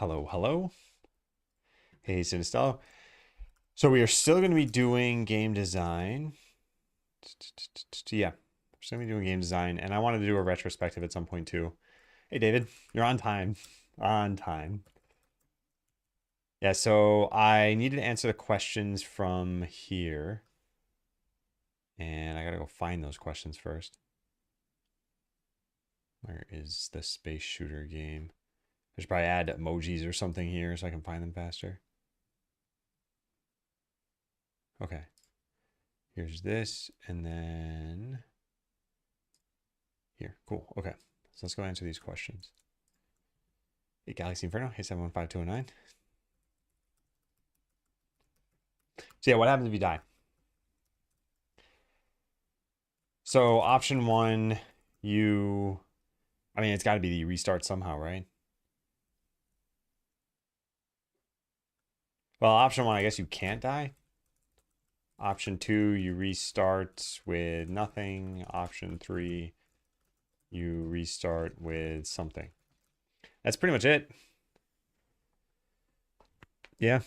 Hello, hello. Hey, Sinistella. So we are still going to be doing game design. Yeah, we're still going to be doing game design. And I wanted to do a retrospective at some point too. Hey, David, you're on time. On time. Yeah, so I needed to answer the questions from here. And I got to go find those questions first. Where is the space shooter game? I should probably add emojis or something here so I can find them faster. Okay. Here's this, and then here. Cool. Okay. So let's go answer these questions. Hey, Galaxy Inferno. Hey, 715209. So yeah, what happens if you die? So option one, I mean, it's got to be the restart somehow, right? Well, option one, I guess you can't die. Option two, you restart with nothing. Option three, you restart with something. That's pretty much it. Yeah,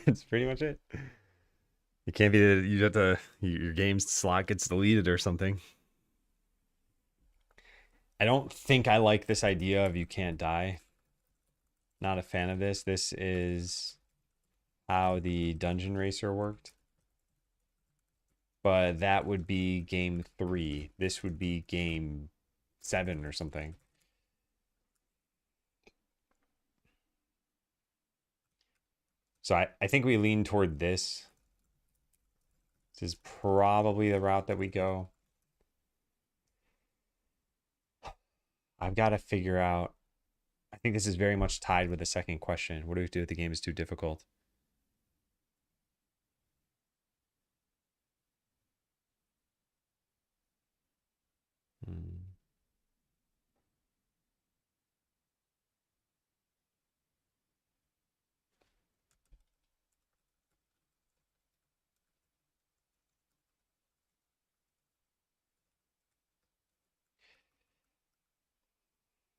that's pretty much it. It can't be that you have to, your game slot gets deleted or something. I don't think I like this idea of you can't die. Not a fan of this. This is how the dungeon racer worked. But that would be game 3. This would be game 7 or something. So I think we lean toward this. This is probably the route that we go. I've got to figure out. I think this is very much tied with the second question. What do we do if the game is too difficult? Hmm.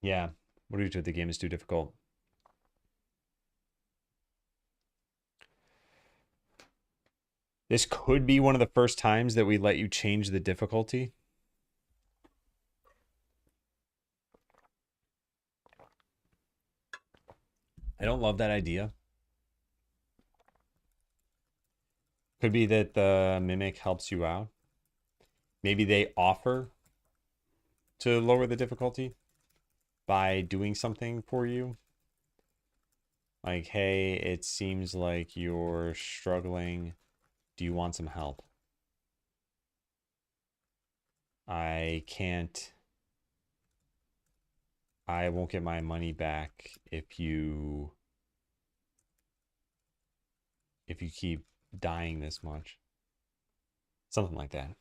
Yeah. What do we do if the game is too difficult? This could be one of the first times that we let you change the difficulty. I don't love that idea. Could be that the mimic helps you out. Maybe they offer to lower the difficulty by doing something for you. Like, hey, it seems like you're struggling. Do you want some help? I can't. I won't get my money back if you keep dying this much. Something like that.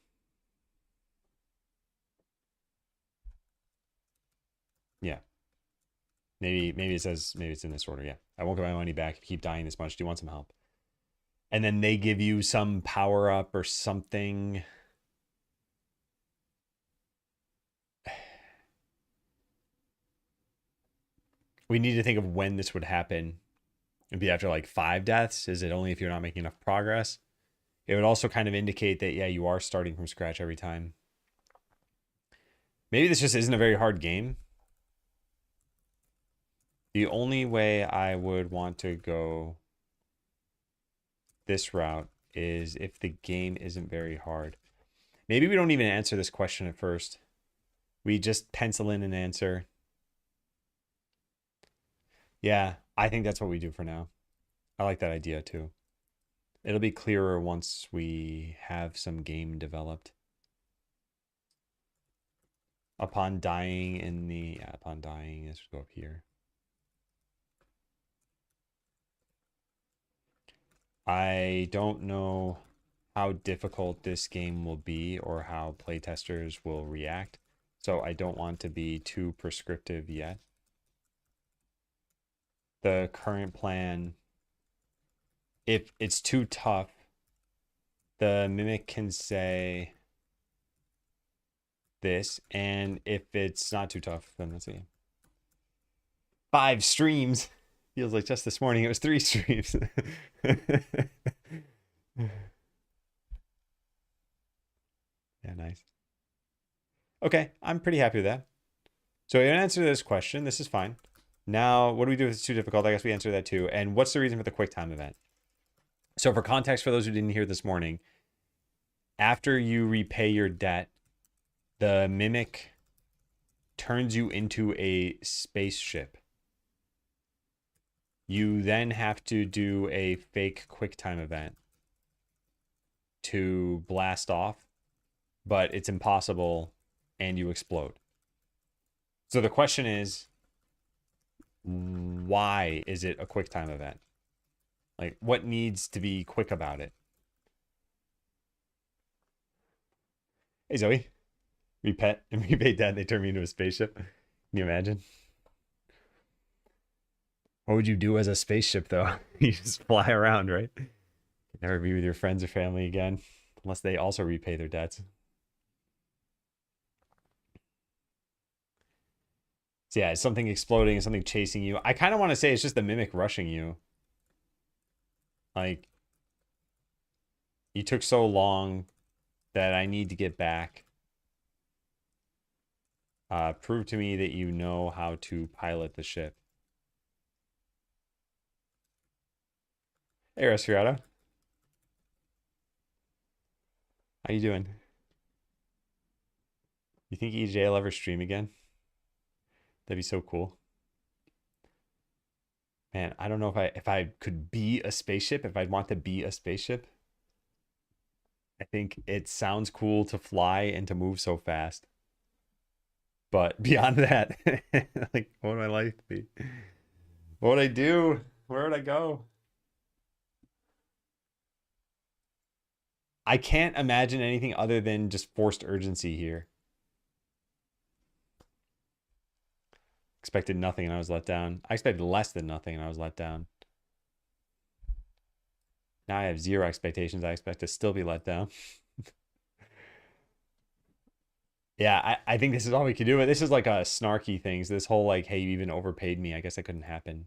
Yeah. Maybe it says maybe it's in this order. Yeah. I won't get my money back if you keep dying this much. Do you want some help? And then they give you some power up or something. We need to think of when this would happen. It'd be after like 5 deaths. Is it only if you're not making enough progress? It would also kind of indicate that, yeah, you are starting from scratch every time. Maybe this just isn't a very hard game. The only way I would want to go this route is if the game isn't very hard. Maybe we don't even answer this question at first. We just pencil in an answer. Yeah, I think that's what we do for now. I like that idea too. It'll be clearer once we have some game developed. Upon dying upon dying, let's go up here. I don't know how difficult this game will be or how playtesters will react. So I don't want to be too prescriptive yet. The current plan, if it's too tough, the mimic can say this, and if it's not too tough, then let's see. 5 streams. Feels like just this morning it was 3 streams. Yeah, nice. Okay, I'm pretty happy with that. So in answer to this question, this is fine. Now, what do we do if it's too difficult? I guess we answer that too. And what's the reason for the quick time event? So for context, for those who didn't hear this morning, after you repay your debt, the mimic turns you into a spaceship. You then have to do a fake quick time event to blast off, but it's impossible and you explode. So the question is, why is it a quick time event? Like, what needs to be quick about it? Hey, Zoe. Repay dad, they turn me into a spaceship. Can you imagine? What would you do as a spaceship, though? You just fly around, right? Never be with your friends or family again, unless they also repay their debts. So yeah, it's something exploding, it's something chasing you. I kind of want to say it's just the mimic rushing you. Like, you took so long that I need to get back. Prove to me that you know how to pilot the ship. Hey, Respirato. How you doing? You think EJ will ever stream again? That'd be so cool. Man, I don't know if I could be a spaceship, if I'd want to be a spaceship. I think it sounds cool to fly and to move so fast. But beyond that, like, what would my life be? What would I do? Where would I go? I can't imagine anything other than just forced urgency here. Expected nothing and I was let down. I expected less than nothing and I was let down. Now I have zero expectations. I expect to still be let down. Yeah, I think this is all we can do. But this is like a snarky thing. So this whole like, hey, you even overpaid me. I guess that couldn't happen.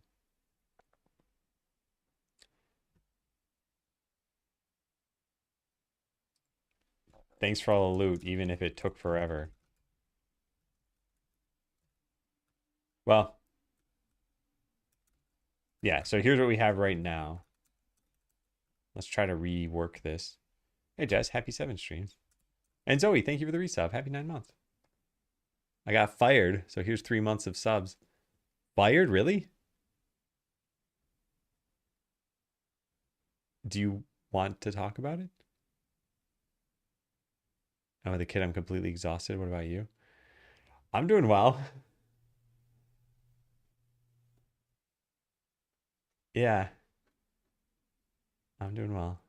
Thanks for all the loot, even if it took forever. Well, yeah, so here's what we have right now. Let's try to rework this. Hey, Jess, happy 7 streams. And Zoe, thank you for the resub. Happy 9 months. I got fired, so here's 3 months of subs. Fired? Really? Do you want to talk about it? Oh, the kid, I'm completely exhausted. What about you? I'm doing well. Yeah, I'm doing well.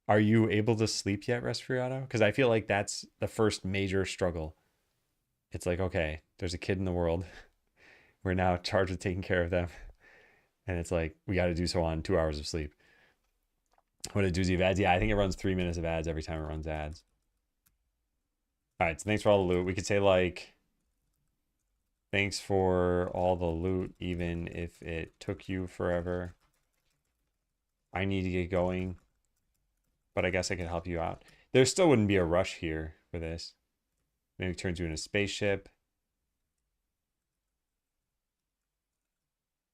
Are you able to sleep yet, Resfriato? Because I feel like that's the first major struggle. It's like, okay, there's a kid in the world. We're now charged with taking care of them. And it's like, we got to do so on 2 hours of sleep. What a doozy of ads. Yeah, I think it runs 3 minutes of ads every time it runs ads. All right, so thanks for all the loot. We could say like, thanks for all the loot, even if it took you forever. I need to get going, but I guess I could help you out. There still wouldn't be a rush here for this. Maybe it turns you into a spaceship.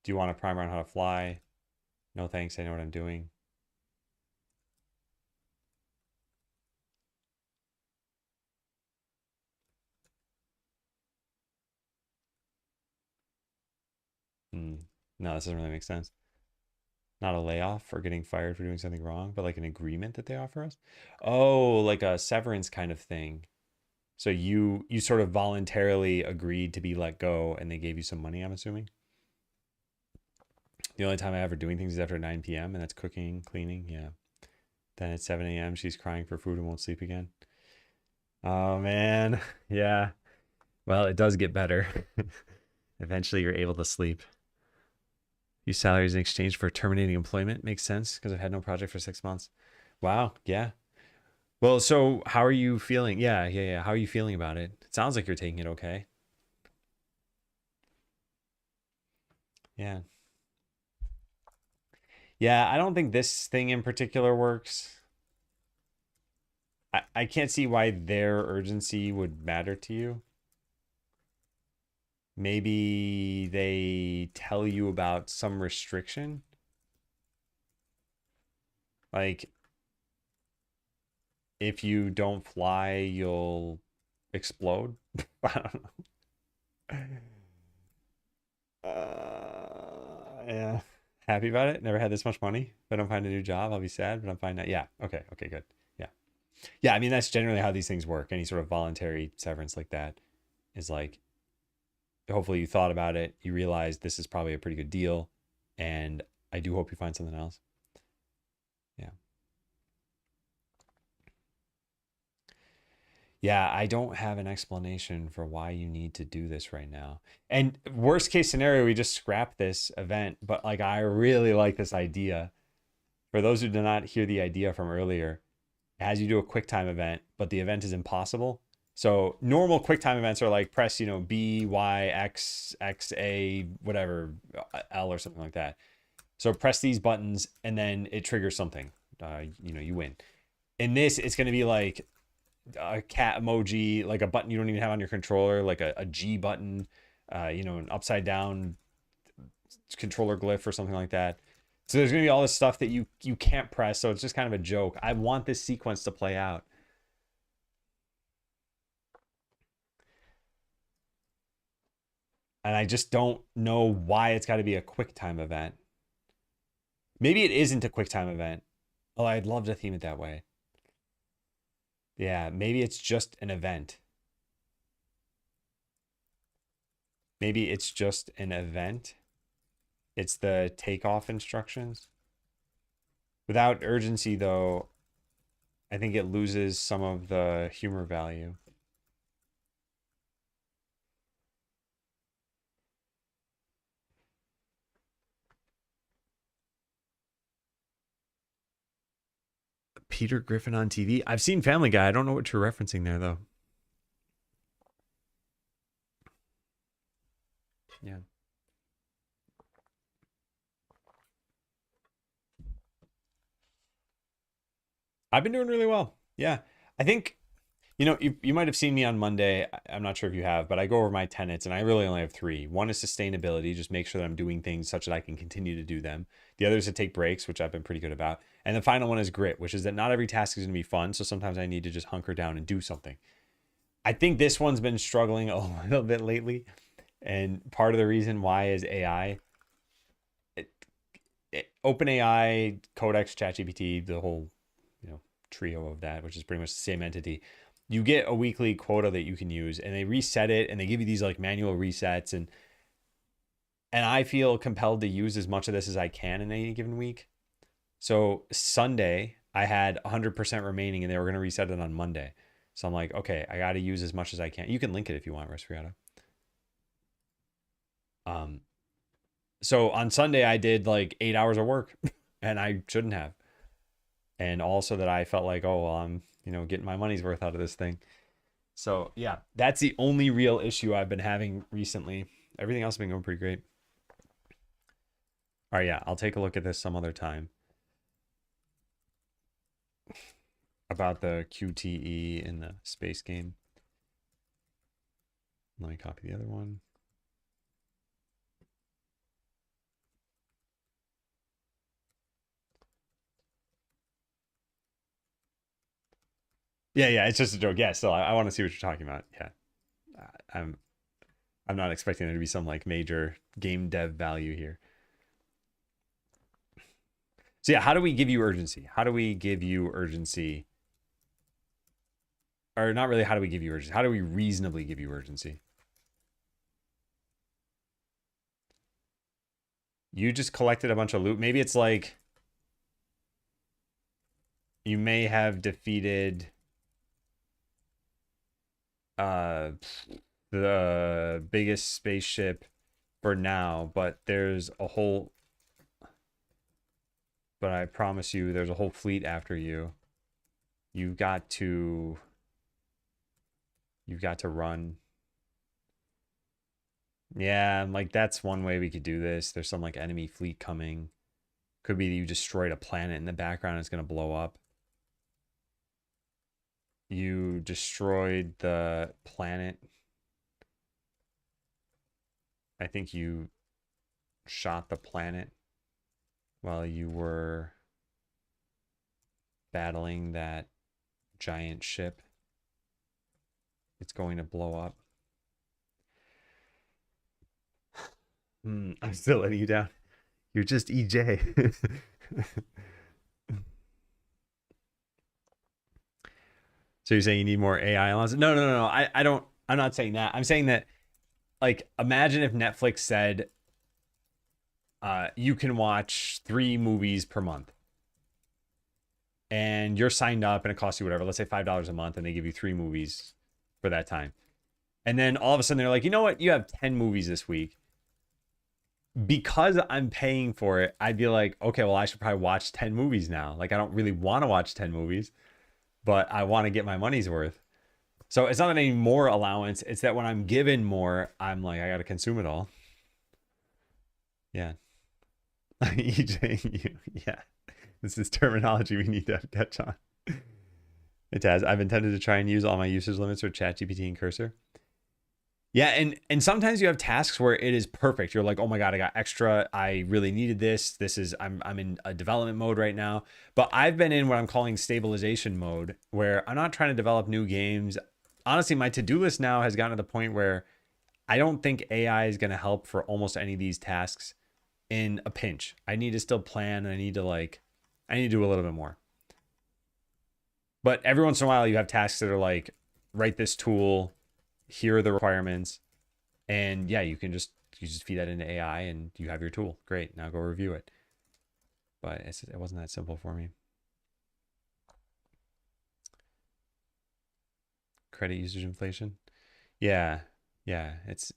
Do you want a primer on how to fly? No thanks, I know what I'm doing. No, this doesn't really make sense. Not a layoff or getting fired for doing something wrong, but like an agreement that they offer us. Oh, like a severance kind of thing. So you sort of voluntarily agreed to be let go and they gave you some money, I'm assuming. The only time I ever doing things is after 9 p.m. and that's cooking, cleaning. Yeah. Then at 7 a.m. she's crying for food and won't sleep again. Oh man. Yeah. Well, it does get better. Eventually you're able to sleep. Use salaries in exchange for terminating employment. Makes sense because I've had no project for 6 months. Wow. Yeah. Well, so how are you feeling? Yeah. How are you feeling about it? It sounds like you're taking it okay. Yeah. Yeah, I don't think this thing in particular works. I can't see why their urgency would matter to you. Maybe they tell you about some restriction. Like, if you don't fly, you'll explode. I don't know. Yeah. Happy about it. Never had this much money. If I don't find a new job, I'll be sad, but I'm fine now. Yeah. Okay. Okay. Good. Yeah. Yeah. I mean, that's generally how these things work. Any sort of voluntary severance like that is like, hopefully you thought about it. You realized this is probably a pretty good deal. And I do hope you find something else. Yeah. Yeah, I don't have an explanation for why you need to do this right now. And worst case scenario, we just scrap this event. But like, I really like this idea. For those who did not hear the idea from earlier, as you do a QuickTime event, but the event is impossible. So normal QuickTime events are like press, B, Y, X, X, A, whatever, L or something like that. So press these buttons and then it triggers something. You win. In this, it's going to be like a cat emoji, like a button you don't even have on your controller, like a G button, an upside down controller glyph or something like that. So there's gonna be all this stuff that you can't press. So it's just kind of a joke. I want this sequence to play out. And I just don't know why it's got to be a QuickTime event. Maybe it isn't a QuickTime event. Oh, I'd love to theme it that way. Yeah, maybe it's just an event. Maybe it's just an event. It's the takeoff instructions. Without urgency, though, I think it loses some of the humor value. Peter Griffin on TV. I've seen Family Guy. I don't know what you're referencing there, though. Yeah. I've been doing really well. Yeah. I think, you might have seen me on Monday. I'm not sure if you have, but I go over my tenets and I really only have three. One is sustainability, just make sure that I'm doing things such that I can continue to do them. The other is to take breaks, which I've been pretty good about. And the final one is grit, which is that not every task is going to be fun. So sometimes I need to just hunker down and do something. I think this one's been struggling a little bit lately. And part of the reason why is AI. OpenAI, Codex, ChatGPT, the whole trio of that, which is pretty much the same entity. You get a weekly quota that you can use, and they reset it, and they give you these like manual resets, and I feel compelled to use as much of this as I can in any given week. So Sunday, I had 100% remaining, and they were going to reset it on Monday. So I'm like, okay, I got to use as much as I can. You can link it if you want, Resfriato. So on Sunday, I did like 8 hours of work, and I shouldn't have. And also that I felt like, oh, well, I'm, getting my money's worth out of this thing. So yeah, that's the only real issue I've been having recently. Everything else has been going pretty great. All right, yeah, I'll take a look at this some other time about the QTE in the space game. Let me copy the other one. Yeah, it's just a joke. Yeah, still, I want to see what you're talking about. Yeah, I'm I'm not expecting there to be some like major game dev value here. So yeah, how do we give you urgency? How do we give you urgency? Or not really, how do we give you urgency? How do we reasonably give you urgency? You just collected a bunch of loot. Maybe it's like you may have defeated uh the biggest spaceship for now, but there's a whole but I promise you there's a whole fleet after you. You've got to you've got to run. Yeah, like that's one way we could do this. There's some like enemy fleet coming. Could be you destroyed a planet in the background, it's going to blow up. You destroyed the planet. I think you shot the planet while you were battling that giant ship. It's going to blow up. I'm still letting you down. You're just EJ. So you're saying you need more AI allowance? No. I don't. I'm not saying that. I'm saying that, like, imagine if Netflix said, you can watch 3 movies per month, and you're signed up, and it costs you whatever. Let's say $5 a month, and they give you 3 movies for that time. And then all of a sudden they're like, you know what? You have 10 movies this week. Because I'm paying for it, I'd be like, okay, well, I should probably watch 10 movies now. Like, I don't really want to watch 10 movies, but I want to get my money's worth. So it's not any more allowance. It's that when I'm given more, I'm like, I got to consume it all. Yeah. EJ, yeah. This is terminology we need to catch on. It has. I've intended to try and use all my usage limits for ChatGPT and Cursor. Yeah, and sometimes you have tasks where it is perfect. You're like, oh my God, I got extra. I really needed this. This is I'm in a development mode right now. But I've been in what I'm calling stabilization mode, where I'm not trying to develop new games. Honestly, my to-do list now has gotten to the point where I don't think AI is going to help for almost any of these tasks in a pinch. I need to still plan, and I need to do a little bit more. But every once in a while you have tasks that are like, write this tool, here are the requirements, and yeah, you just feed that into AI and you have your tool. Great, now go review it. But it wasn't that simple for me. Credit usage inflation. Yeah. It's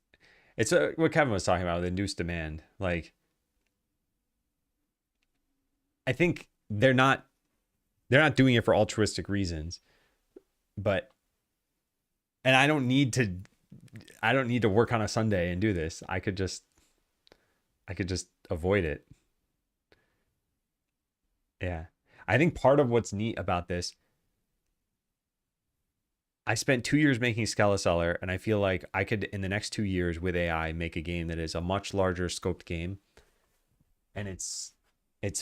what Kevin was talking about with induced demand. Like, I think they're not doing it for altruistic reasons, but, and I don't need to work on a Sunday and do this. I could just avoid it. Yeah. I think part of what's neat about this, I spent 2 years making Skeleseller, and I feel like I could, in the next 2 years with AI, make a game that is a much larger scoped game. And it's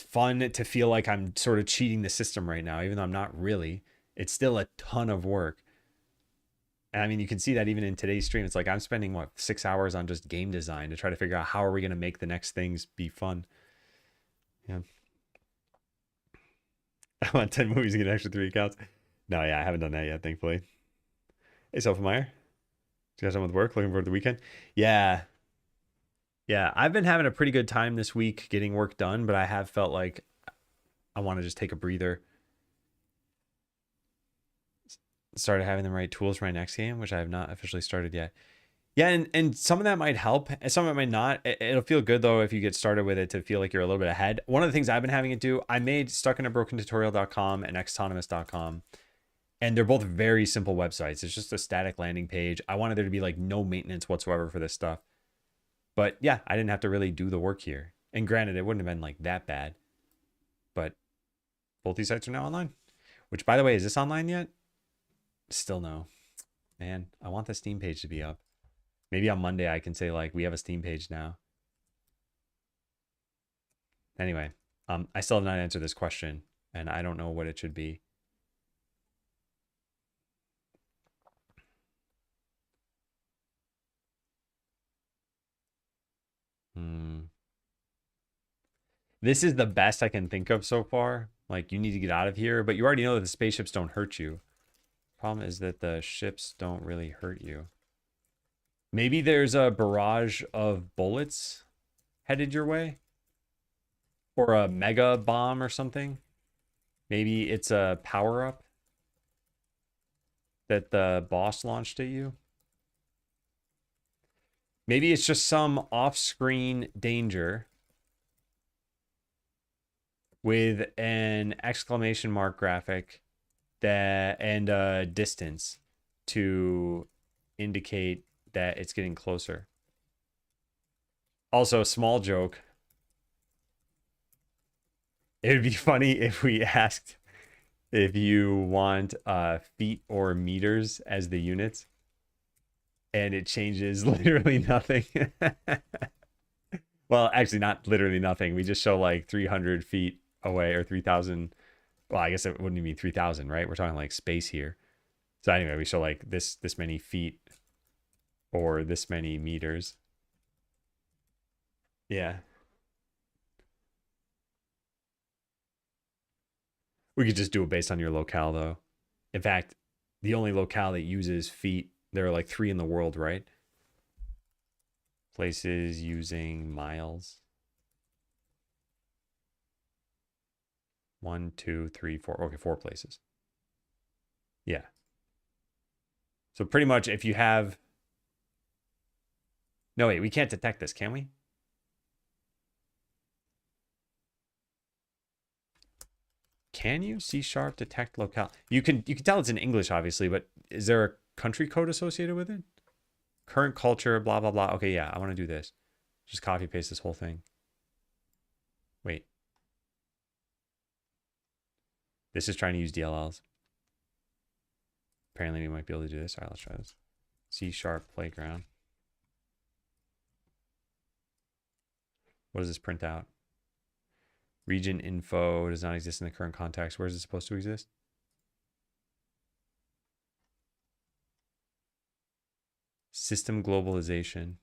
fun to feel like I'm sort of cheating the system right now, even though I'm not really. It's still a ton of work. And I mean, you can see that even in today's stream. It's like I'm spending 6 hours on just game design to try to figure out how are we going to make the next things be fun. Yeah. I want 10 movies to get an extra 3 accounts. No, yeah, I haven't done that yet, thankfully. Hey, Selfmeyer. You guys done with work? Looking forward to the weekend? Yeah. Yeah, I've been having a pretty good time this week getting work done, but I have felt like I want to just take a breather. Started having the right tools for my next game, which I have not officially started yet. Yeah, and some of that might help, and some of it might not. It'll feel good, though, if you get started with it to feel like you're a little bit ahead. One of the things I've been having it do, I made stuckinaBrokenTutorial.com and xtonomous.com, and they're both very simple websites. It's just a static landing page. I wanted there to be like no maintenance whatsoever for this stuff. But yeah, I didn't have to really do the work here. And granted, it wouldn't have been like that bad. But both these sites are now online. Which, by the way, is this online yet? Still no. Man, I want the Steam page to be up. Maybe on Monday I can say, like, we have a Steam page now. Anyway, I still have not answered this question, and I don't know what it should be. This is the best I can think of so far. Like, you need to get out of here, but you already know that the spaceships don't hurt you. Problem is that the ships don't really hurt you. Maybe there's a barrage of bullets headed your way, or a mega bomb or something. Maybe it's a power-up that the boss launched at you. Maybe it's just some off-screen danger with an exclamation mark graphic that and a distance to indicate that it's getting closer. Also, small joke. It would be funny if we asked if you want feet or meters as the units, and it changes literally nothing. Well, actually, not literally nothing. We just show like 300 feet away or 3,000. Well, I guess it wouldn't even be 3,000, right? We're talking like space here. So anyway, we show like this many feet or this many meters. Yeah. We could just do it based on your locale, though. In fact, the only locale that uses feet, there are like 3 in the world, right? Places using miles. 1, 2, 3, 4. Okay, 4 places. Yeah. So pretty much if you have... No, wait, we can't detect this, can we? Can you C# detect locale? You can tell it's in English, obviously, but is there a country code associated with it? Current culture, blah, blah, blah. Okay, yeah, I want to do this. Just copy paste this whole thing. Wait. This is trying to use DLLs. Apparently we might be able to do this. All right, let's try this. C# playground. What does this print out? Region info does not exist in the current context. Where is it supposed to exist? System globalization.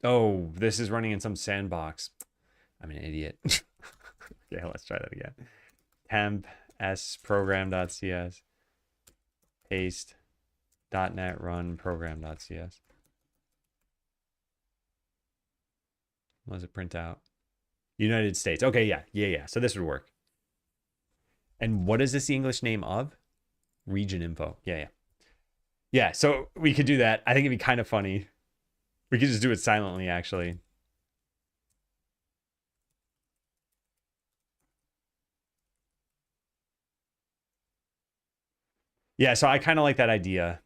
Oh, this is running in some sandbox. I'm an idiot. Okay, let's try that again. Temp s program.cs paste .NET run program.cs. What does it print out? United States. Okay, yeah. So this would work. And what is this the English name of? Region info. Yeah. Yeah, so we could do that. I think it'd be kind of funny. We could just do it silently, actually. Yeah, so I kind of like that idea.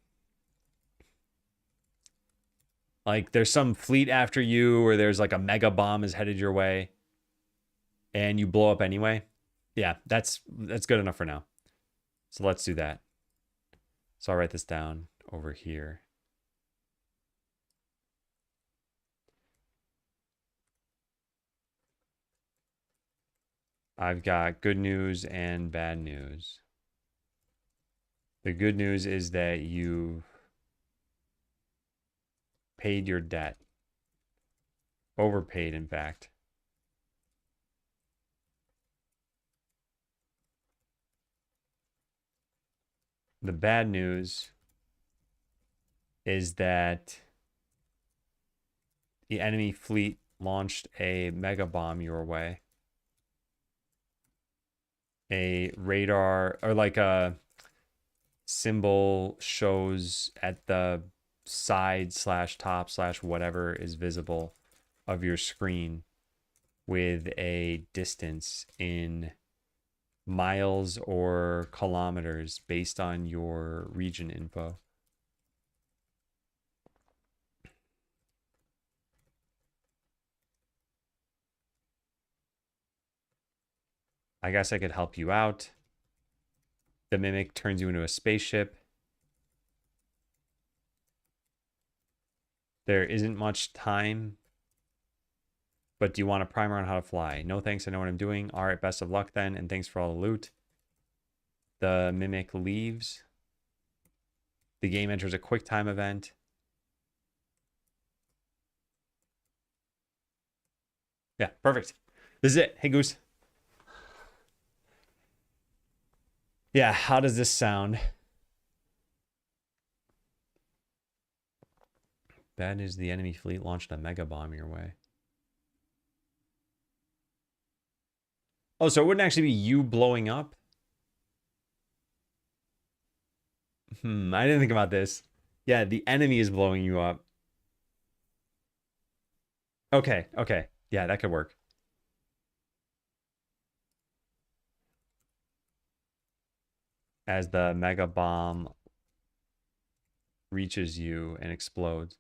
Like there's some fleet after you, or there's like a mega bomb is headed your way, and you blow up anyway. Yeah, that's good enough for now. So let's do that. So I'll write this down over here. I've got good news and bad news. The good news is that you paid your debt. Overpaid, in fact. The bad news is that the enemy fleet launched a mega bomb your way. A radar, or like a symbol shows at the side / top / whatever is visible of your screen with a distance in miles or kilometers based on your region info. I guess I could help you out. The mimic turns you into a spaceship. There isn't much time, but do you want a primer on how to fly? No thanks, I know what I'm doing. All right, best of luck then, and thanks for all the loot. The mimic leaves. The game enters a quick time event. Yeah, perfect. This is it. Hey, Goose. Yeah, how does this sound? Bad news, the enemy fleet launched a mega bomb your way. Oh, so it wouldn't actually be you blowing up? I didn't think about this. Yeah, the enemy is blowing you up. Okay. Yeah, that could work. As the mega bomb reaches you and explodes.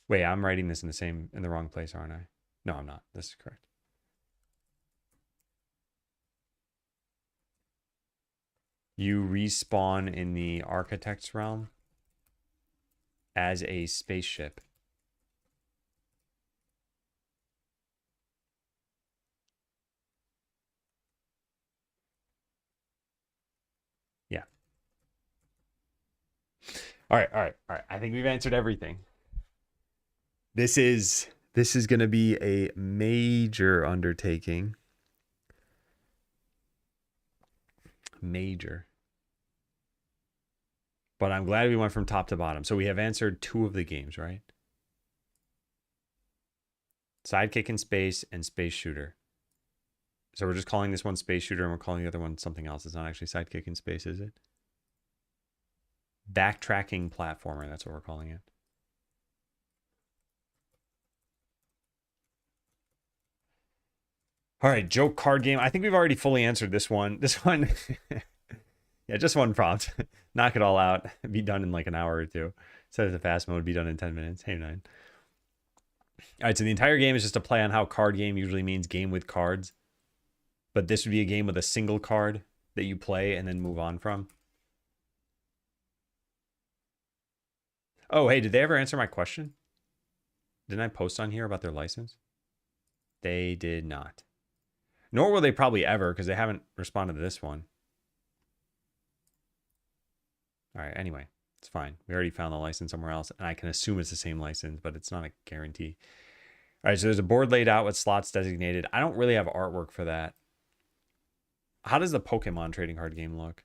Wait, I'm writing this in the wrong place, aren't I? No, I'm not. This is correct. You respawn in the architect's realm as a spaceship. Yeah. All right, all right, all right. I think we've answered everything. This is going to be a major undertaking. Major. But I'm glad we went from top to bottom. So we have answered 2 of the games, right? Sidekick in Space and Space Shooter. So we're just calling this one Space Shooter and we're calling the other one something else. It's not actually Sidekick in Space, is it? Backtracking platformer, that's what we're calling it. All right, joke card game. I think we've already fully answered this one. This one, yeah, just one prompt. Knock it all out. Be done in like an hour or 2. Set it to fast mode, be done in 10 minutes. Hey, 9. All right, so the entire game is just a play on how card game usually means game with cards. But this would be a game with a single card that you play and then move on from. Oh, hey, did they ever answer my question? Didn't I post on here about their license? They did not. Nor will they probably ever, because they haven't responded to this one. All right, anyway, it's fine. We already found the license somewhere else, and I can assume it's the same license, but it's not a guarantee. All right, so there's a board laid out with slots designated. I don't really have artwork for that. How does the Pokemon trading card game look?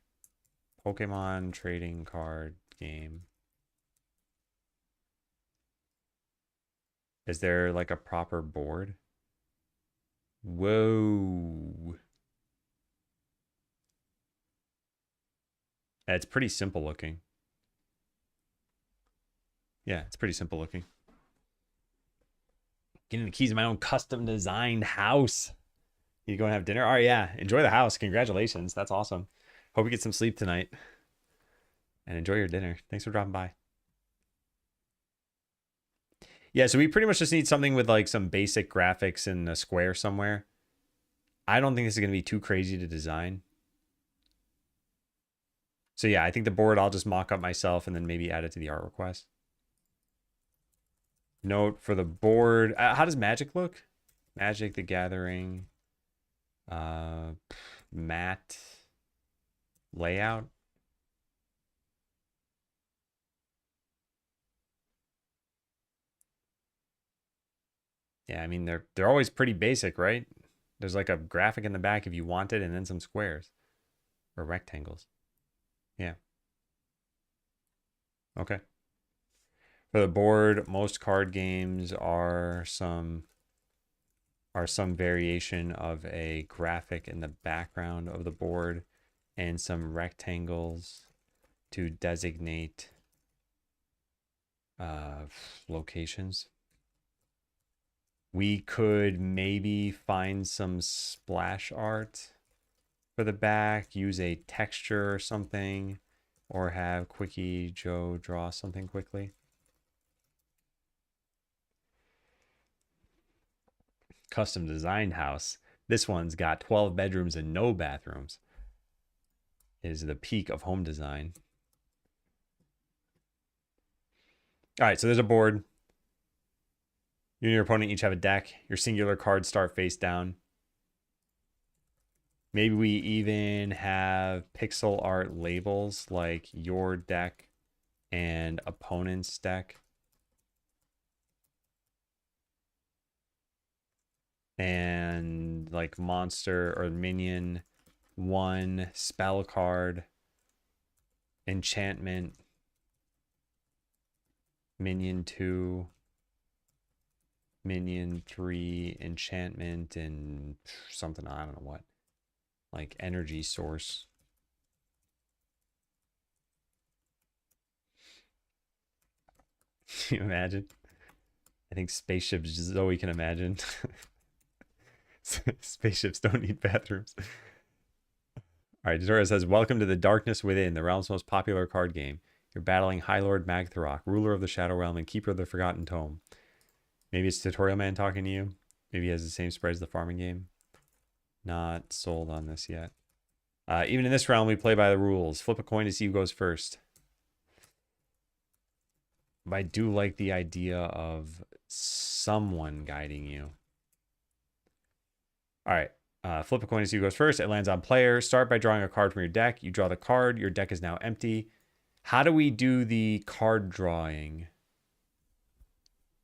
Pokemon trading card game. Is there like a proper board? Whoa. It's pretty simple looking. Yeah, it's pretty simple looking. Getting the keys to my own custom designed house. You go and have dinner? All right, yeah. Enjoy the house. Congratulations. That's awesome. Hope you get some sleep tonight. And enjoy your dinner. Thanks for dropping by. Yeah, so we pretty much just need something with like some basic graphics in a square somewhere. I don't think this is going to be too crazy to design. So yeah, I think the board I'll just mock up myself and then maybe add it to the art request. Note for the board. How does Magic look? Magic the Gathering. Matte layout. Yeah, I mean they're always pretty basic, right? There's like a graphic in the back if you want it, and then some squares or rectangles. Yeah. Okay. For the board, most card games are some variation of a graphic in the background of the board and some rectangles to designate locations. We could maybe find some splash art for the back, use a texture or something, or have Quickie Joe draw something quickly. Custom designed house. This one's got 12 bedrooms and no bathrooms. It is the peak of home design. All right, so there's a board. You and your opponent each have a deck. Your singular cards start face down. Maybe we even have pixel art labels like your deck and opponent's deck. And like monster or minion 1, spell card, enchantment, minion 2, minion 3, enchantment, and something, I don't know what. Like energy source. Can you imagine? I think spaceships Zoe can imagine. Spaceships don't need bathrooms. All right, Dora says, welcome to the darkness within, the realm's most popular card game. You're battling High Lord Magtharok, ruler of the Shadow Realm and keeper of the Forgotten Tome. Maybe it's Tutorial Man talking to you. Maybe he has the same spread as the farming game. Not sold on this yet. Even in this round, we play by the rules. Flip a coin to see who goes first. But I do like the idea of someone guiding you. All right. Flip a coin to see who goes first. It lands on player. Start by drawing a card from your deck. You draw the card. Your deck is now empty. How do we do the card drawing?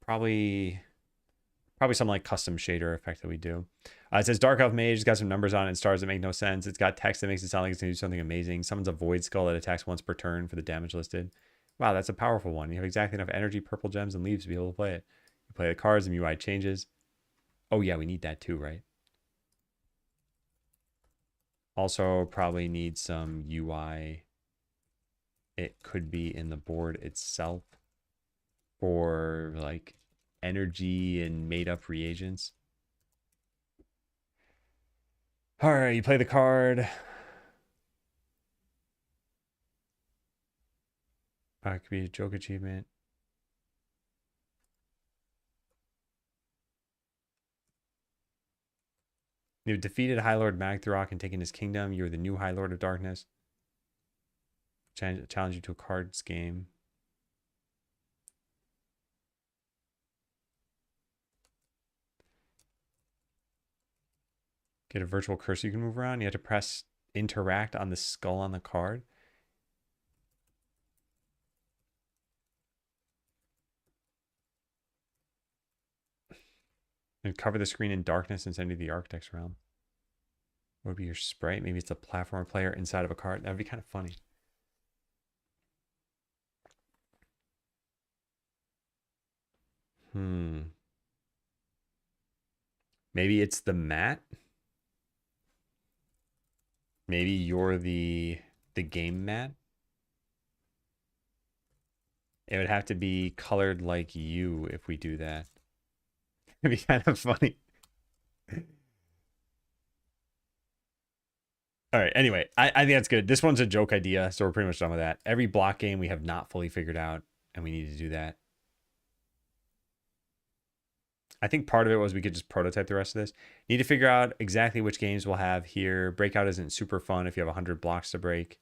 Probably something like custom shader effect that we do. It says Dark Elf Mage. It's got some numbers on it and stars that make no sense. It's got text that makes it sound like it's going to do something amazing. Summons a Void Skull that attacks once per turn for the damage listed. Wow, that's a powerful one. You have exactly enough energy, purple gems, and leaves to be able to play it. You play the cards and UI changes. Oh yeah, we need that too, right? Also probably need some UI. It could be in the board itself for like energy and made up reagents. All right, you play the card. It could be a joke achievement. You've defeated High Lord Magtharok and taken his kingdom. You're the new High Lord of Darkness. Challenge you to a cards game. Get a virtual cursor you can move around. You have to press interact on the skull on the card. And cover the screen in darkness and send you the Architect's Realm. What would be your sprite? Maybe it's a platformer player inside of a card. That would be kind of funny. Maybe it's the mat. Maybe you're the game mat. It would have to be colored like you if we do that. It'd be kind of funny. All right. Anyway, I think that's good. This one's a joke idea, so we're pretty much done with that. Every block game we have not fully figured out, and we need to do that. I think part of it was we could just prototype the rest of this. Need to figure out exactly which games we'll have here. Breakout isn't super fun if you have 100 blocks to break.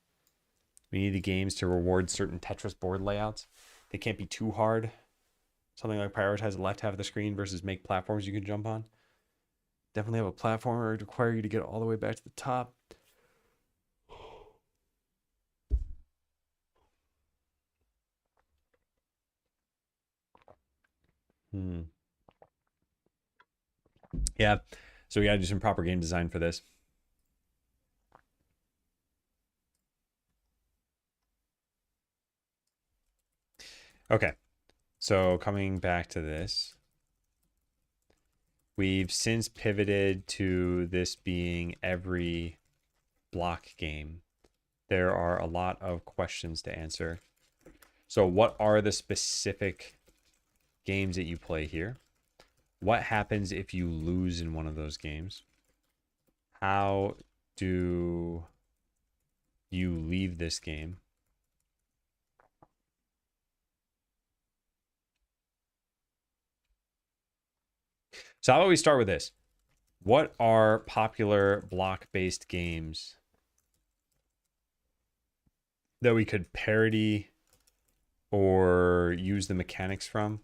We need the games to reward certain Tetris board layouts. They can't be too hard. Something like prioritize the left half of the screen versus make platforms you can jump on. Definitely have a platformer to require you to get all the way back to the top. Yeah, so we got to do some proper game design for this. Okay, so coming back to this, we've since pivoted to this being every block game. There are a lot of questions to answer. So what are the specific games that you play here? What happens if you lose in one of those games? How do you leave this game? So how about we start with this? What are popular block-based games that we could parody or use the mechanics from?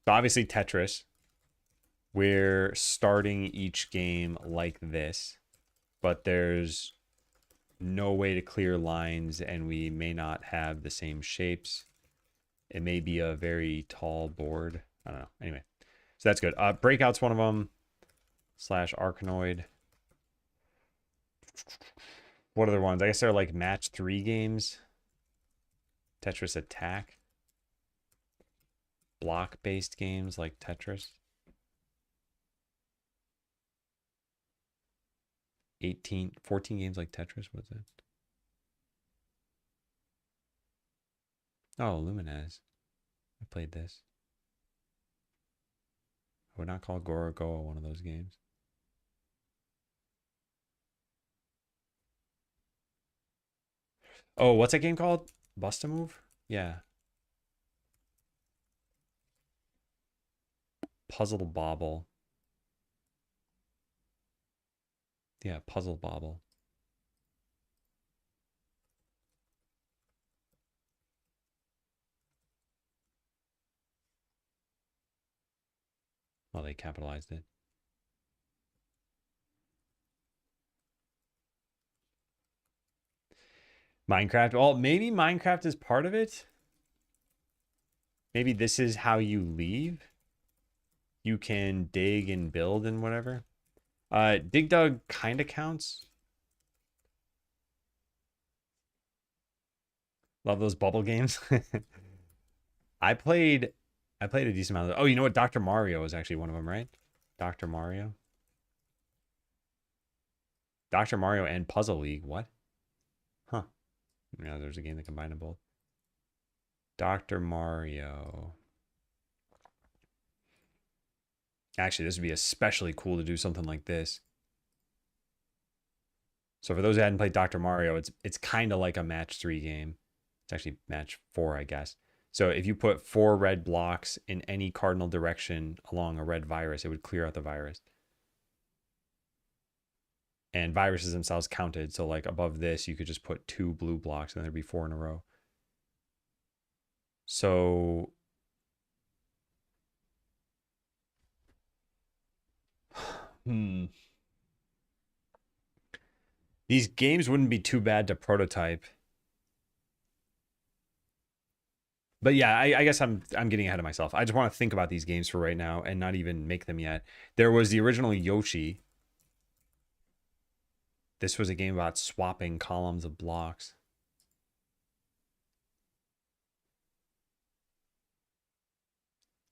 So obviously Tetris. We're starting each game like this, but there's no way to clear lines and we may not have the same shapes. It may be a very tall board. I don't know. Anyway, so that's good. Breakout's one of them. / Arkanoid. What other ones? I guess they're like match 3 games. Tetris Attack. Block-based games like Tetris. 14 games like Tetris, what's it? Oh, Lumines. I played this. I would not call Gorogoa one of those games. Oh, what's that game called? Bust a Move? Yeah. Puzzle Bobble. Yeah, Puzzle Bobble. Well, they capitalized it. Minecraft. Well, maybe Minecraft is part of it. Maybe this is how you leave. You can dig and build and whatever. Dig Dug kind of counts. Love those bubble games. I played a decent amount of. Oh, you know what? Dr. Mario is actually one of them, right? Dr. Mario. Dr. Mario and Puzzle League. What? Huh. Yeah, there's a game that combined them both. Dr. Mario. Actually, this would be especially cool to do something like this. So for those who hadn't played Dr. Mario, it's kind of like a match 3 game. It's actually match 4, I guess. So if you put 4 red blocks in any cardinal direction along a red virus, it would clear out the virus. And viruses themselves counted. So like above this, you could just put 2 blue blocks and there'd be 4 in a row. So these games wouldn't be too bad to prototype. But yeah, I guess I'm getting ahead of myself. I just want to think about these games for right now and not even make them yet. There was the original Yoshi. This was a game about swapping columns of blocks.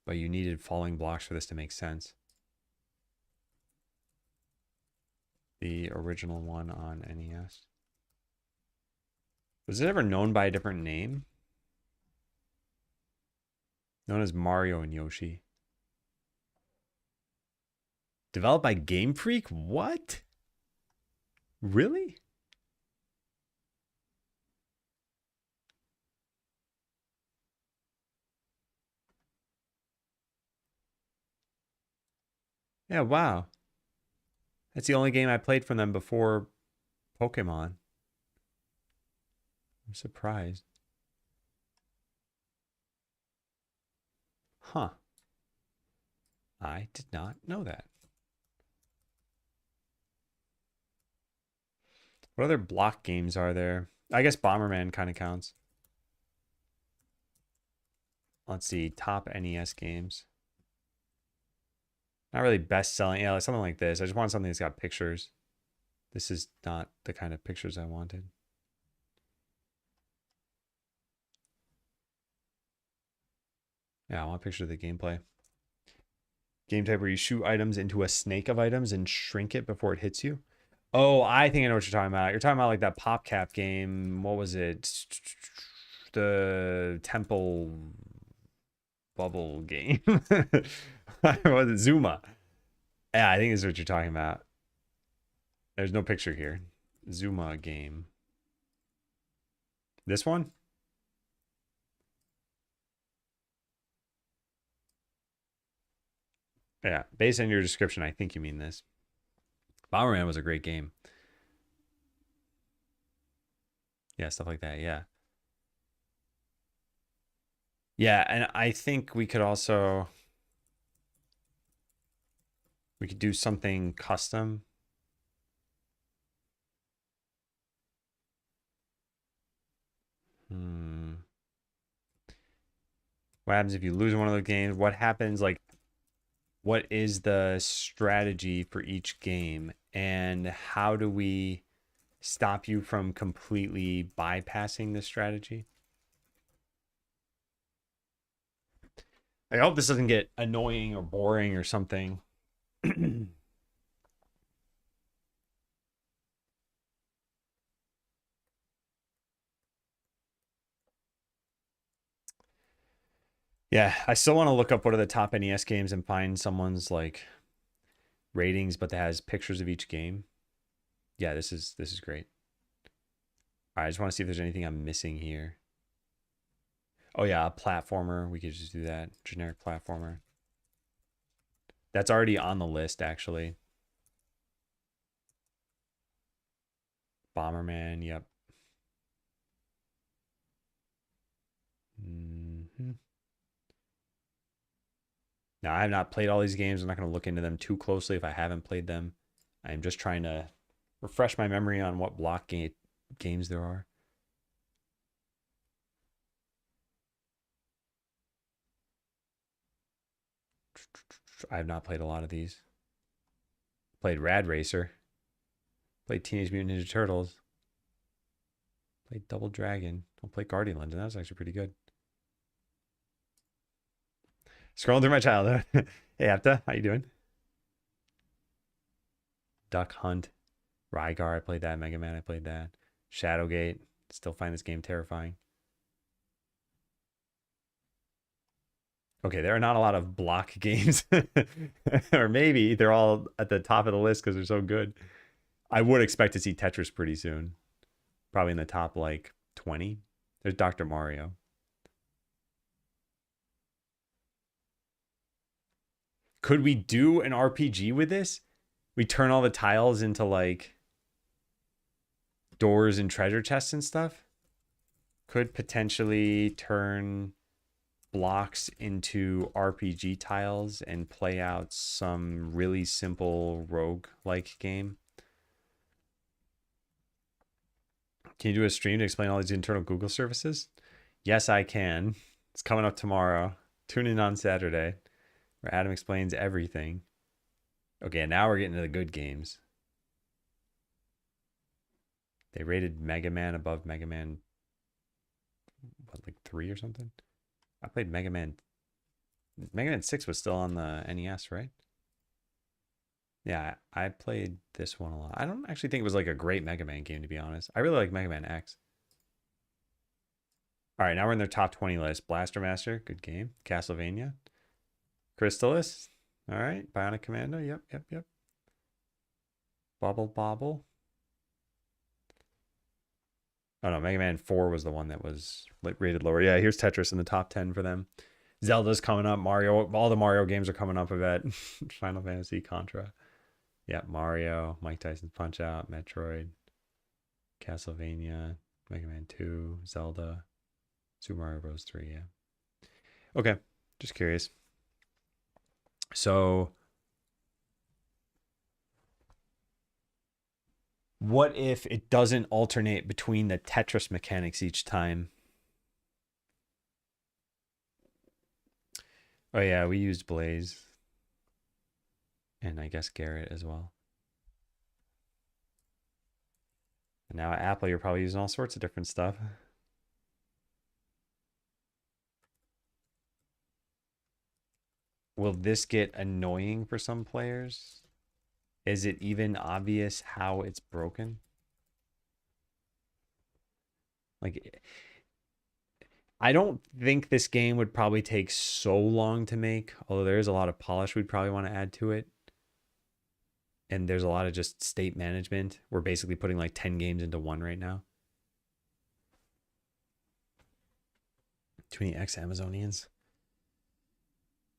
But you needed falling blocks for this to make sense. The original one on NES. Was it ever known by a different name? Known as Mario and Yoshi. Developed by Game Freak? What? Really? Yeah, wow. That's the only game I played from them before Pokemon. I'm surprised. Huh. I did not know that. What other block games are there? I guess Bomberman kind of counts. Let's see. Top NES games. Not really best selling. Yeah, like something like this. I just want something that's got pictures. This is not the kind of pictures I wanted. Yeah, I want pictures of the gameplay. Game type where you shoot items into a snake of items and shrink it before it hits you. Oh, I think I know what you're talking about. You're talking about like that PopCap game. What was it? The Temple Bubble game. What was it? Zuma. Yeah, I think this is what you're talking about. There's no picture here. Zuma game. This one? Yeah, based on your description, I think you mean this. Bomberman was a great game. Yeah, stuff like that. Yeah. Yeah, and I think we could also we could do something custom. What happens if you lose one of the games? What happens like what is the strategy for each game and how do we stop you from completely bypassing the strategy? I hope this doesn't get annoying or boring or something. Yeah, I still want to look up what are the top NES games and find someone's like ratings, but that has pictures of each game. Yeah, this is great. All right, I just want to see if there's anything I'm missing here. Oh yeah, a platformer. We could just do that. Generic platformer. That's already on the list, actually. Bomberman. Yep. Hmm. Now, I have not played all these games. I'm not going to look into them too closely if I haven't played them. I'm just trying to refresh my memory on what games there are. I have not played a lot of these. Played Rad Racer. Played Teenage Mutant Ninja Turtles. Played Double Dragon. I played Guardian Legend. That was actually pretty good. Scrolling through my childhood. Hey, Apta, how you doing? Duck Hunt. Rygar, I played that. Mega Man, I played that. Shadowgate. Still find this game terrifying. Okay, there are not a lot of block games. Or maybe they're all at the top of the list because they're so good. I would expect to see Tetris pretty soon. Probably in the top like 20. There's Dr. Mario. Could we do an RPG with this? We turn all the tiles into like doors and treasure chests and stuff. Could potentially turn blocks into RPG tiles and play out some really simple rogue like game. Can you do a stream to explain all these internal Google services? Yes, I can. It's coming up tomorrow. Tune in on Saturday where Adam explains everything. Okay, now we're getting to the good games. They rated Mega Man above Mega Man, what, like 3 or something? I played Mega Man. Mega Man 6 was still on the NES, right? Yeah, I played this one a lot. I don't actually think it was like a great Mega Man game, to be honest. I really like Mega Man X. All right, now we're in their top 20 list. Blaster Master, good game. Castlevania. Crystalis. All right. Bionic Commando. Yep, yep, yep. Bubble Bobble. Oh no, Mega Man 4 was the one that was rated lower. Yeah, here's Tetris in the top 10 for them. Zelda's coming up. Mario, all the Mario games are coming up, I bet. Final Fantasy, Contra. Yeah, Mario, Mike Tyson's Punch Out, Metroid, Castlevania, Mega Man 2, Zelda, Super Mario Bros. 3. Yeah. Okay, just curious. So, what if it doesn't alternate between the Tetris mechanics each time? Oh, yeah, we used Blaze. And I guess Garrett as well. And now at Apple, you're probably using all sorts of different stuff. Will this get annoying for some players? Is it even obvious how it's broken? Like, I don't think this game would probably take so long to make, although there is a lot of polish we'd probably want to add to it. And there's a lot of just state management. We're basically putting like 10 games into one right now. Too many ex-Amazonians.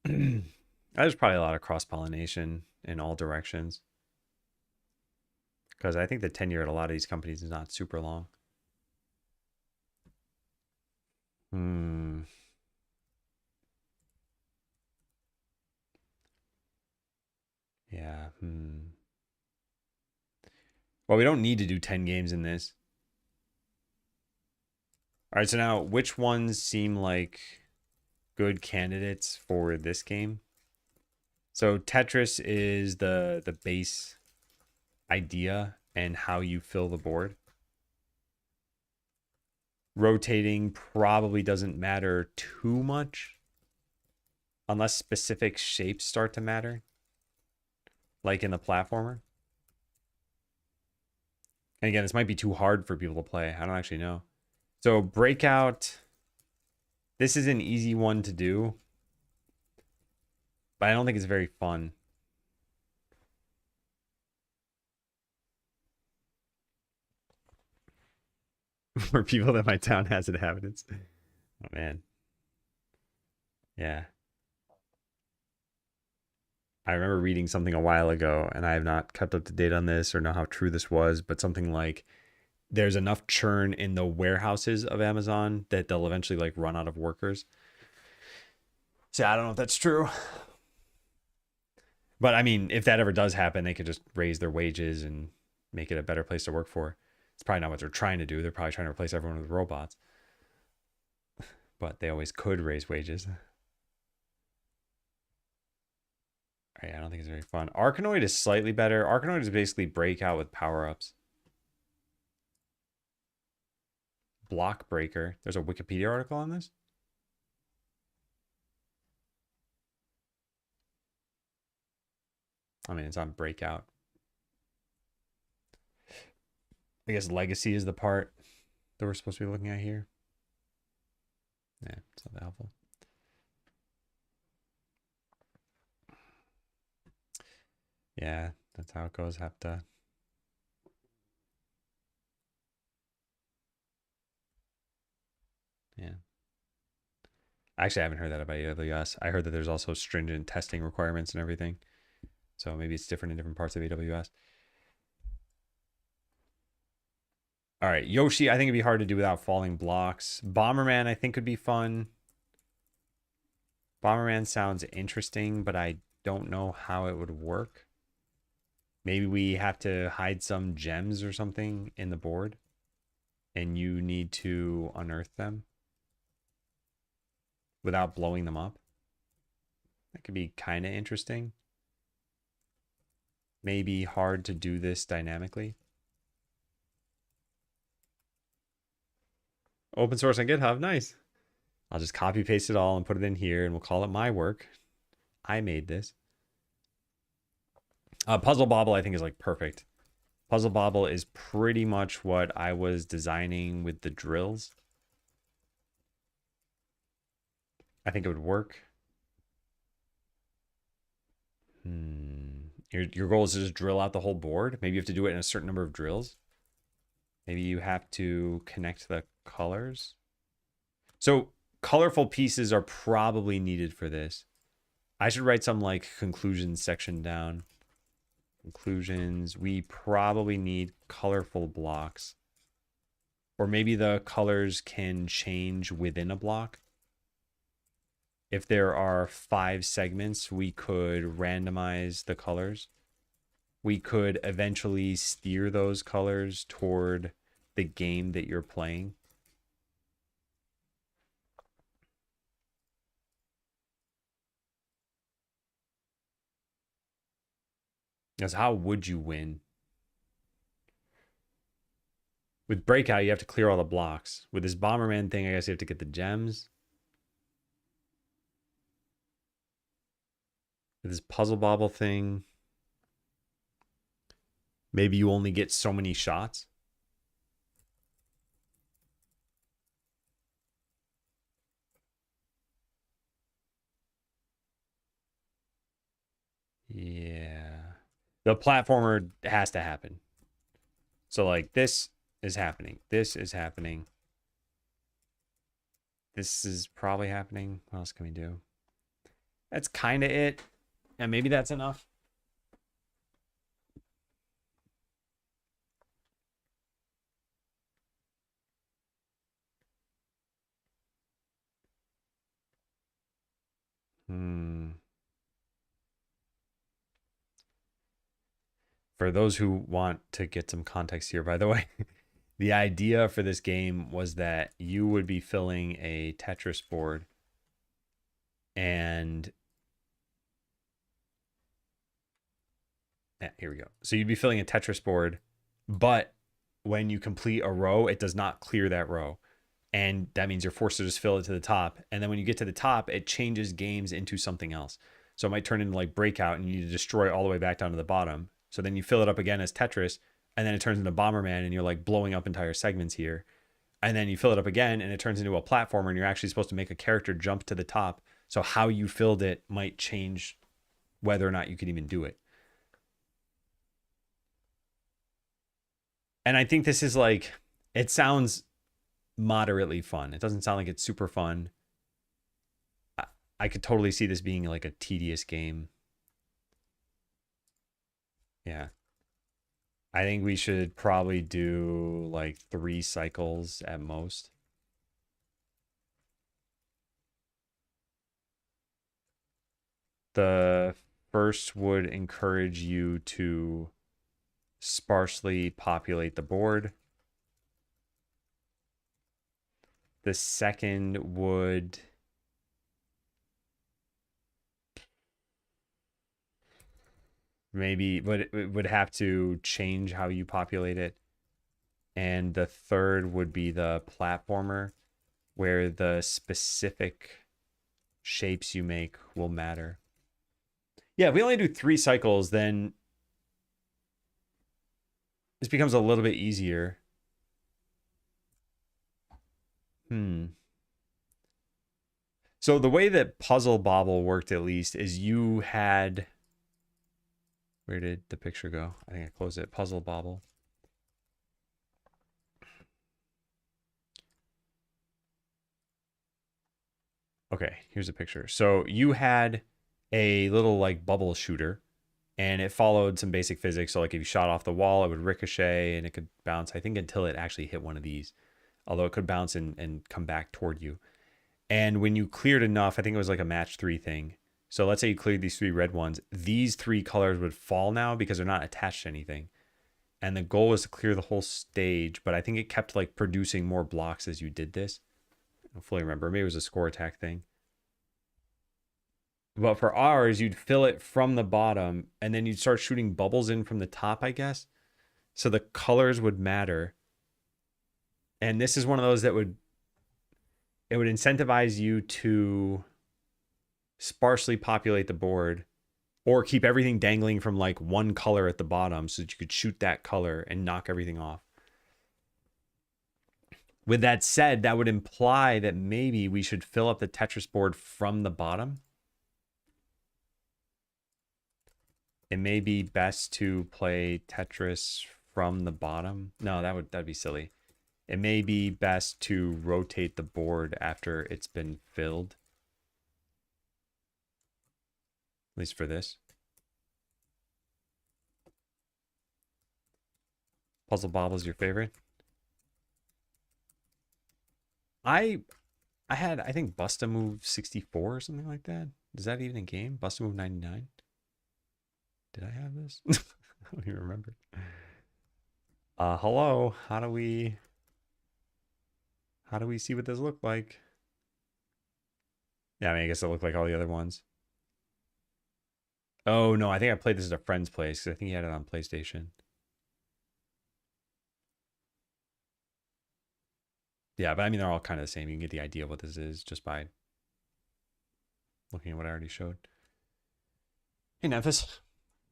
There's probably a lot of cross-pollination in all directions. Because I think the tenure at a lot of these companies is not super long. Hmm. Yeah. Hmm. Well, we don't need to do 10 games in this. All right, so now which ones seem like good candidates for this game? So Tetris is the base idea and how you fill the board. Rotating probably doesn't matter too much unless specific shapes start to matter, like in the platformer. And again, this might be too hard for people to play. I don't actually know. So Breakout, this is an easy one to do, but I don't think it's very fun. For people that my town has inhabitants. Oh man. Yeah. I remember reading something a while ago, and I have not kept up to date on this or know how true this was, but something like there's enough churn in the warehouses of Amazon that they'll eventually like run out of workers. So I don't know if that's true. But I mean, if that ever does happen, they could just raise their wages and make it a better place to work for. It's probably not what they're trying to do. They're probably trying to replace everyone with robots. But they always could raise wages. I don't think it's very fun. Arkanoid is slightly better. Arkanoid is basically breakout with power-ups. Block breaker. There's a Wikipedia article on this. I mean, it's on breakout. I guess legacy is the part that we're supposed to be looking at here. Yeah, it's not that helpful. Yeah, that's how it goes. Have to. Yeah. Actually, I haven't heard that about AWS. I heard that there's also stringent testing requirements and everything. So maybe it's different in different parts of AWS. All right, Yoshi, I think it'd be hard to do without falling blocks. Bomberman, I think could be fun. Bomberman sounds interesting, but I don't know how it would work. Maybe we have to hide some gems or something in the board, and you need to unearth them without blowing them up. That could be kind of interesting. Maybe hard to do this dynamically. Open source on GitHub, nice. I'll just copy paste it all and put it in here, and we'll call it my work. I made this. Puzzle Bobble, I think, is like perfect. Puzzle Bobble is pretty much what I was designing with the drills. I think it would work. Your goal is to just drill out the whole board. Maybe you have to do it in a certain number of drills. Maybe you have to connect the colors. So colorful pieces are probably needed for this. I should write some like conclusions section down. Conclusions. We probably need colorful blocks. Or maybe the colors can change within a block. If there are 5 segments, we could randomize the colors. We could eventually steer those colors toward the game that you're playing. Because how would you win? With Breakout, you have to clear all the blocks. With this Bomberman thing, I guess you have to get the gems. With this Puzzle Bobble thing, maybe you only get so many shots. Yeah. The platformer has to happen. So, like, this is happening. This is happening. This is probably happening. What else can we do? That's kind of it. And maybe that's enough. For those who want to get some context here, by the way, the idea for this game was that you would be filling a Tetris board and here we go. So you'd be filling a Tetris board, but when you complete a row, it does not clear that row. And that means you're forced to just fill it to the top. And then when you get to the top, it changes games into something else. So it might turn into like Breakout and you need to destroy all the way back down to the bottom. So then you fill it up again as Tetris, and then it turns into Bomberman and you're like blowing up entire segments here. And then you fill it up again and it turns into a platformer and you're actually supposed to make a character jump to the top. So how you filled it might change whether or not you could even do it. And I think this is like, it sounds moderately fun. It doesn't sound like it's super fun. I could totally see this being like a tedious game. Yeah. I think we should probably do like 3 cycles at most. The first would encourage you to sparsely populate the board. The second would maybe, but it would have to change how you populate it. And the third would be the platformer, where the specific shapes you make will matter. Yeah, if we only do 3 cycles, then this becomes a little bit easier. So the way that Puzzle Bobble worked, at least, is you had. Where did the picture go? I think I closed it. Puzzle Bobble. Okay, here's a picture. So you had a little like bubble shooter, and it followed some basic physics. So like if you shot off the wall, it would ricochet and it could bounce, I think, until it actually hit one of these. Although it could bounce and come back toward you. And when you cleared enough, I think it was like a match 3 thing. So let's say you cleared these 3 red ones. These 3 colors would fall now because they're not attached to anything. And the goal was to clear the whole stage, but I think it kept like producing more blocks as you did this. I don't fully remember. Maybe it was a score attack thing. But for ours, you'd fill it from the bottom and then you'd start shooting bubbles in from the top, I guess. So the colors would matter. And this is one of those that would incentivize you to sparsely populate the board or keep everything dangling from like one color at the bottom so that you could shoot that color and knock everything off. With that said, that would imply that maybe we should fill up the Tetris board from the bottom. It may be best to play Tetris from the bottom. No, that'd be silly. It may be best to rotate the board after it's been filled. At least for this. Puzzle Bobble is your favorite? I had, I think, Busta Move 64 or something like that. Is that even a game? Busta Move 99? Did I have this? I don't even remember. Hello. How do we see what this looked like? Yeah, I mean, I guess it looked like all the other ones. Oh, no, I think I played this at a friend's place because I think he had it on PlayStation. Yeah, but I mean, they're all kind of the same. You can get the idea of what this is just by looking at what I already showed. Hey, Nephis.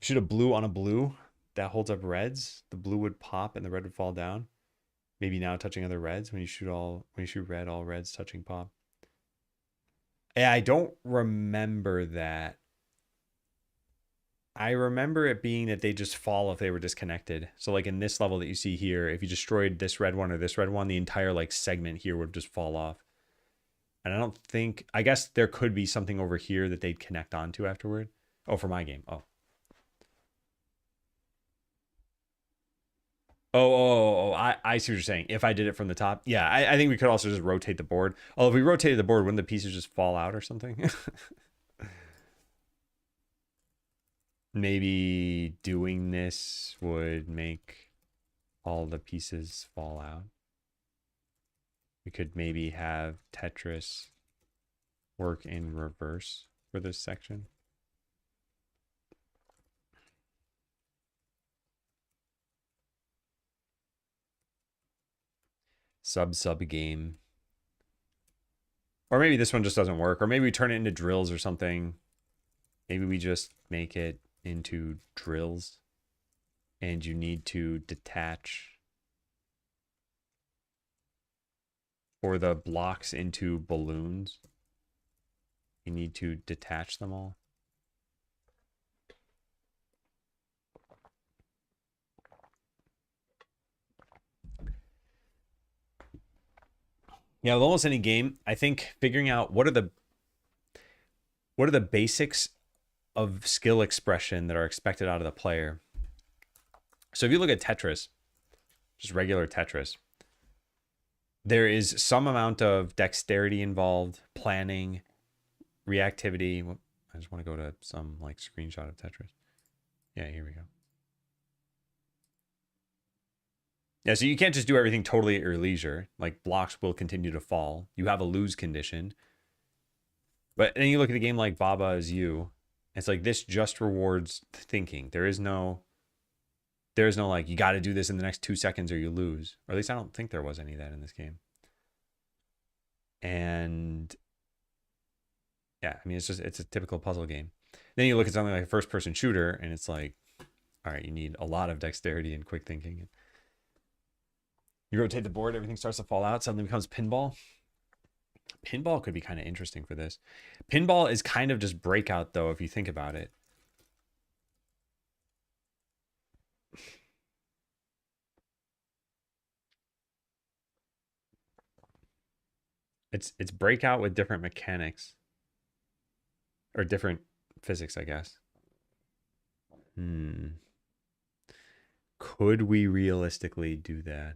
Shoot a blue on a blue that holds up reds. The blue would pop and the red would fall down. Maybe now touching other reds. When you shoot red, all reds touching pop. Yeah, I don't remember that. I remember it being that they just fall if they were disconnected. So like in this level that you see here, if you destroyed this red one or this red one, the entire like segment here would just fall off. And I don't think, I guess there could be something over here that they'd connect onto afterward. Oh, for my game. Oh. I see what you're saying. If I did it from the top, yeah, I think we could also just rotate the board. Oh, if we rotated the board, wouldn't the pieces just fall out or something? Maybe doing this would make all the pieces fall out. We could maybe have Tetris work in reverse for this section. Sub game. Or maybe this one just doesn't work. Or maybe we turn it into drills or something. Maybe we just make it into drills. And you need to detach. Or the blocks into balloons. You need to detach them all. Yeah, with almost any game, I think figuring out what are the what are the basics of skill expression that are expected out of the player? So if you look at Tetris, just regular Tetris, there is some amount of dexterity involved, planning, reactivity. I just want to go to some like screenshot of Tetris. Yeah, here we go. Yeah, so you can't just do everything totally at your leisure. Like blocks will continue to fall. You have a lose condition. But then you look at a game like Baba Is You. It's like this just rewards thinking. There's no like you got to do this in the next 2 seconds or you lose. Or at least I don't think there was any of that in this game. And yeah, I mean it's a typical puzzle game. Then you look at something like a first person shooter and it's like, all right, you need a lot of dexterity and quick thinking. You rotate the board, everything starts to fall out, suddenly becomes pinball. Pinball could be kind of interesting for this. Pinball is kind of just breakout though if you think about it. It's breakout with different mechanics. Or different physics, I guess. Could we realistically do that?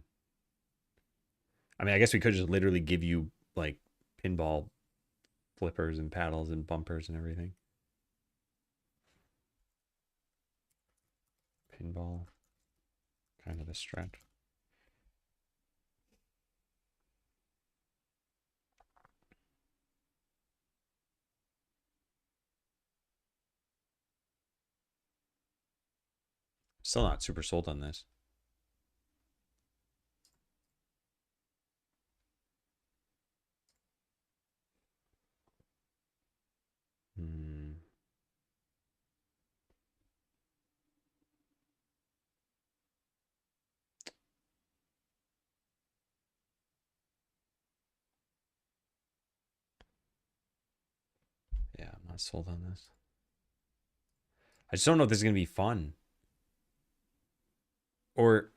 I mean, I guess we could just literally give you like pinball flippers and paddles and bumpers and everything. Pinball, kind of a stretch. Still not super sold on this. Yeah, I'm not sold on this. I just don't know if this is going to be fun. Or,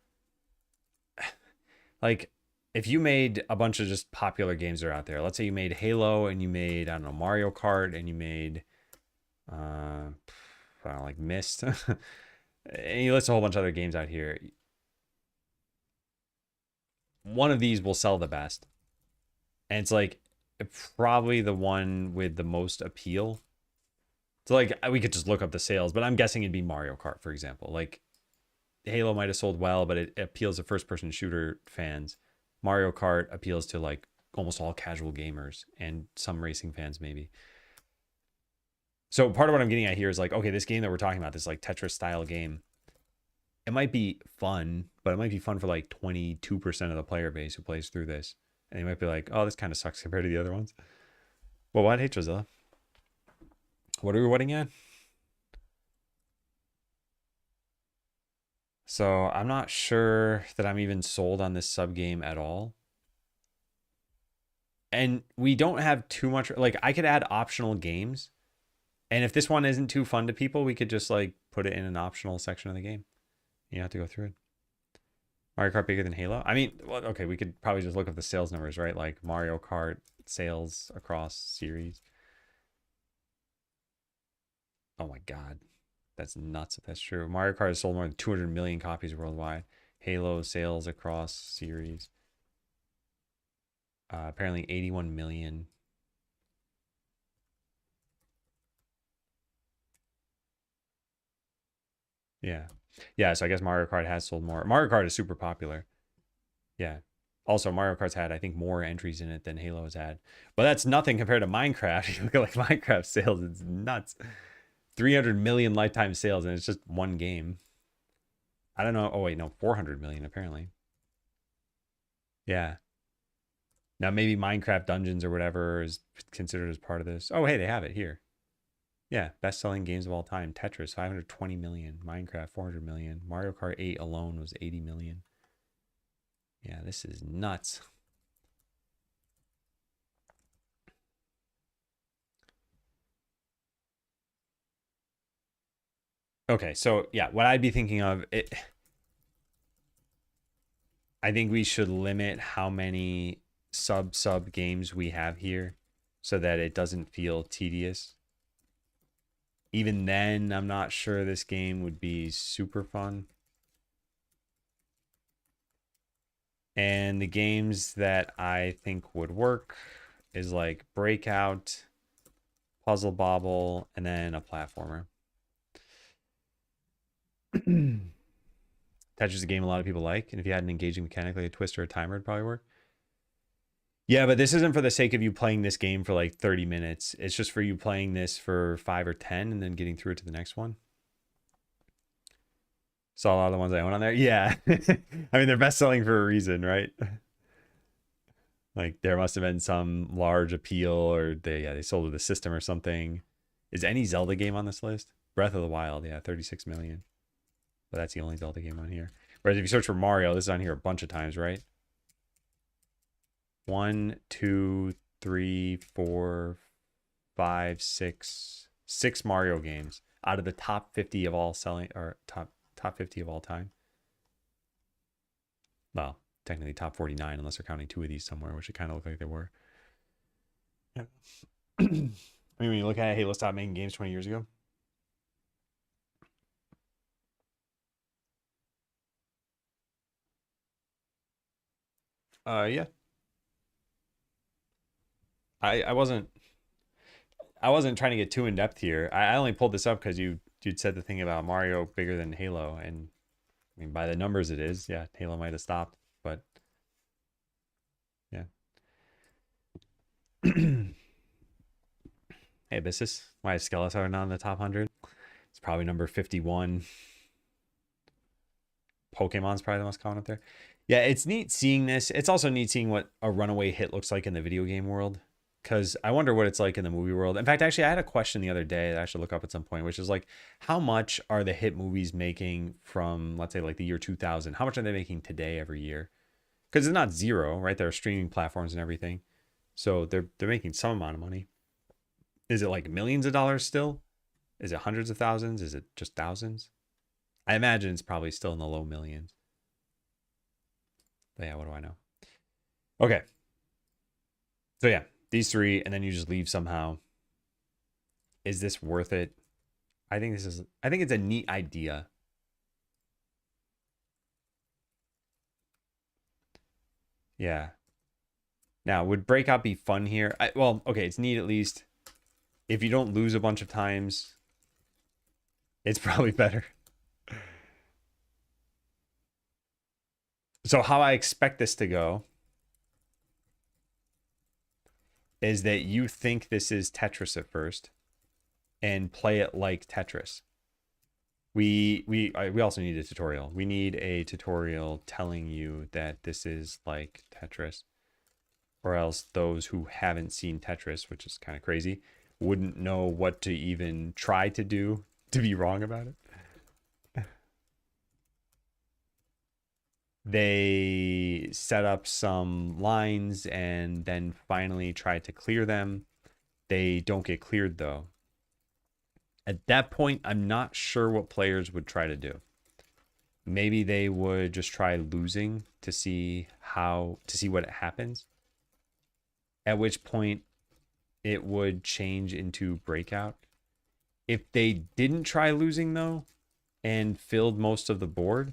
like, if you made a bunch of just popular games that are out there, let's say you made Halo and you made, I don't know, Mario Kart and you made, I don't know, like Myst, and you list a whole bunch of other games out here. One of these will sell the best. And it's like probably the one with the most appeal. So like we could just look up the sales, but I'm guessing it'd be Mario Kart, for example. Like Halo might have sold well, but it appeals to first person shooter fans. Mario Kart appeals to like almost all casual gamers and some racing fans maybe. So part of what I'm getting at here is like, okay, this game that we're talking about, this like Tetris style game, it might be fun, but it might be fun for like 22% of the player base who plays through this. And they might be like, oh, this kind of sucks compared to the other ones. Well, what? Hey, Trazilla. What are we wedding at? So I'm not sure that I'm even sold on this sub game at all. And we don't have too much, like I could add optional games. And if this one isn't too fun to people, we could just like put it in an optional section of the game. You have to go through it. Mario Kart bigger than Halo? I mean, well, okay, we could probably just look up the sales numbers, right? Like Mario Kart sales across series. Oh my God. That's nuts if that's true. Mario Kart has sold more than 200 million copies worldwide. Halo sales across series. Apparently 81 million. Yeah. Yeah, so I guess Mario Kart has sold more. Mario Kart is super popular. Yeah. Also, Mario Kart's had, I think, more entries in it than Halo has had. But that's nothing compared to Minecraft. You look at like Minecraft sales, it's nuts. 300 million lifetime sales, and it's just one game. I don't know. Oh, wait, no, 400 million apparently. Yeah. Now, maybe Minecraft Dungeons or whatever is considered as part of this. Oh, hey, they have it here. Yeah, best-selling games of all time. Tetris, 520 million. Minecraft, 400 million. Mario Kart 8 alone was 80 million. Yeah, this is nuts. Okay, so yeah, what I'd be thinking of, I think we should limit how many sub games we have here so that it doesn't feel tedious. Even then, I'm not sure this game would be super fun. And the games that I think would work is like Breakout, Puzzle Bobble, and then a platformer. Tetris is a game a lot of people like, and if you had an engaging mechanic like a twist or a timer, it'd probably work. Yeah, but this isn't for the sake of you playing this game for like 30 minutes. It's just for you playing this for 5 or 10 and then getting through it to the next one. Saw a lot of the ones I own on there. Yeah. I mean, they're best selling for a reason, right? Like there must have been some large appeal, or they sold the system or something. Is any Zelda game on this list? Breath of the Wild, yeah, 36 million. But that's the only Zelda game on here. Whereas if you search for Mario, this is on here a bunch of times, right? 1, 2, 3, 4, 5, 6, 6 Mario games out of the top 50 of all selling, or top 50 of all time. Well, technically top 49 unless they're counting 2 of these somewhere, which it kind of looked like they were. Yeah. I mean, when you look at it, hey, let's stop making games 20 years ago. Yeah. I wasn't trying to get too in depth here. I only pulled this up because you'd said the thing about Mario bigger than Halo, and I mean by the numbers it is. Yeah, Halo might have stopped, but yeah. Hey, Abyssus, why is Skeletor not in the top 100? It's probably number 51. Pokemon's probably the most common up there. Yeah, it's neat seeing this. It's also neat seeing what a runaway hit looks like in the video game world, because I wonder what it's like in the movie world. In fact, actually, I had a question the other day that I should look up at some point, which is like, how much are the hit movies making from, let's say, like the year 2000? How much are they making today every year? Because it's not zero, right? There are streaming platforms and everything, so they're making some amount of money. Is it like millions of dollars still? Is it hundreds of thousands? Is it just thousands? I imagine it's probably still in the low millions. But yeah, what do I know? Okay. So yeah, these 3, and then you just leave somehow. Is this worth it? I think it's a neat idea. Yeah. Now, would Breakout be fun here? Well, okay, it's neat at least. If you don't lose a bunch of times, it's probably better. So how I expect this to go is that you think this is Tetris at first and play it like Tetris. We also need a tutorial. We need a tutorial telling you that this is like Tetris, or else those who haven't seen Tetris, which is kind of crazy, wouldn't know what to even try to do to be wrong about it. They set up some lines and then finally try to clear them. They don't get cleared though. At that point, I'm not sure what players would try to do. Maybe they would just try losing to see what happens. At which point it would change into Breakout. If they didn't try losing though and filled most of the board,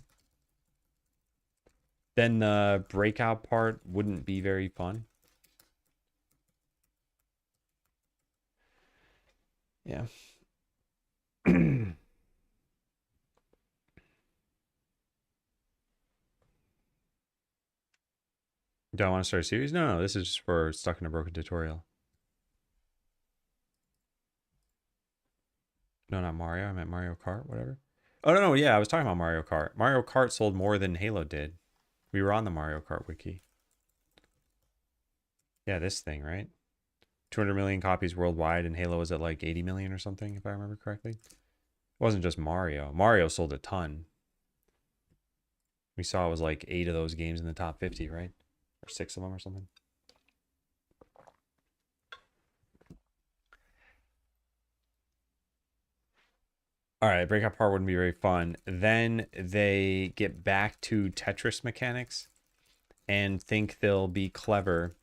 then the Breakout part wouldn't be very fun. Yeah. Do I want to start a series? No, this is just for Stuck in a Broken Tutorial. No, not Mario. I meant Mario Kart, whatever. Oh, no, yeah, I was talking about Mario Kart. Mario Kart sold more than Halo did. We were on the Mario Kart wiki. Yeah, this thing, right? 200 million copies worldwide, and Halo was at like 80 million or something, if I remember correctly. It wasn't just Mario. Mario sold a ton. We saw it was like 8 of those games in the top 50, right? Or 6 of them or something. All right, Breakout part wouldn't be very fun. Then they get back to Tetris mechanics and think they'll be clever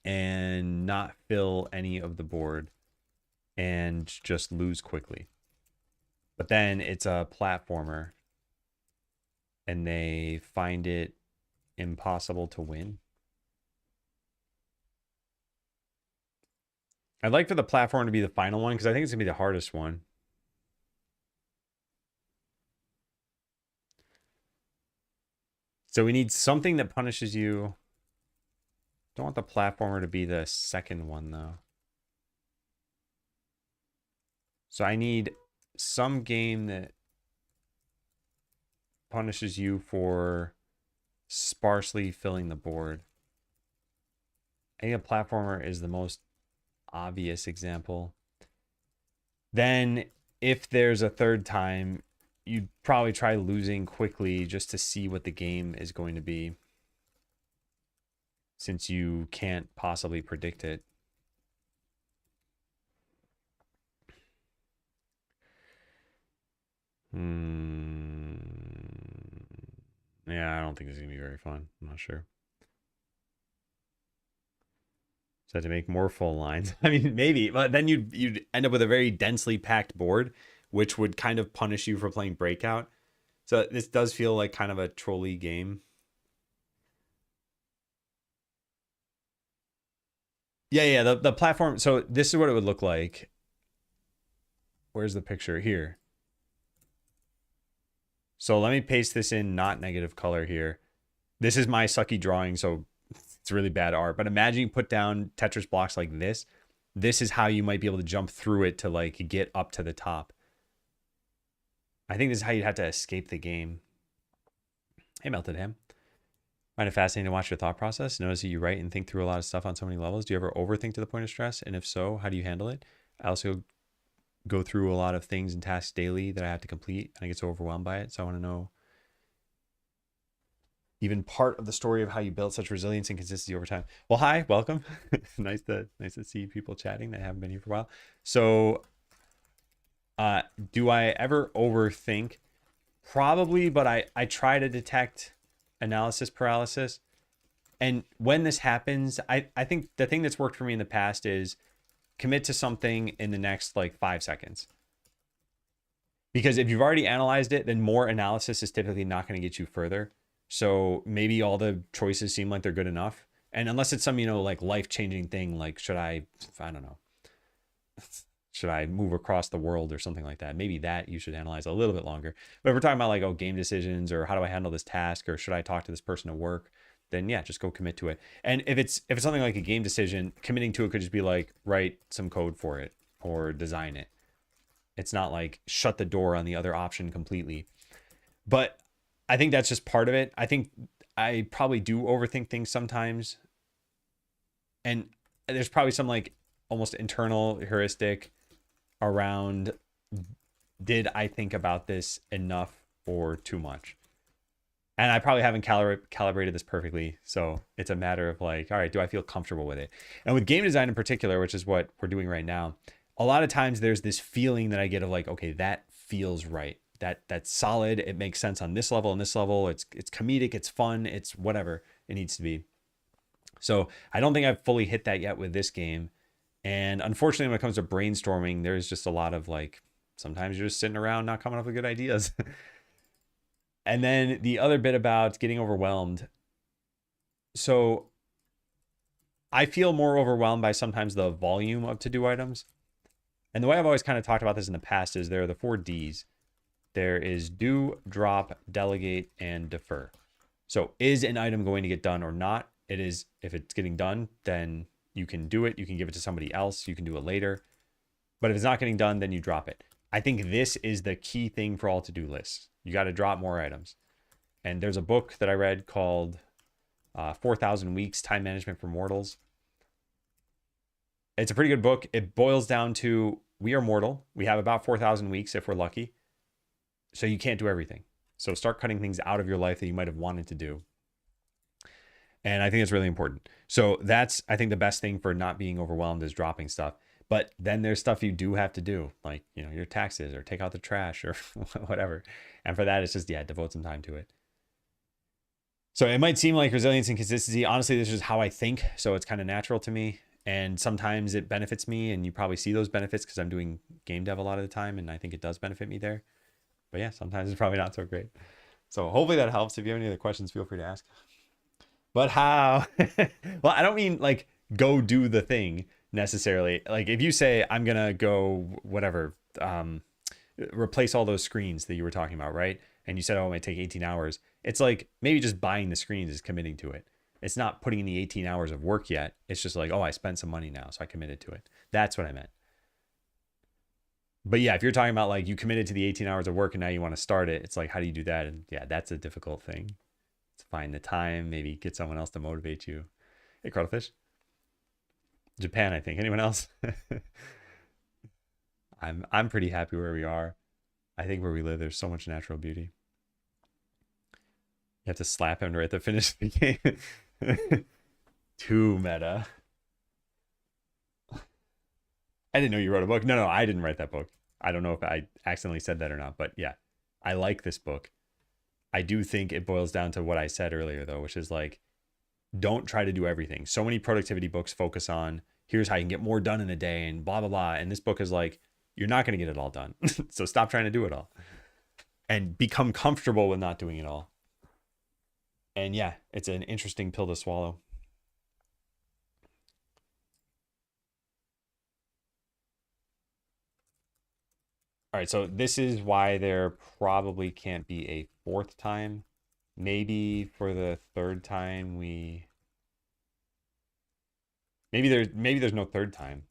and not fill any of the board. and just lose quickly. But then it's a platformer and they find it impossible to win. I'd like for the platform to be the final one because I think it's going to be the hardest one. So we need something that punishes you. Don't want the platformer to be the second one, though. So I need some game that punishes you for sparsely filling the board. I think a platformer is the most obvious example. Then if there's a third time, you'd probably try losing quickly just to see what the game is going to be, since you can't possibly predict it. Yeah, I don't think this is going to be very fun. I'm not sure. So to make more full lines. I mean, maybe, but then you'd end up with a very densely packed board, which would kind of punish you for playing breakout. So this does feel like kind of a trolley game. Yeah, the platform. So this is what it would look like. Where's the picture? Here. So let me paste this in not negative color here. This is my sucky drawing, so it's really bad art. But imagine you put down Tetris blocks like this. This is how you might be able to jump through it to like get up to the top. I think this is how you'd have to escape the game. Hey, Melted Ham. Find it fascinating to watch your thought process. Notice that you write and think through a lot of stuff on so many levels. Do you ever overthink to the point of stress? And if so, how do you handle it? I also go through a lot of things and tasks daily that I have to complete, and I get so overwhelmed by it. So I want to know even part of the story of how you built such resilience and consistency over time. Well, hi, welcome. nice to see people chatting that haven't been here for a while. So do I ever overthink? Probably, but I try to detect analysis paralysis. And when this happens, I think the thing that's worked for me in the past is commit to something in the next like 5 seconds. Because if you've already analyzed it, then more analysis is typically not going to get you further. So maybe all the choices seem like they're good enough. And unless it's some, like life-changing thing, like I don't know, should I move across the world or something like that? Maybe that you should analyze a little bit longer. But if we're talking about like, game decisions or how do I handle this task or should I talk to this person at work, then yeah, just go commit to it. And if it's something like a game decision, committing to it could just be like write some code for it or design it. It's not like shut the door on the other option completely. But I think that's just part of it. I think I probably do overthink things sometimes. And there's probably some like almost internal heuristic around, did I think about this enough or too much? And I probably haven't calibrated this perfectly. So it's a matter of like, all right, do I feel comfortable with it? And with game design in particular, which is what we're doing right now, a lot of times there's this feeling that I get of like, okay, that feels right. That's solid. It makes sense on this level and this level. It's comedic. It's fun. It's whatever it needs to be. So I don't think I've fully hit that yet with this game. And unfortunately, when it comes to brainstorming, there's just a lot of like, sometimes you're just sitting around not coming up with good ideas. And then the other bit about getting overwhelmed. So I feel more overwhelmed by sometimes the volume of to-do items. And the way I've always kind of talked about this in the past is there are the 4 Ds. There is do, drop, delegate, and defer. So is an item going to get done or not? It is. If it's getting done, then you can do it. You can give it to somebody else. You can do it later. But if it's not getting done, then you drop it. I think this is the key thing for all to-do lists. You got to drop more items. And there's a book that I read called 4,000 Weeks, Time Management for Mortals. It's a pretty good book. It boils down to, we are mortal. We have about 4,000 weeks if we're lucky. So you can't do everything. So start cutting things out of your life that you might have wanted to do. And I think it's really important. So that's, I think, the best thing for not being overwhelmed is dropping stuff. But then there's stuff you do have to do, like, your taxes or take out the trash or whatever. And for that, it's just, devote some time to it. So it might seem like resilience and consistency. Honestly, this is how I think. So it's kind of natural to me. And sometimes it benefits me, and you probably see those benefits because I'm doing game dev a lot of the time, and I think it does benefit me there. But yeah, sometimes it's probably not so great. So hopefully that helps. If you have any other questions, feel free to ask. But how? Well, I don't mean like go do the thing necessarily. Like if you say I'm gonna go whatever, replace all those screens that you were talking about, right? And you said, oh, it might take 18 hours. It's like maybe just buying the screens is committing to it. It's not putting in the 18 hours of work yet. It's just like, oh, I spent some money now, so I committed to it. That's what I meant. But yeah, if you're talking about like you committed to the 18 hours of work and now you want to start it, it's like, how do you do that? And yeah, that's a difficult thing. To find the time, maybe get someone else to motivate you. Hey, Cuttlefish. Japan, I think. Anyone else? I'm pretty happy where we are. I think where we live, there's so much natural beauty. You have to slap him right to finish the game. Too meta. I didn't know you wrote a book. No, I didn't write that book. I don't know if I accidentally said that or not, but yeah, I like this book. I do think it boils down to what I said earlier, though, which is like, don't try to do everything. So many productivity books focus on here's how you can get more done in a day and blah, blah, blah. And this book is like, you're not going to get it all done. So stop trying to do it all and become comfortable with not doing it all. And yeah, it's an interesting pill to swallow. All right, so this is why there probably can't be a fourth time. Maybe for the third time maybe there's no third time.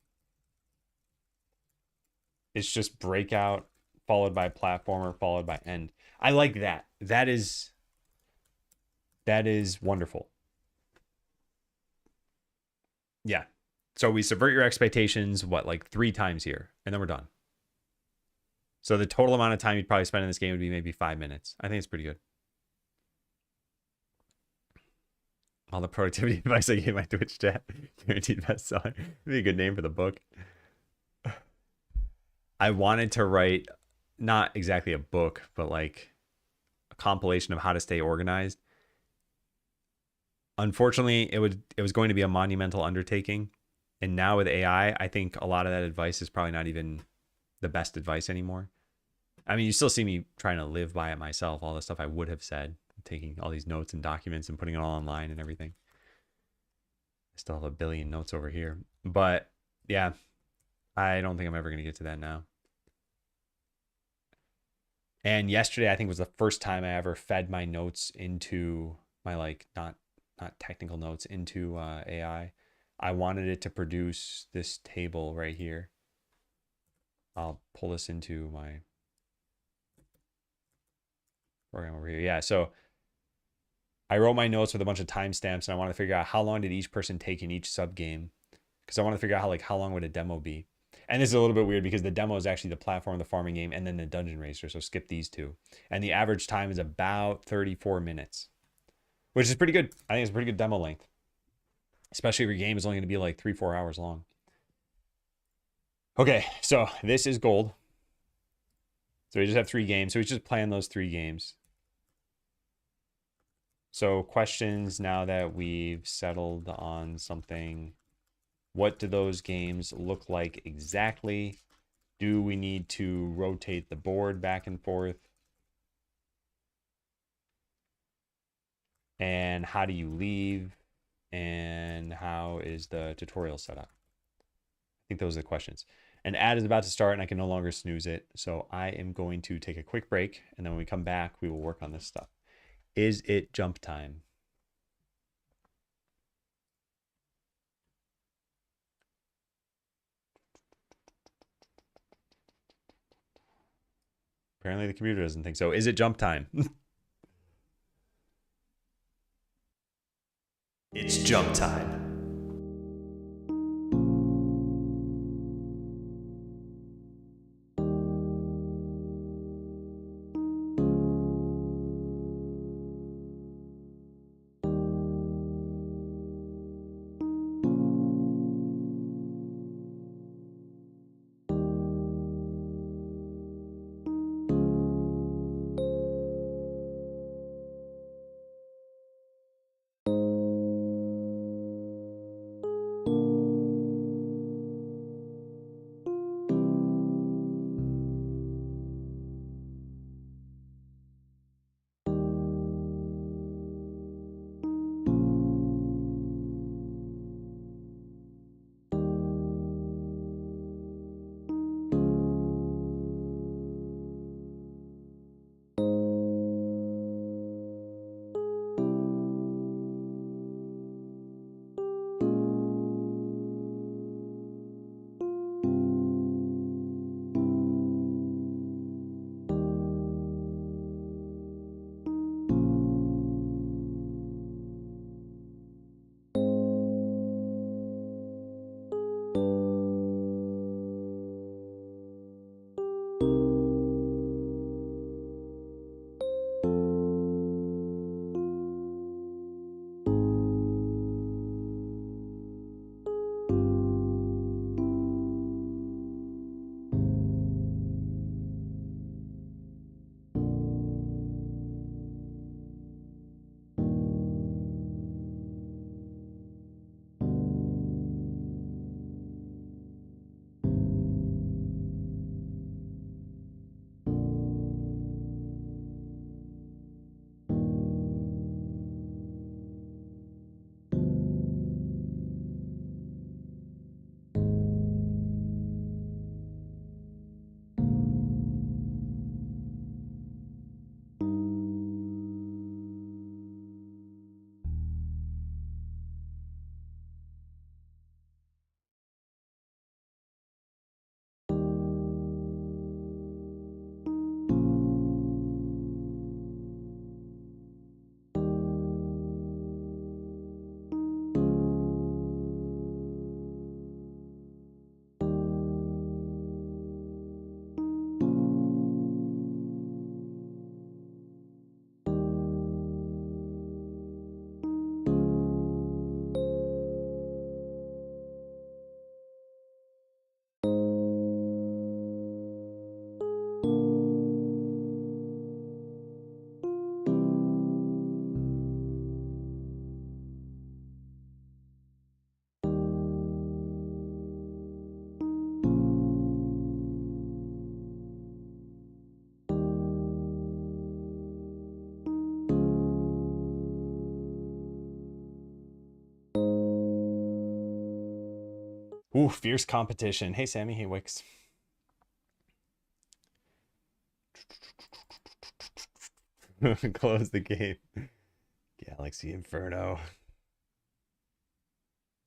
It's just breakout followed by platformer followed by end. I like that. That is wonderful. Yeah. So we subvert your expectations, what, like 3 times here, and then we're done. So the total amount of time you'd probably spend in this game would be maybe 5 minutes. I think it's pretty good. All the productivity advice I gave my Twitch chat. Guaranteed bestseller. It'd be a good name for the book. I wanted to write not exactly a book, but like a compilation of how to stay organized. Unfortunately, it was going to be a monumental undertaking. And now with AI, I think a lot of that advice is probably not even the best advice anymore. I mean, you still see me trying to live by it myself, all the stuff I would have said, taking all these notes and documents and putting it all online and everything. I still have a billion notes over here. But yeah, I don't think I'm ever going to get to that now. And yesterday, I think was the first time I ever fed my notes into my like not technical notes into AI. I wanted it to produce this table right here. I'll pull this into my program over here. Yeah, so I wrote my notes with a bunch of timestamps, and I wanted to figure out how long did each person take in each sub game, because I wanted to figure out how long would a demo be. And this is a little bit weird because the demo is actually the platform, the farming game, and then the dungeon racer. So skip these two. And the average time is about 34 minutes, which is pretty good. I think it's a pretty good demo length, especially if your game is only going to be like 3-4 hours long. Okay, so this is gold. So we just have 3 games. So we just plan those 3 games. So questions now that we've settled on something. What do those games look like exactly? Do we need to rotate the board back and forth? And how do you leave? And how is the tutorial set up? I think those are the questions. And ad is about to start and I can no longer snooze it. So I am going to take a quick break. And then when we come back, we will work on this stuff. Is it jump time? Apparently the computer doesn't think so. Is it jump time? It's jump time. Ooh, fierce competition. Hey, Sammy. Hey, Wix. Close the game. Galaxy Inferno.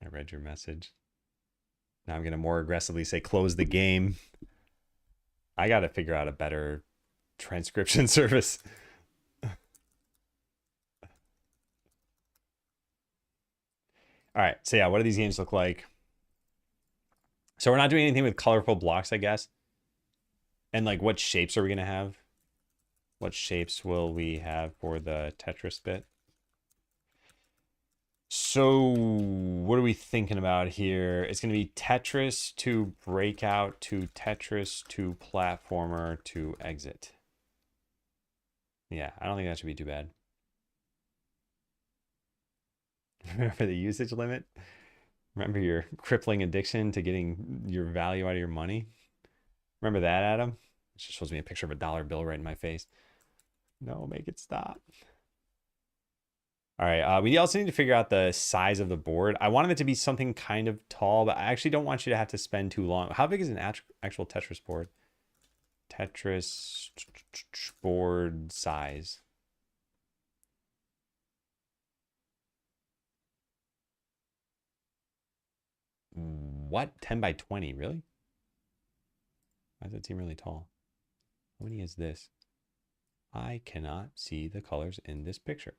I read your message. Now I'm going to more aggressively say close the game. I got to figure out a better transcription service. All right. So, yeah, what do these games look like? So, we're not doing anything with colorful blocks, I guess. And, like, what shapes are we going to have? What shapes will we have for the Tetris bit? So, what are we thinking about here? It's going to be Tetris to breakout to Tetris to platformer to exit. Yeah, I don't think that should be too bad. Remember the usage limit? Remember your crippling addiction to getting your value out of your money? Remember that, Adam? It just shows me a picture of a dollar bill right in my face. No, make it stop. All right, we also need to figure out the size of the board. I wanted it to be something kind of tall, but I actually don't want you to have to spend too long. How big is an actual Tetris board? Tetris board size. What? 10 by 20, really? Why does that seem really tall? How many is this? I cannot see the colors in this picture.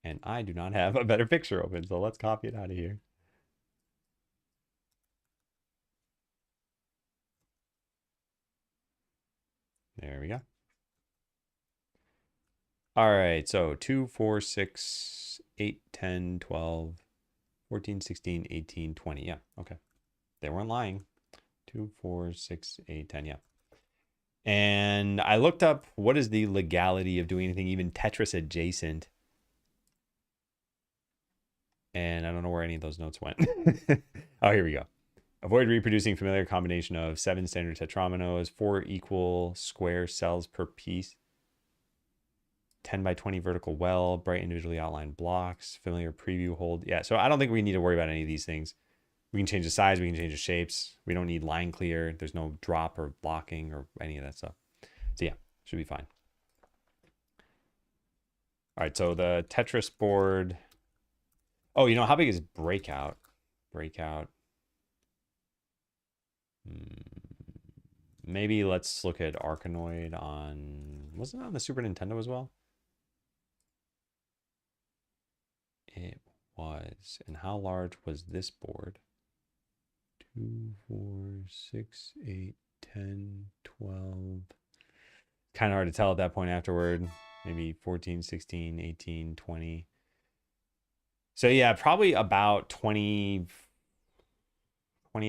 And I do not have a better picture open, so let's copy it out of here. There we go. All right, so 2, 4, 6, 8, 10, 12, 14, 16, 18, 20. Yeah, okay. They weren't lying. 2, 4, 6, 8, 10. Yeah. And I looked up what is the legality of doing anything even Tetris adjacent. And I don't know where any of those notes went. Oh, here we go. Avoid reproducing familiar combination of 7 standard tetrominoes, 4 equal square cells per piece, 10 by 20 vertical well, bright individually outlined blocks, familiar preview hold. Yeah, so I don't think we need to worry about any of these things. We can change the size, we can change the shapes. We don't need line clear. There's no drop or blocking or any of that stuff. So yeah, should be fine. All right, so the Tetris board. Oh, you know, how big is breakout? Breakout. Maybe let's look at Arkanoid on... Wasn't it on the Super Nintendo as well? It was. And how large was this board? 2, 4, 6, 8, 10, 12. Kind of hard to tell at that point afterward. Maybe 14, 16, 18, 20. So yeah, probably about 20-ish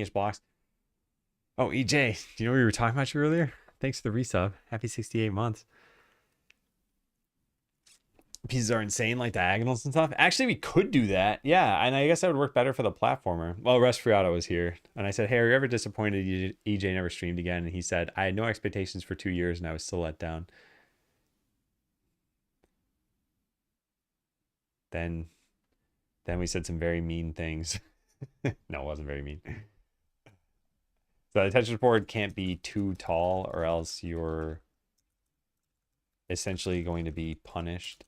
blocks. Oh, EJ, do you know what we were talking about you earlier? Thanks for the resub. Happy 68 months. Pieces are insane, like diagonals and stuff. Actually, we could do that. Yeah, and I guess that would work better for the platformer. Well, Resfriato was here, and I said, hey, are you ever disappointed EJ never streamed again? And he said, I had no expectations for 2 years, and I was still let down. Then we said some very mean things. No, it wasn't very mean. So the Tetris board can't be too tall, or else you're essentially going to be punished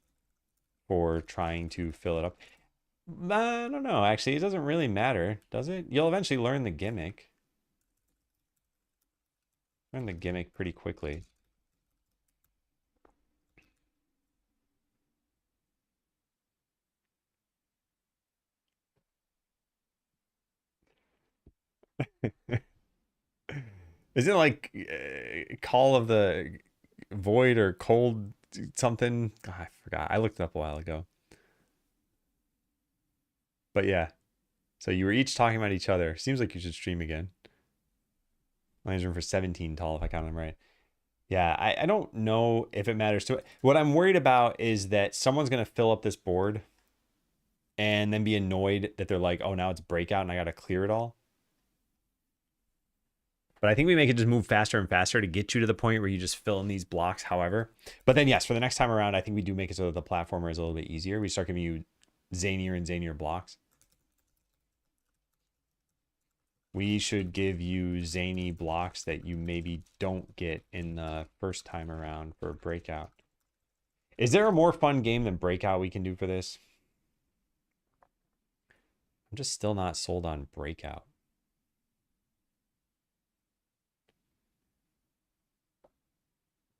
for trying to fill it up. I don't know. Actually, it doesn't really matter, does it? You'll eventually learn the gimmick. Learn the gimmick pretty quickly. Is it like Call of the Void or Cold something? God, I forgot. I looked it up a while ago. But yeah. So you were each talking about each other. Seems like you should stream again. Mine's room for 17 tall, if I count them right. Yeah, I don't know if it matters to it. What I'm worried about is that someone's going to fill up this board and then be annoyed that they're like, oh, now it's breakout and I got to clear it all. But I think we make it just move faster and faster to get you to the point where you just fill in these blocks, however. But then, yes, for the next time around, I think we do make it so that the platformer is a little bit easier. We start giving you zanier and zanier blocks. we should give you zany blocks that you maybe don't get in the first time around for Breakout. Is there a more fun game than Breakout we can do for this? I'm just still not sold on Breakout.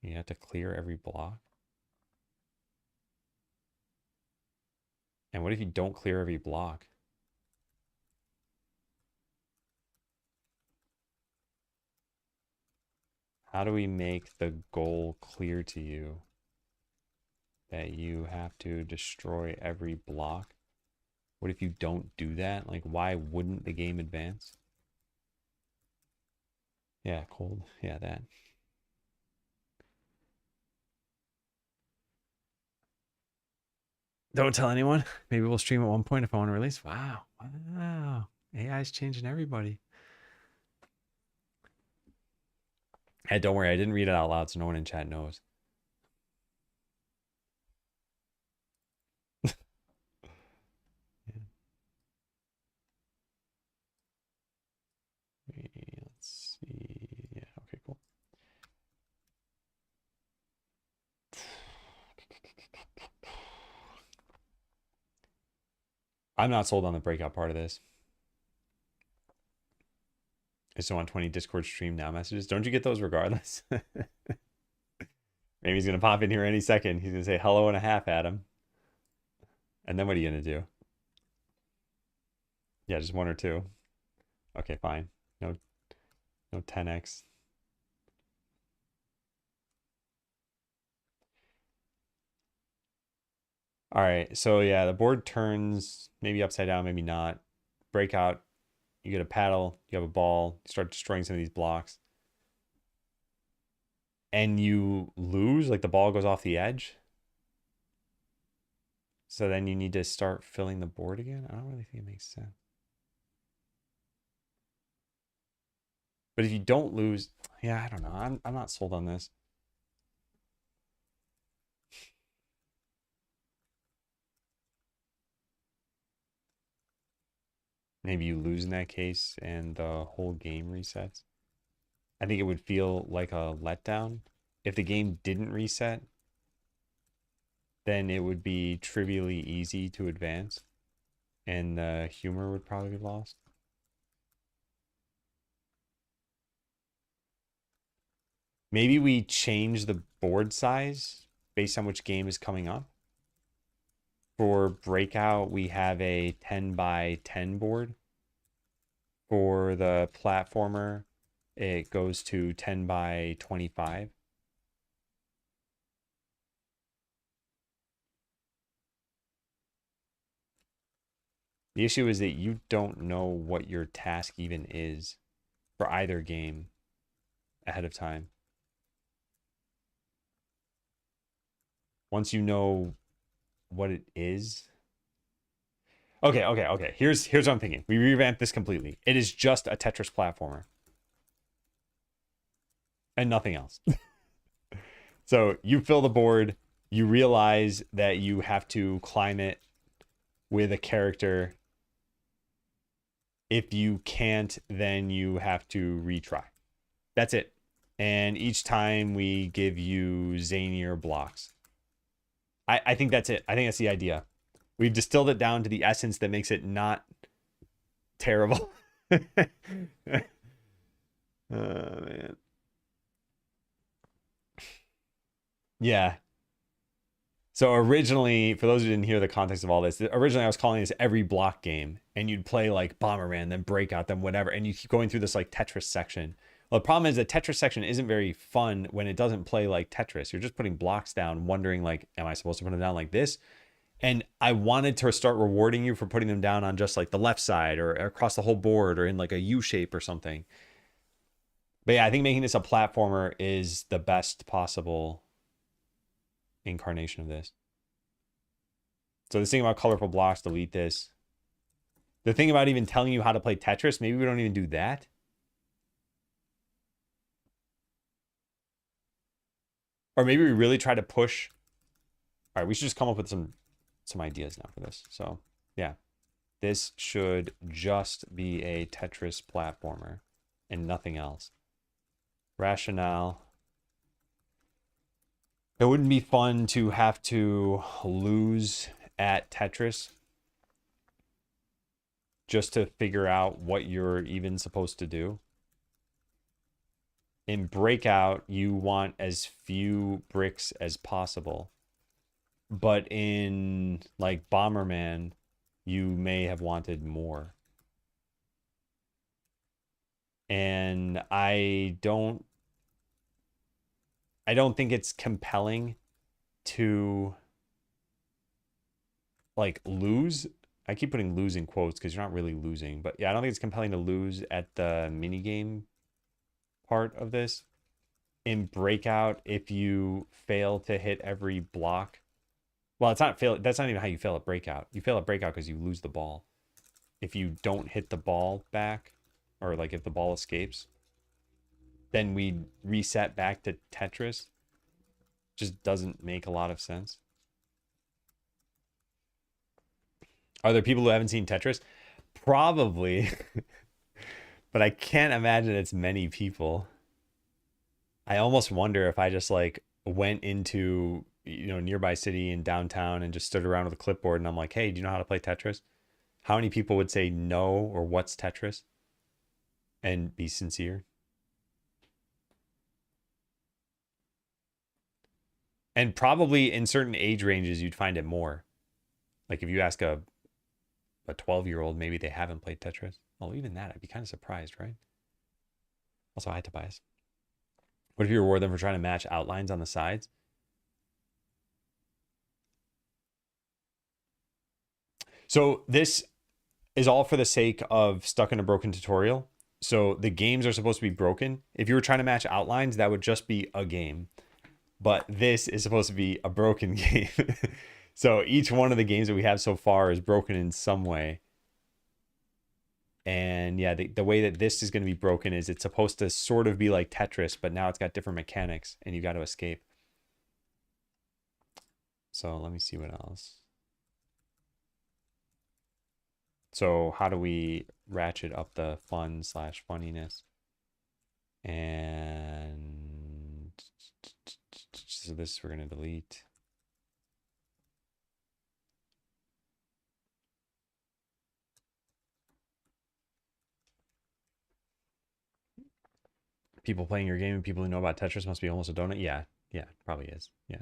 You have to clear every block. And what if you don't clear every block? How do we make the goal clear to you that you have to destroy every block? What if you don't do that? Like, why wouldn't the game advance? Yeah, cold. Yeah, that. Don't tell anyone. Maybe we'll stream at one point if I want to release. Wow. Wow. AI's changing everybody. Hey, don't worry. I didn't read it out loud, so no one in chat knows. Let's see. Yeah, okay, cool. I'm not sold on the breakout part of this. I still want 20 Discord stream now messages. Don't you get those regardless? Maybe he's going to pop in here any second. He's going to say hello and a half, Adam. And then what are you going to do? Yeah, just one or two. Okay, fine. No 10x. All right, so yeah, the board turns maybe upside down, maybe not. Breakout, you get a paddle, you have a ball, you start destroying some of these blocks. And you lose, like the ball goes off the edge. So then you need to start filling the board again. I don't really think it makes sense. But if you don't lose, yeah, I don't know. I'm not sold on this. Maybe you lose in that case and the whole game resets. I think it would feel like a letdown. If the game didn't reset, then it would be trivially easy to advance and the humor would probably be lost. Maybe we change the board size based on which game is coming up. For Breakout, we have a 10 by 10 board. For the platformer, it goes to 10 by 25. The issue is that you don't know what your task even is for either game ahead of time. Once you know what it is. Okay. Here's what I'm thinking. We revamp this completely. It is just a Tetris platformer. And nothing else. So you fill the board, you realize that you have to climb it with a character. If you can't, then you have to retry. That's it. And each time we give you zanier blocks. I think that's it. I think that's the idea. We've distilled it down to the essence that makes it not terrible. Oh, man. Yeah. So originally, for those who didn't hear the context of all this, originally I was calling this every block game, and you'd play like Bomberman, then Breakout, then whatever, and you keep going through this like Tetris section. Well, the problem is that Tetris section isn't very fun when it doesn't play like Tetris. You're just putting blocks down, wondering like, am I supposed to put them down like this? And I wanted to start rewarding you for putting them down on just like the left side or across the whole board or in like a U shape or something. But yeah, I think making this a platformer is the best possible incarnation of this. So this thing about colorful blocks, delete this. The thing about even telling you how to play Tetris, maybe we don't even do that. Or maybe we really try to push. All right, we should just come up with some ideas now for this. So yeah. This should just be a Tetris platformer and nothing else. Rationale. It wouldn't be fun to have to lose at Tetris just to figure out what you're even supposed to do. In Breakout, you want as few bricks as possible. But in like Bomberman, you may have wanted more. And I don't think it's compelling to like lose. I keep putting lose in quotes because you're not really losing. But yeah, I don't think it's compelling to lose at the minigame part of this. In Breakout, if you fail to hit every block, well, it's not fail. That's not even how you fail at Breakout. You fail at Breakout because you lose the ball. If you don't hit the ball back, or like if the ball escapes, then we reset back to Tetris. Just doesn't make a lot of sense. Are there people who haven't seen Tetris? Probably. But I can't imagine it's many people. I almost wonder if I just like went into, nearby city in downtown and just stood around with a clipboard and I'm like, hey, do you know how to play Tetris? How many people would say no or what's Tetris and be sincere? And probably in certain age ranges, you'd find it more. Like if you ask a 12-year-old, maybe they haven't played Tetris. Well, even that, I'd be kind of surprised, right? Also, hi, Tobias. What if you reward them for trying to match outlines on the sides? So this is all for the sake of stuck in a broken tutorial. So the games are supposed to be broken. If you were trying to match outlines, that would just be a game. But this is supposed to be a broken game. So each one of the games that we have so far is broken in some way. And yeah, the way that this is going to be broken is it's supposed to sort of be like Tetris, but now it's got different mechanics and you got to escape. So let me see what else. So how do we ratchet up the fun/funniness? And so this we're going to delete. People playing your game and people who know about Tetris must be almost a donut. Yeah, probably is. Yeah.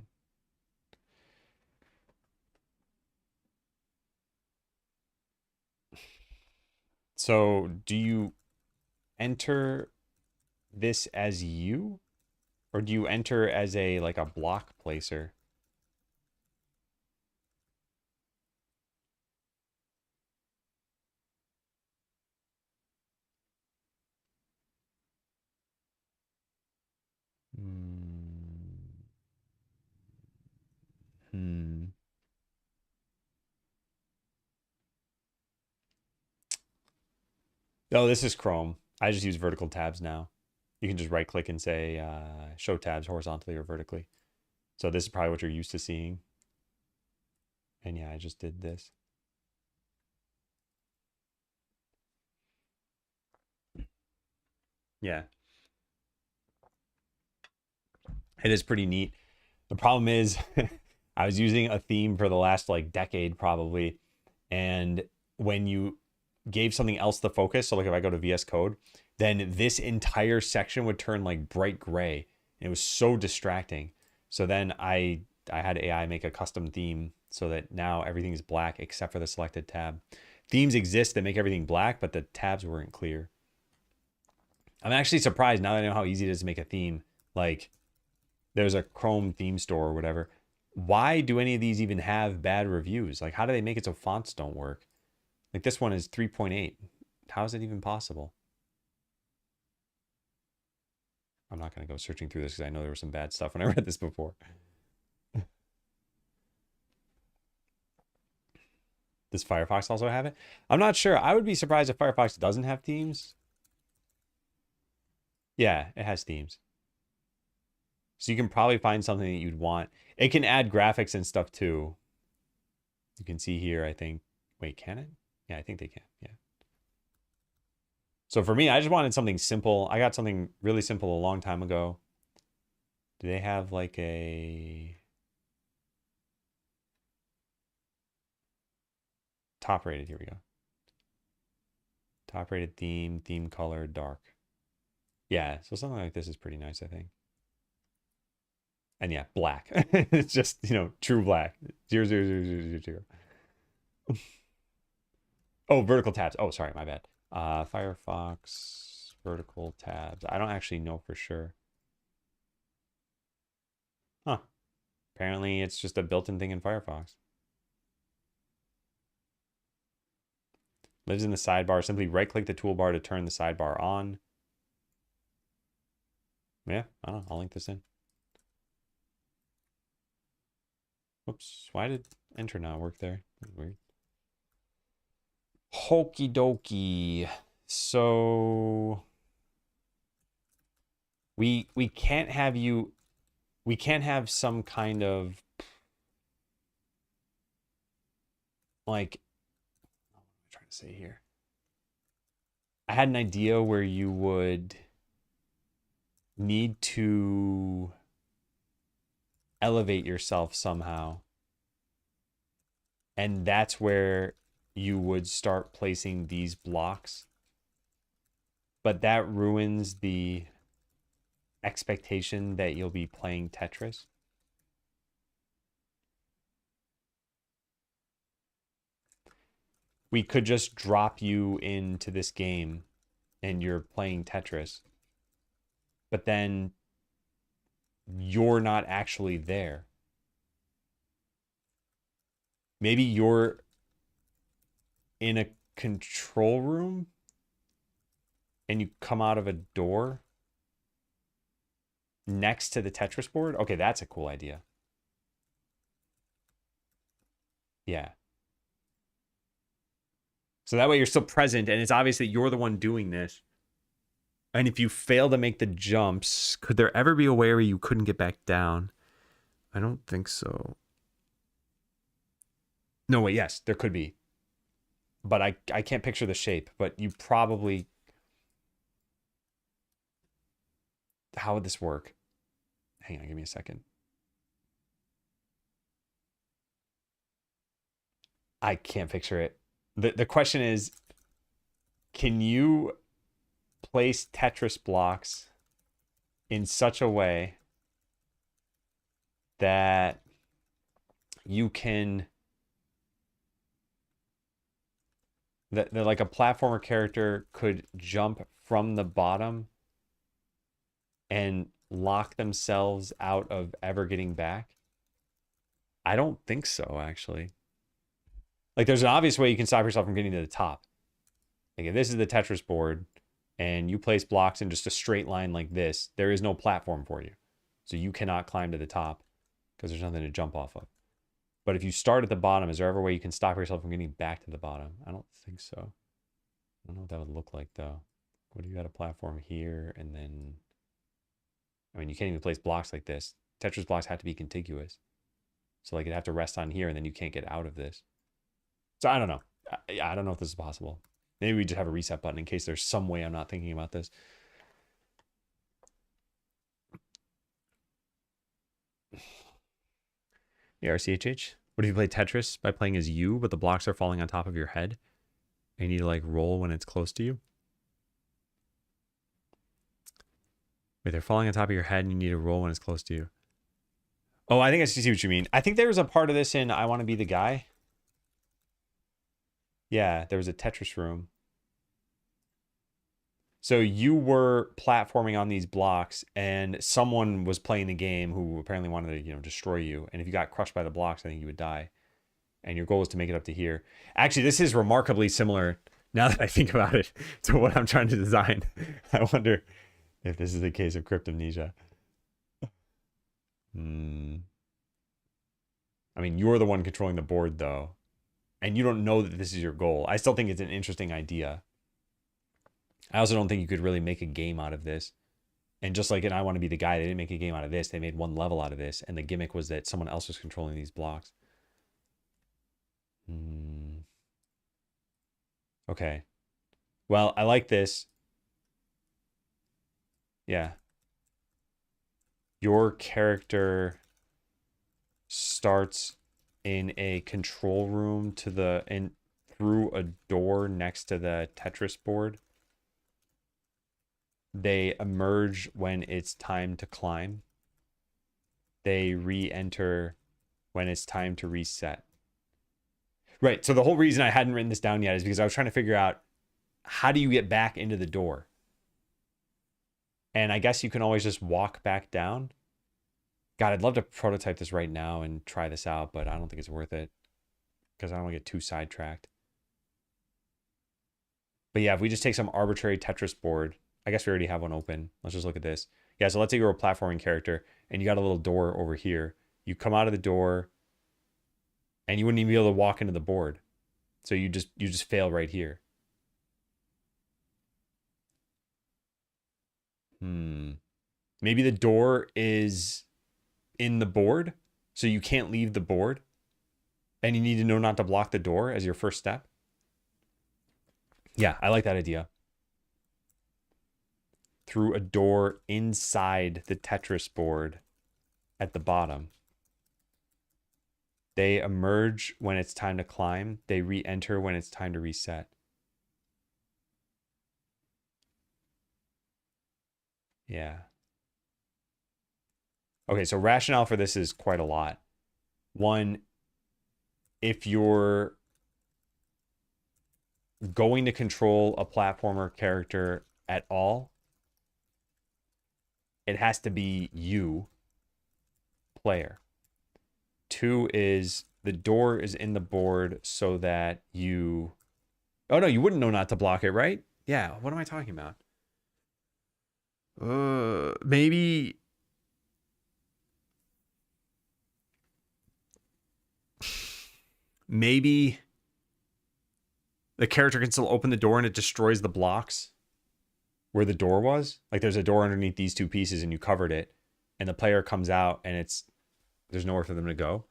So do you enter this as you, or do you enter as a like a block placer? Hmm. Oh, this is Chrome. I just use vertical tabs now. You can just right click and say show tabs horizontally or vertically. So this is probably what you're used to seeing. And yeah, I just did this. Yeah. It is pretty neat. The problem is I was using a theme for the last like decade probably. And when you gave something else the focus, so like if I go to VS Code, then this entire section would turn like bright gray. And it was so distracting. So then I had AI make a custom theme so that now everything is black except for the selected tab. Themes exist that make everything black, but the tabs weren't clear. I'm actually surprised now that I know how easy it is to make a theme. Like there's a Chrome theme store or whatever. Why do any of these even have bad reviews? Like how do they make it so fonts don't work? Like this one is 3.8. How is it even possible? I'm not going to go searching through this because I know there was some bad stuff when I read this before. Does Firefox also have it? I'm not sure. I would be surprised if Firefox doesn't have themes. Yeah, it has themes. So you can probably find something that you'd want. It can add graphics and stuff too. You can see here, I think. Wait, can it? Yeah, I think they can. Yeah. So for me, I just wanted something simple. I got something really simple a long time ago. Do they have like a top rated? Here we go. Top rated theme color, dark. Yeah, so something like this is pretty nice, I think. And yeah, black. It's just, true black. 00000. Oh, vertical tabs. Oh, sorry, my bad. Firefox vertical tabs. I don't actually know for sure. Huh. Apparently it's just a built-in thing in Firefox. Lives in the sidebar. Simply right-click the toolbar to turn the sidebar on. Yeah, I don't know. I'll link this in. Whoops. Why did enter not work there? That's weird. Hokey dokey. So we can't have you. We can't have some kind of like. What am I trying to say here? I had an idea where you would need to elevate yourself somehow. And that's where you would start placing these blocks. But that ruins the expectation that you'll be playing Tetris. We could just drop you into this game and you're playing Tetris. But then you're not actually there. Maybe you're in a control room and you come out of a door next to the Tetris board. Okay, that's a cool idea. Yeah. So that way you're still present and it's obvious that you're the one doing this. And if you fail to make the jumps, could there ever be a way where you couldn't get back down? I don't think so. No, wait, yes, there could be. But I can't picture the shape, but you probably... How would this work? Hang on, give me a second. I can't picture it. The question is, can you place Tetris blocks in such a way that you can... That like a platformer character could jump from the bottom and lock themselves out of ever getting back? I don't think so, actually. Like, there's an obvious way you can stop yourself from getting to the top. Like, if this is the Tetris board and you place blocks in just a straight line like this, there is no platform for you. So you cannot climb to the top because there's nothing to jump off of. But if you start at the bottom, is there ever a way you can stop yourself from getting back to the bottom? I don't think so. I don't know what that would look like, though. What if you got a platform here and then... I mean, you can't even place blocks like this. Tetris blocks have to be contiguous. So like it'd have to rest on here and then you can't get out of this. So I don't know. I don't know if this is possible. Maybe we just have a reset button in case there's some way I'm not thinking about this. Yeah, RCHH. What if you play Tetris by playing as you, but the blocks are falling on top of your head? And you need to like roll when it's close to you? Wait, they're falling on top of your head and you need to roll when it's close to you. Oh, I think I see what you mean. I think there was a part of this in I Want to Be the Guy. Yeah, there was a Tetris room. So you were platforming on these blocks and someone was playing the game who apparently wanted to, destroy you. And if you got crushed by the blocks, I think you would die. And your goal is to make it up to here. Actually, this is remarkably similar, now that I think about it, to what I'm trying to design. I wonder if this is the case of cryptomnesia. I mean, you're the one controlling the board, though. And you don't know that this is your goal. I still think it's an interesting idea. I also don't think you could really make a game out of this. And just like in I Want to Be the Guy, they didn't make a game out of this. They made one level out of this. And the gimmick was that someone else was controlling these blocks. Okay. Well, I like this. Yeah. Your character starts in a control room and through a door next to the Tetris board. They emerge when it's time to climb. They re-enter when it's time to reset. Right. So the whole reason I hadn't written this down yet is because I was trying to figure out, how do you get back into the door? And I guess you can always just walk back down. God, I'd love to prototype this right now and try this out, but I don't think it's worth it because I don't want to get too sidetracked. But yeah, if we just take some arbitrary Tetris board, I guess we already have one open. Let's just look at this. Yeah, so let's say you're a platforming character and you got a little door over here. You come out of the door and you wouldn't even be able to walk into the board. So you just fail right here. Maybe the door is in the board, so you can't leave the board, and you need to know not to block the door as your first step. Yeah, I like that idea. Through a door inside the Tetris board at the bottom. They emerge when it's time to climb. They re-enter when it's time to reset. Yeah. Okay, so rationale for this is quite a lot. One, if you're going to control a platformer character at all, it has to be you, player. Two is the door is in the board so that you... Oh, no, you wouldn't know not to block it, right? Yeah, what am I talking about? Maybe... Maybe the character can still open the door and it destroys the blocks where the door was. Like there's a door underneath these two pieces and you covered it, and the player comes out and there's nowhere for them to go.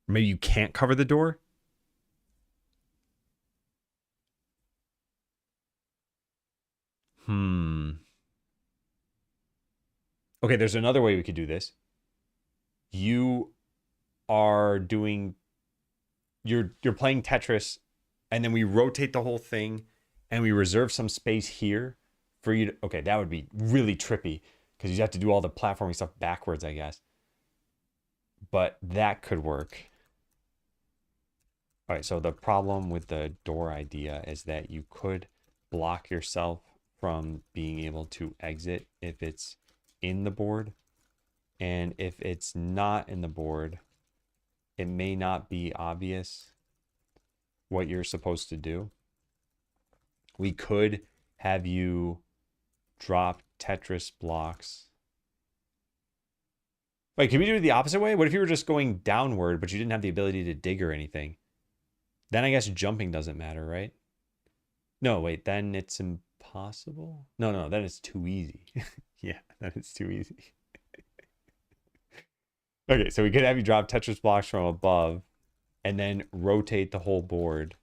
Maybe you can't cover the door. Okay, there's another way we could do this. You are doing you're playing Tetris, and then we rotate the whole thing and we reserve some space here for you to... Okay, that would be really trippy because you have to do all the platforming stuff backwards, I guess. But that could work. All right, so the problem with the door idea is that you could block yourself from being able to exit if it's in the board. And if it's not in the board, it may not be obvious what you're supposed to do. We could have you drop Tetris blocks. Wait, can we do it the opposite way? What if you were just going downward, but you didn't have the ability to dig or anything? Then I guess jumping doesn't matter, right? No, wait, then it's impossible? No, then it's too easy. Yeah, then it's too easy. Okay, so we could have you drop Tetris blocks from above and then rotate the whole board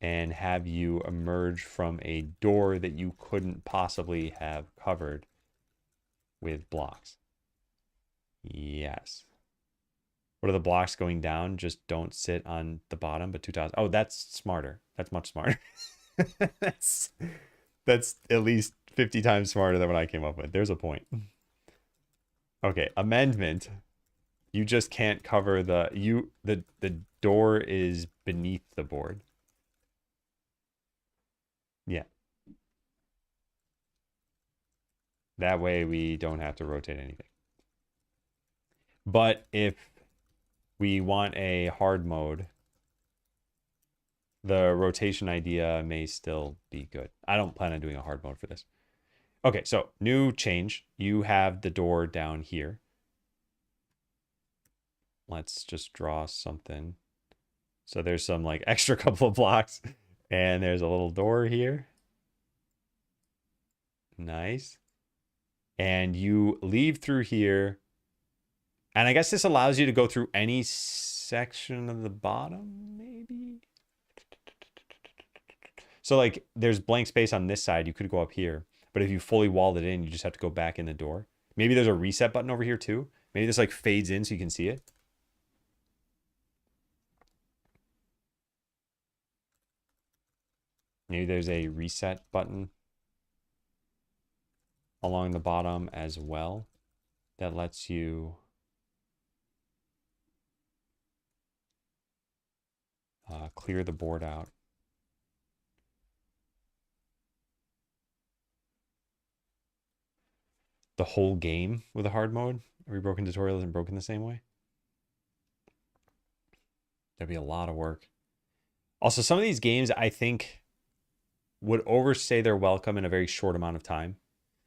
and have you emerge from a door that you couldn't possibly have covered with blocks. Yes. What are the blocks going down? Just don't sit on the bottom, but 2,000. Oh, that's smarter. That's much smarter. that's at least 50 times smarter than what I came up with. There's a point. Okay, amendment. You just can't cover the door is beneath the board. Yeah. That way we don't have to rotate anything. But if we want a hard mode, the rotation idea may still be good. I don't plan on doing a hard mode for this. Okay, so new change. You have the door down here. Let's just draw something. So there's some like extra couple of blocks, and there's a little door here. Nice. And you leave through here. And I guess this allows you to go through any section of the bottom, maybe? So like there's blank space on this side. You could go up here. But if you fully walled it in, you just have to go back in the door. Maybe there's a reset button over here too. Maybe this like fades in so you can see it. Maybe there's a reset button along the bottom as well that lets you clear the board out. The whole game with a hard mode? Every broken tutorial isn't broken the same way? That'd be a lot of work. Also, some of these games I think would overstay their welcome in a very short amount of time.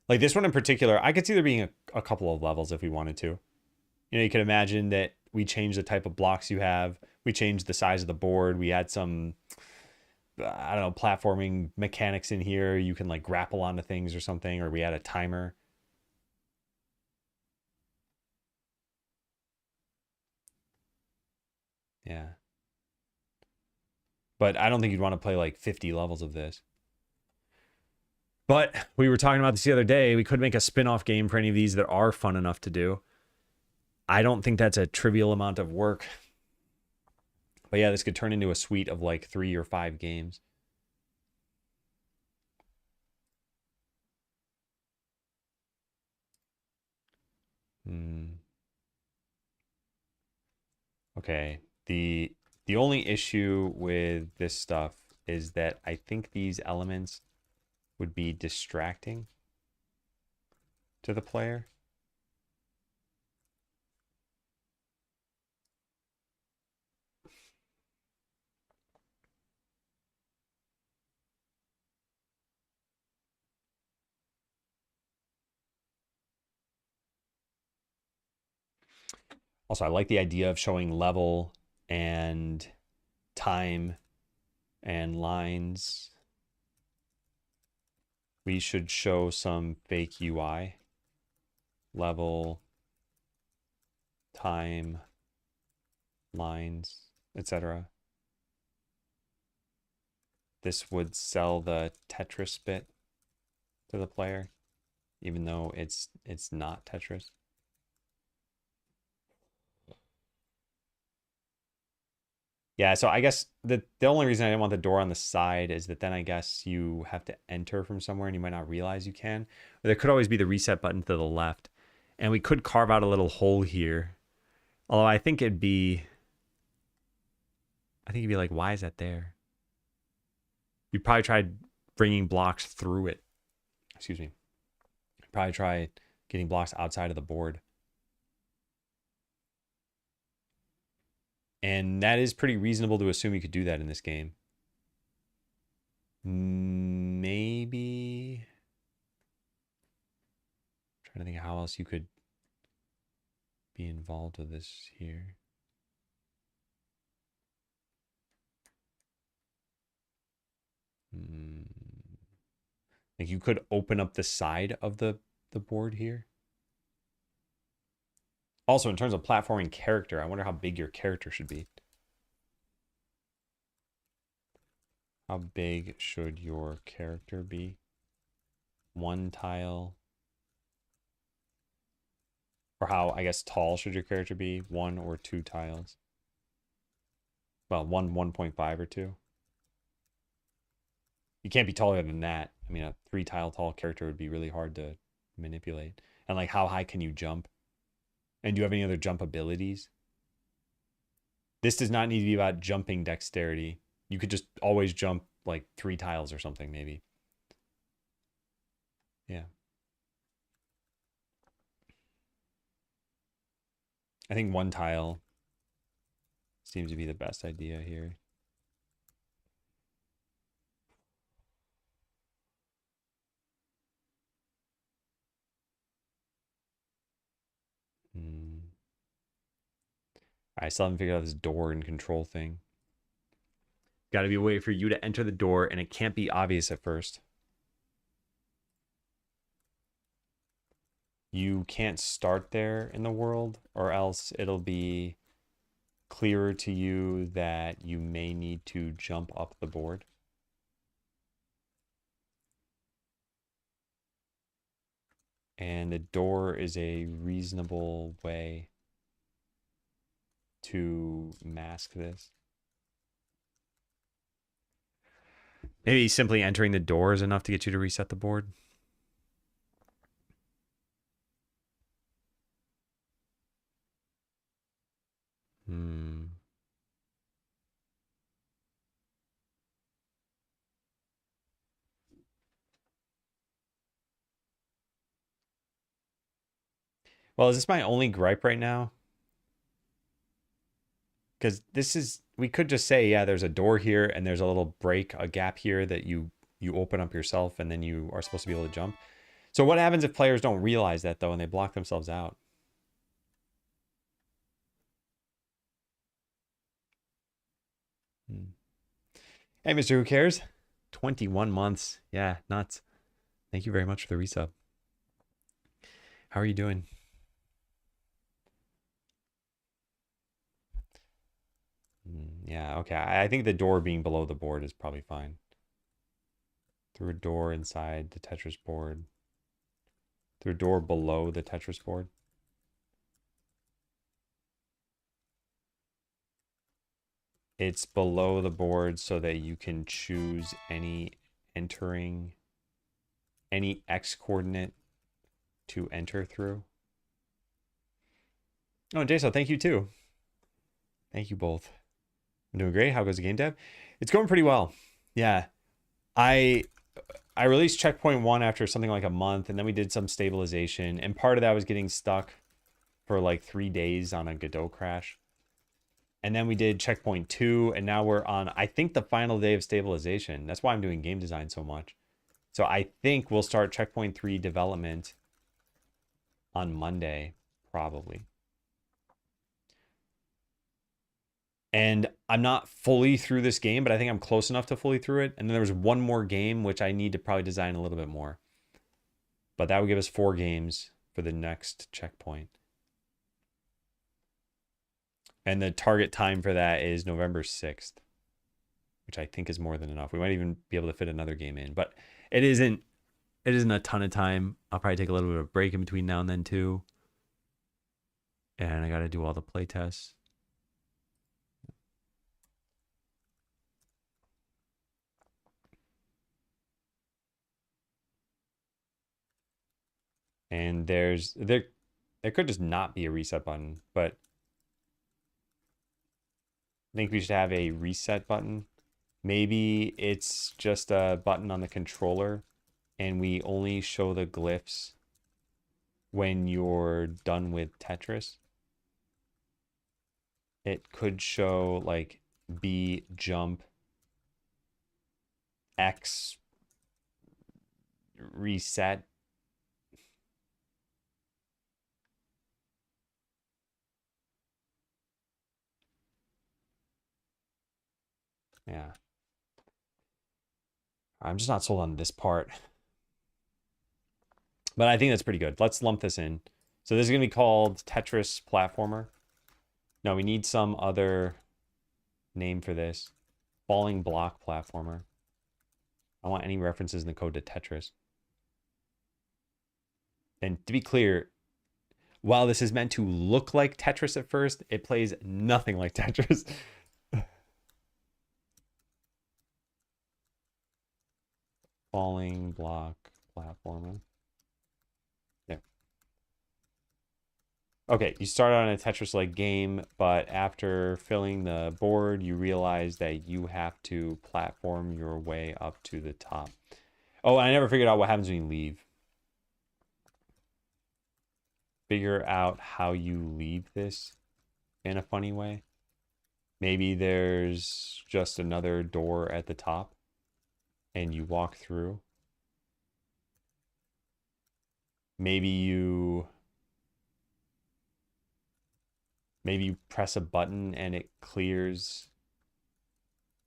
Like this one in particular, I could see there being a couple of levels if we wanted to. You know, you could imagine that we change the type of blocks you have. We change the size of the board. We add some, I don't know, platforming mechanics in here. You can like grapple onto things or something, or we add a timer. Yeah. But I don't think you'd want to play like 50 levels of this. But we were talking about this the other day. We could make a spin-off game for any of these that are fun enough to do. I don't think that's a trivial amount of work. But yeah, this could turn into a suite of like 3 or 5 games. Okay. The only issue with this stuff is that I think these elements would be distracting to the player. Also, I like the idea of showing level and time and lines. We should show some fake UI. Level, time, lines, etc. This would sell the Tetris bit to the player, even though it's not Tetris. Yeah, so I guess the only reason I didn't want the door on the side is that then I guess you have to enter from somewhere and you might not realize you can. But there could always be the reset button to the left. And we could carve out a little hole here. Although I think it'd be like, why is that there? You'd probably try bringing blocks through it. Excuse me. You'd probably try getting blocks outside of the board. And that is pretty reasonable to assume you could do that in this game. Maybe. I'm trying to think of how else you could be involved with this here. Like you could open up the side of the board here. Also, in terms of platforming character, I wonder how big your character should be. How big should your character be? 1 tile. Or how, I guess, tall should your character be? 1 or 2 tiles. Well, 1.5 or 2. You can't be taller than that. I mean, a 3 tile tall character would be really hard to manipulate. And like, how high can you jump? And do you have any other jump abilities? This does not need to be about jumping dexterity. You could just always jump like 3 tiles or something, maybe. Yeah. I think 1 tile seems to be the best idea here. I still haven't figured out this door and control thing. Got to be a way for you to enter the door, and it can't be obvious at first. You can't start there in the world, or else it'll be clearer to you that you may need to jump up the board. And the door is a reasonable way to mask this. Maybe simply entering the door is enough to get you to reset the board. Hmm. Well, is this my only gripe right now? Because this is, we could just say, yeah, there's a door here and there's a little break, a gap here that you open up yourself and then you are supposed to be able to jump. So what happens if players don't realize that though and they block themselves out? Hmm. Hey, Mr. Who Cares? 21 months. Yeah, nuts. Thank you very much for the resub. How are you doing? Yeah, okay. I think the door being below the board is probably fine. Through a door inside the Tetris board. Through a door below the Tetris board. It's below the board so that you can choose any entering, any X coordinate to enter through. Oh, Jason, thank you too. Thank you both. I'm doing great. How goes the game dev? It's going pretty well. Yeah. I I released checkpoint 1 after something like a month, and then we did some stabilization, and part of that was getting stuck for like 3 days on a Godot crash. And then we did checkpoint 2, and now we're on, I think, the final day of stabilization. That's why I'm doing game design so much. So I think we'll start checkpoint 3 development on Monday, probably. And I'm not fully through this game, but I think I'm close enough to fully through it. And then there was one more game, which I need to probably design a little bit more. But that would give us 4 games for the next checkpoint. And the target time for that is November 6th, which I think is more than enough. We might even be able to fit another game in, but it isn't a ton of time. I'll probably take a little bit of a break in between now and then too. And I got to do all the play tests. And there could just not be a reset button, but I think we should have a reset button. Maybe it's just a button on the controller and we only show the glyphs when you're done with Tetris. It could show like B jump, X reset. Yeah. I'm just not sold on this part. But I think that's pretty good. Let's lump this in. So this is going to be called Tetris Platformer. No, we need some other name for this. Falling Block Platformer. I want any references in the code to Tetris. And to be clear, while this is meant to look like Tetris at first, it plays nothing like Tetris. Falling Block Platformer. Okay, you start on a Tetris-like game, but after filling the board, you realize that you have to platform your way up to the top. Oh, I never figured out what happens when you leave. Figure out how you leave this in a funny way. Maybe there's just another door at the top and you walk through. Maybe you press a button and it clears,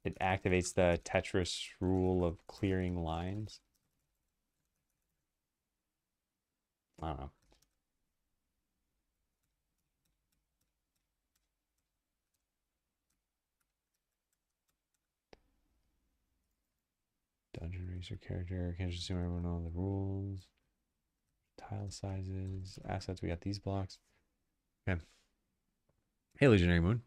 it activates the Tetris rule of clearing lines. I don't know. Dungeon racer character. Can't just assume everyone knows the rules. Tile sizes, assets. We got these blocks. Okay. Hey, Legionary Moon.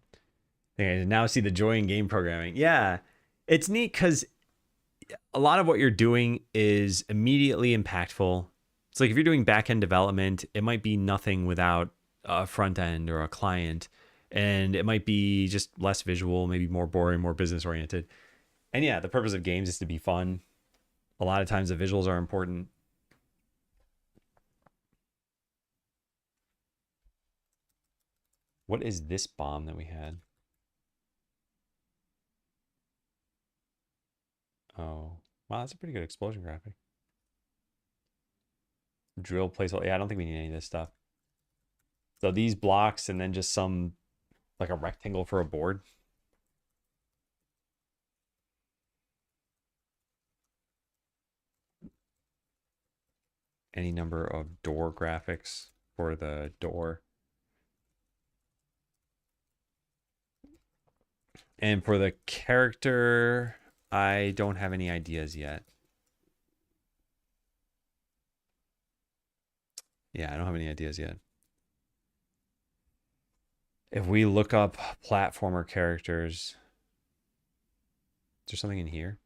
Okay, now see the joy in game programming. Yeah, it's neat because a lot of what you're doing is immediately impactful. It's like if you're doing back-end development, it might be nothing without a front end or a client, and it might be just less visual, maybe more boring, more business oriented. And yeah, the purpose of games is to be fun. A lot of times the visuals are important. What is this bomb that we had? Oh, wow, that's a pretty good explosion graphic. Drill placeholder. Yeah, I don't think we need any of this stuff. So these blocks and then just some, like a rectangle for a board. Any number of door graphics for the door. And for the character, I don't have any ideas yet. Yeah, I don't have any ideas yet. If we look up platformer characters, is there something in here?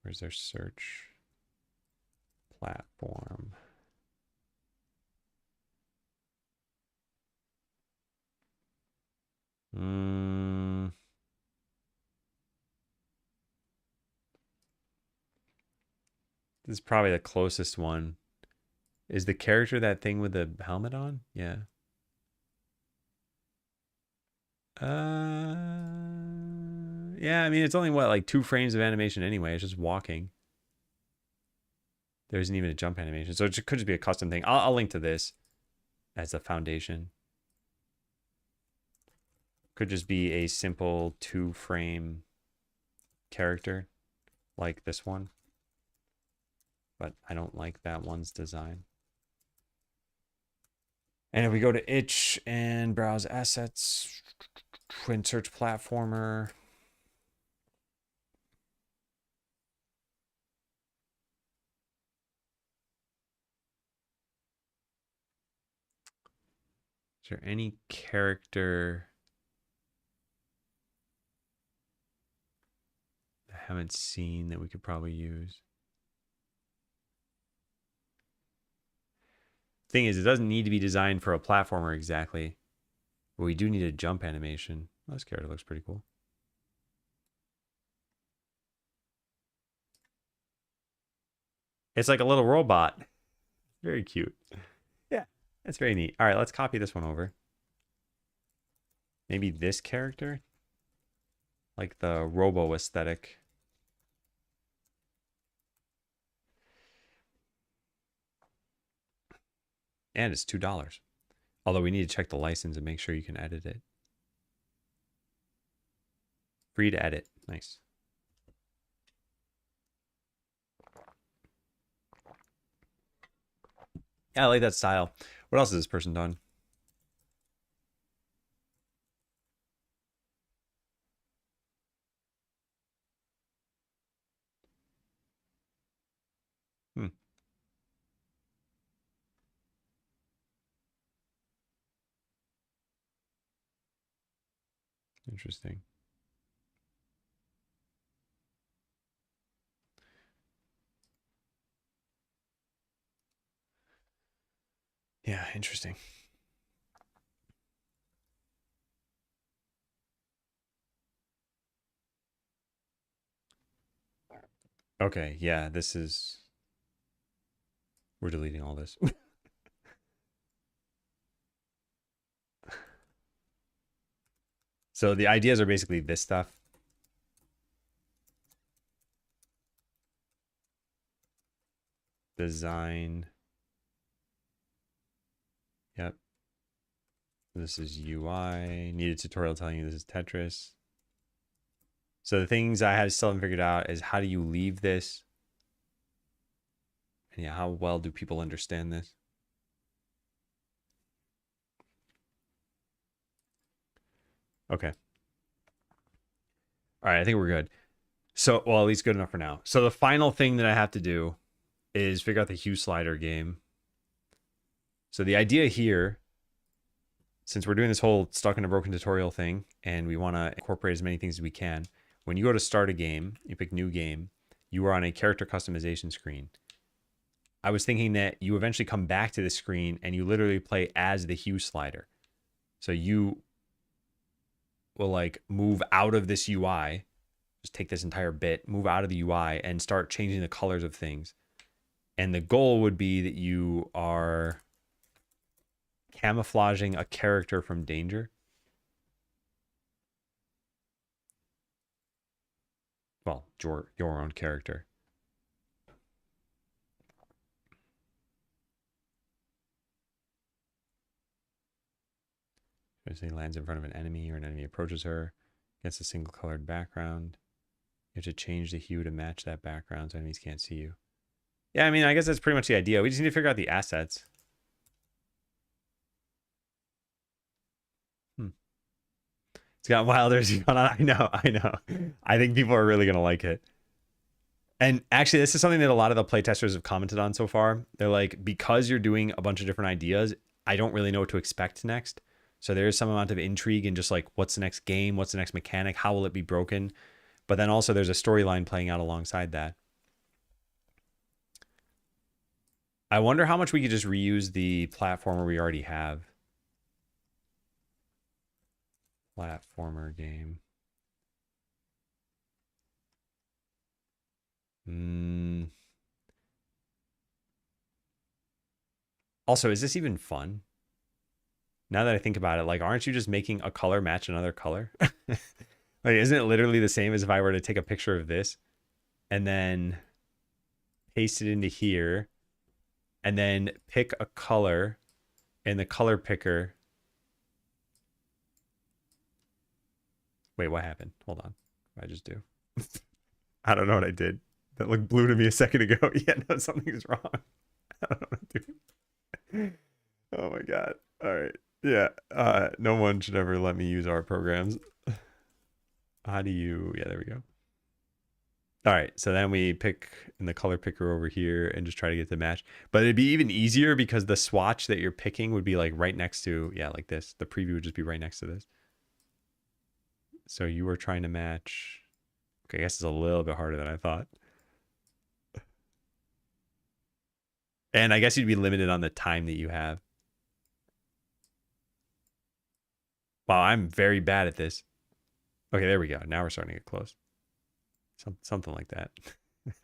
Where's their search? Platform. This is probably the closest one. Is the character that thing with the helmet on? Yeah. Yeah, I mean, it's only what, like 2 frames of animation anyway. It's just walking. There isn't even a jump animation. So it could just be a custom thing. I'll link to this as a foundation. Could just be a simple 2-frame character like this one. But I don't like that one's design. And if we go to itch and browse assets, twin search platformer. Is there any character I haven't seen that we could probably use? Thing is, it doesn't need to be designed for a platformer exactly. But we do need a jump animation. Oh, this character looks pretty cool. It's like a little robot. Very cute. Yeah, that's very neat. All right, let's copy this one over. Maybe this character? Like the robo aesthetic. And it's $2. Although we need to check the license and make sure you can edit it. Free to edit. Nice. Yeah, I like that style. What else has this person done? Hmm. Interesting. Yeah, interesting. Okay, yeah, this is... We're deleting all this. So the ideas are basically this stuff. Design. Yep. This is UI. Need a tutorial telling you this is Tetris. So the things I still haven't figured out is how do you leave this? And yeah, how well do people understand this? Okay. All right, I think we're good. So, well, at least good enough for now. So the final thing that I have to do is figure out the hue slider game. So the idea here, since we're doing this whole stuck in a broken tutorial thing and we want to incorporate as many things as we can, when you go to start a game, you pick new game, you are on a character customization screen. I was thinking that you eventually come back to the screen and you literally play as the hue slider. So you will like move out of this UI, just take this entire bit, move out of the UI and start changing the colors of things. And the goal would be that you are camouflaging a character from danger. Well, your own character. Especially lands in front of an enemy or an enemy approaches her against a single colored background. You have to change the hue to match that background so enemies can't see you. Yeah, I mean, I guess that's pretty much the idea. We just need to figure out the assets. It's got wilder as you gone on. I know. I think people are really going to like it. And actually, this is something that a lot of the playtesters have commented on so far. They're like, because you're doing a bunch of different ideas, I don't really know what to expect next. So there is some amount of intrigue in just like, what's the next game? What's the next mechanic? How will it be broken? But then also there's a storyline playing out alongside that. I wonder how much we could just reuse the platformer we already have. Platformer game. Also, is this even fun? Now that I think about it, like, aren't you just making a color match another color? Like, isn't it literally the same as if I were to take a picture of this and then paste it into here and then pick a color in the color picker? Wait, what happened? Hold on. What did I just do? I don't know what I did. That looked blue to me a second ago. Yeah, no, something's wrong. I don't know what I'm doing. Oh my God. All right. Yeah. No one should ever let me use our programs. How do you... Yeah, there we go. All right. So then we pick in the color picker over here and just try to get the match. But it'd be even easier because the swatch that you're picking would be like right next to... Yeah, like this. The preview would just be right next to this. So you were trying to match... Okay, I guess it's a little bit harder than I thought. And I guess you'd be limited on the time that you have. Wow, I'm very bad at this. Okay, there we go. Now we're starting to get close. Something like that.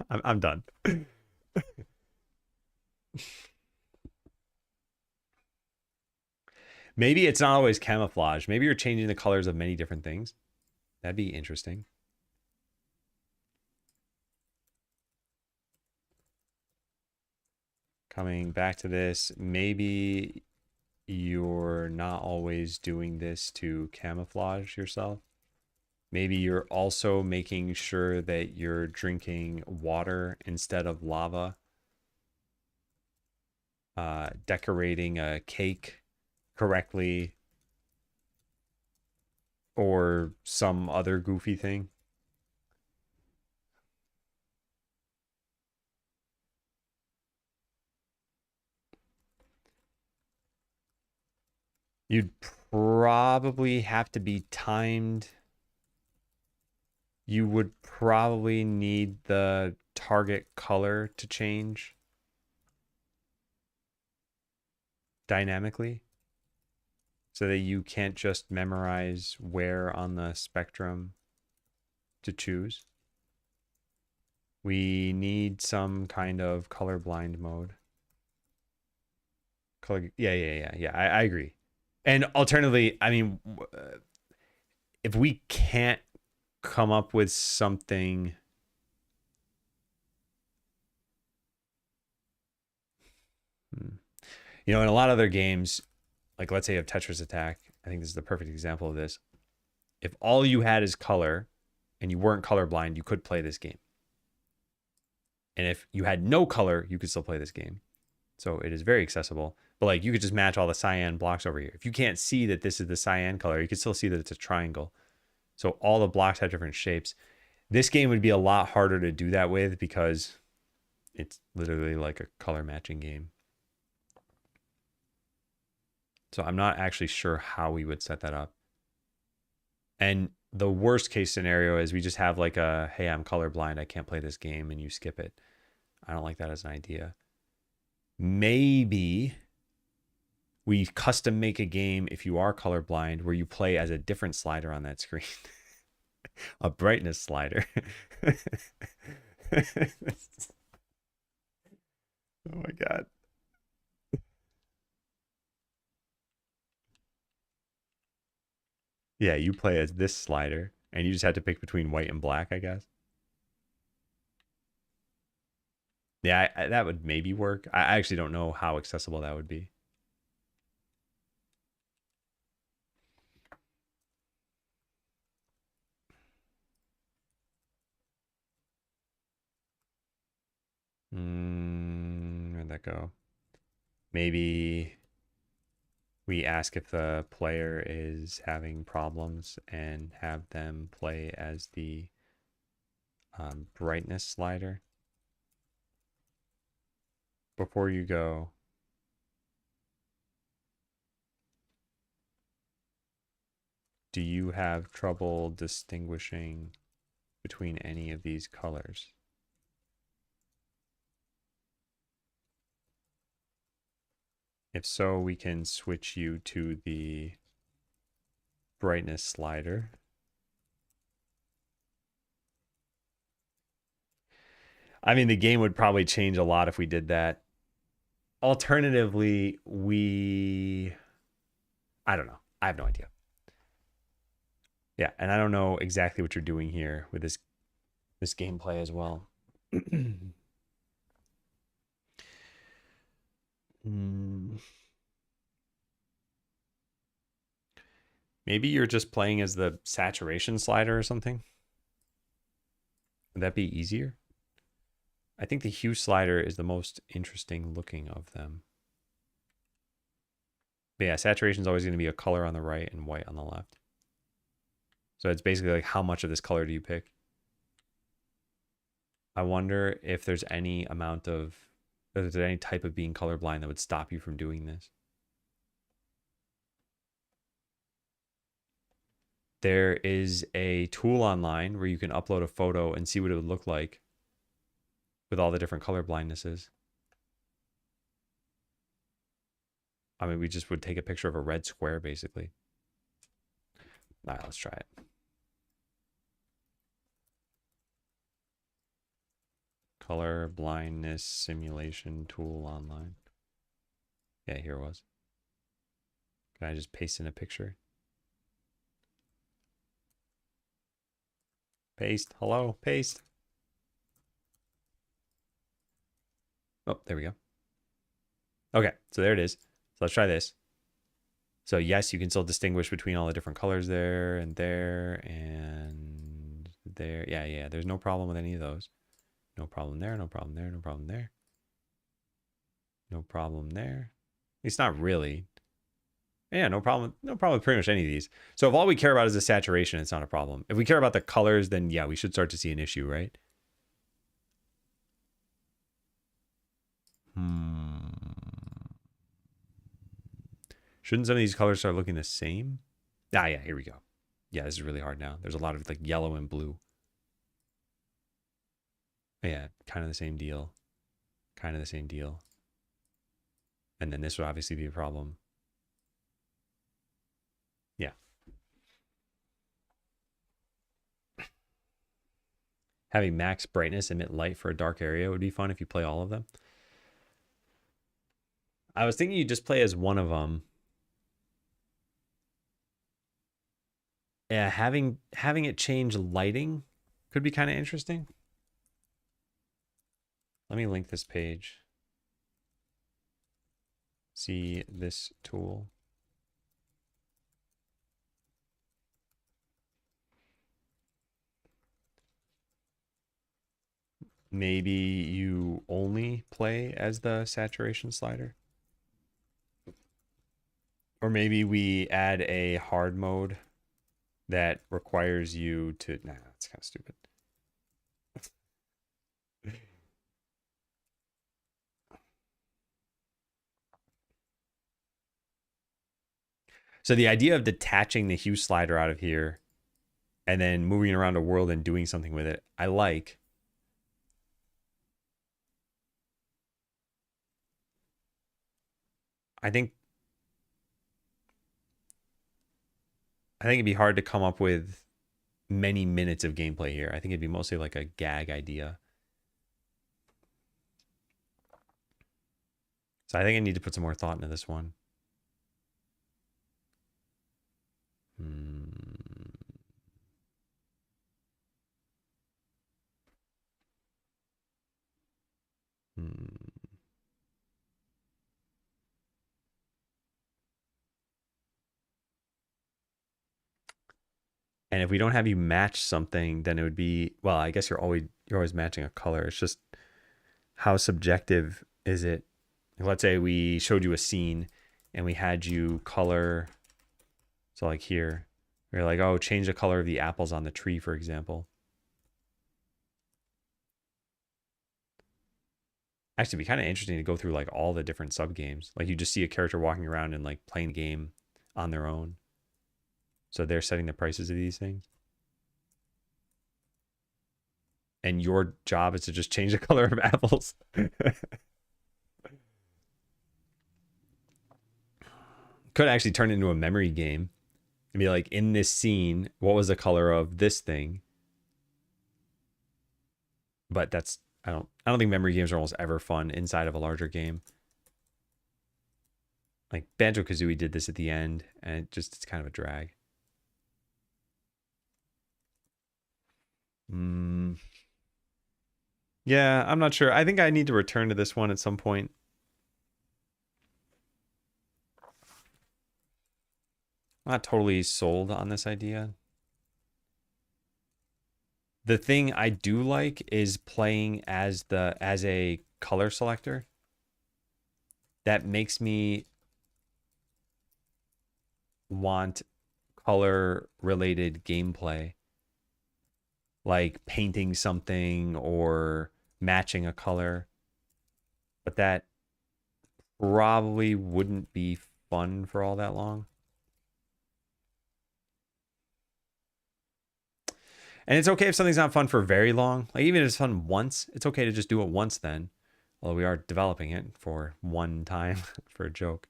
I'm done. Maybe it's not always camouflage. Maybe you're changing the colors of many different things. That'd be interesting. Coming back to this, maybe you're not always doing this to camouflage yourself. Maybe you're also making sure that you're drinking water instead of lava. Decorating a cake correctly. Or some other goofy thing. You'd probably have to be timed. You would probably need the target color to change dynamically so that you can't just memorize where on the spectrum to choose. We need some kind of colorblind mode. Yeah. I agree. And alternatively, I mean, if we can't come up with something... You know, in a lot of other games, like let's say you have Tetris Attack, I think this is the perfect example of this. If all you had is color and you weren't colorblind, you could play this game. And if you had no color, you could still play this game. So it is very accessible. But like you could just match all the cyan blocks over here. If you can't see that this is the cyan color, you can still see that it's a triangle. So all the blocks have different shapes. This game would be a lot harder to do that with because it's literally like a color matching game. So I'm not actually sure how we would set that up. And the worst case scenario is we just have like a, hey, I'm colorblind, I can't play this game, and you skip it. I don't like that as an idea. Maybe we custom make a game if you are colorblind where you play as a different slider on that screen. A brightness slider. Oh my God. Yeah, you play as this slider and you just have to pick between white and black, I guess. Yeah, that would maybe work. I actually don't know how accessible that would be. Where'd that go? Maybe we ask if the player is having problems and have them play as the brightness slider. Before you go, do you have trouble distinguishing between any of these colors? If so, we can switch you to the brightness slider. I mean, the game would probably change a lot if we did that. Alternatively, I don't know. I have no idea. Yeah, and I don't know exactly what you're doing here with this gameplay as well. Maybe you're just playing as the saturation slider or something. Would that be easier? I think the hue slider is the most interesting looking of them. But yeah, saturation is always going to be a color on the right and white on the left. So it's basically like, how much of this color do you pick? I wonder if there's any amount of, if there's any type of being colorblind that would stop you from doing this. There is a tool online where you can upload a photo and see what it would look like with all the different color blindnesses. I mean, we just would take a picture of a red square, basically. All right, let's try it. Color blindness simulation tool online. Yeah, here it was. Can I just paste in a picture? Paste. Hello, paste. Oh, there we go. Okay, so there it is. So let's try this. So yes, you can still distinguish between all the different colors there and there and there. Yeah, there's no problem with any of those. No problem there, no problem there, no problem there. No problem there. It's not really. Yeah, no problem. No problem with pretty much any of these. So if all we care about is the saturation, it's not a problem. If we care about the colors, then yeah, we should start to see an issue, right? Shouldn't some of these colors start looking the same? Ah, yeah, here we go. Yeah, this is really hard now. There's a lot of like yellow and blue. Yeah, kind of the same deal. Kind of the same deal. And then this would obviously be a problem. Yeah. Having max brightness emit light for a dark area would be fun if you play all of them. I was thinking you just play as one of them. Yeah, having it change lighting could be kind of interesting. Let me link this page. See this tool. Maybe you only play as the saturation slider. Or maybe we add a hard mode that requires you to, nah, that's kind of stupid. So the idea of detaching the hue slider out of here and then moving it around a world and doing something with it, I like. I think it'd be hard to come up with many minutes of gameplay here. I think it'd be mostly like a gag idea. So I think I need to put some more thought into this one. And if we don't have you match something, then it would be, well, I guess you're always matching a color. It's just how subjective is it? Let's say we showed you a scene and we had you color, so like here, we're like, oh, change the color of the apples on the tree, for example. Actually, it'd be kind of interesting to go through like all the different sub games. Like you just see a character walking around and like playing game on their own. So they're setting the prices of these things. And your job is to just change the color of apples. Could actually turn into a memory game and be like, in this scene, what was the color of this thing? But that's, I don't think memory games are almost ever fun inside of a larger game. Like Banjo-Kazooie did this at the end, and it's kind of a drag. Yeah, I'm not sure. I think I need to return to this one at some point. I'm not totally sold on this idea. The thing I do like is playing as a color selector. That makes me want color related gameplay, like painting something or matching a color. But that probably wouldn't be fun for all that long. And it's okay if something's not fun for very long. Like even if it's fun once, it's okay to just do it once then. Although we are developing it for one time for a joke.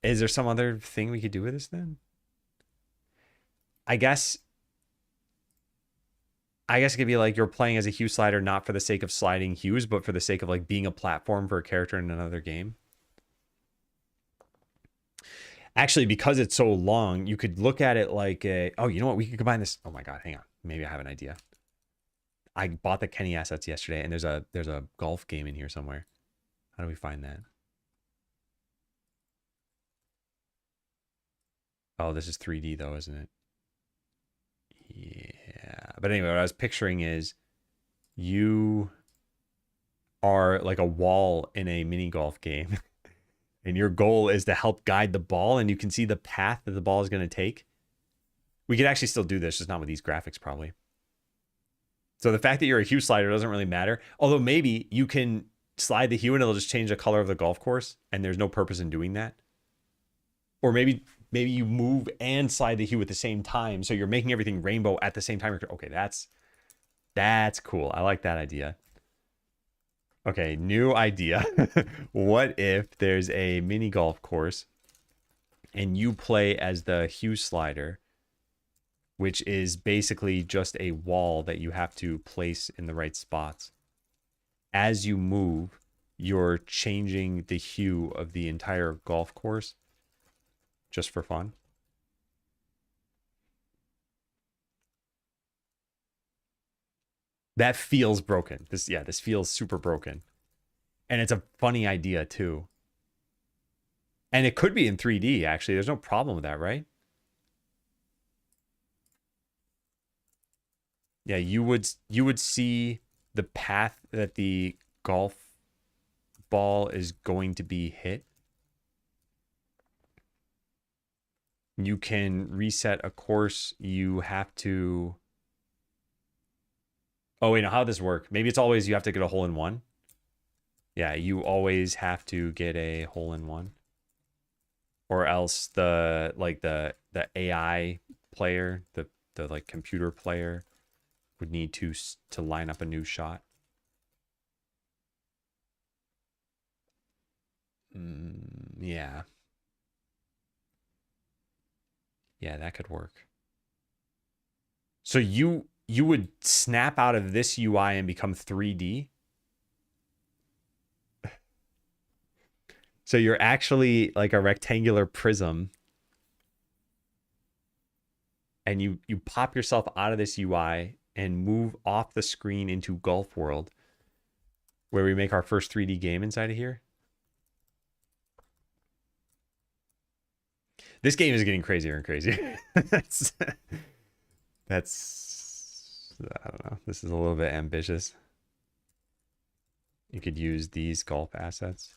Is there some other thing we could do with this then? I guess it could be like you're playing as a hue slider not for the sake of sliding hues, but for the sake of like being a platform for a character in another game. Actually, because it's so long, you could look at it like oh, you know what? We could combine this. Oh my God, hang on. Maybe I have an idea. I bought the Kenny assets yesterday, and there's a golf game in here somewhere. How do we find that? Oh, this is 3D though, isn't it? Yeah. But anyway, what I was picturing is you are like a wall in a mini golf game. And your goal is to help guide the ball, and you can see the path that the ball is going to take. We could actually still do this, just not with these graphics, probably. So the fact that you're a hue slider doesn't really matter. Although maybe you can slide the hue and it'll just change the color of the golf course, and there's no purpose in doing that. Or maybe you move and slide the hue at the same time, so you're making everything rainbow at the same time. Okay, that's cool. I like that idea. Okay, new idea. What if there's a mini golf course and you play as the hue slider, which is basically just a wall that you have to place in the right spots. As you move, you're changing the hue of the entire golf course just for fun. That feels broken. This feels super broken. And it's a funny idea too. And it could be in 3D actually. There's no problem with that, right? Yeah, you would see the path that the golf ball is going to be hit. You can reset a course. You have to. Oh wait, no, how does this work? Maybe it's always you have to get a hole in one. Yeah, you always have to get a hole in one. or else the AI player, the like computer player would need to line up a new shot. Yeah. Yeah, that could work. So you would snap out of this UI and become 3D? So you're actually like a rectangular prism, and you pop yourself out of this UI and move off the screen into Golf World, where we make our first 3D game inside of here. This game is getting crazier and crazier. that's I don't know. This is a little bit ambitious. You could use these golf assets.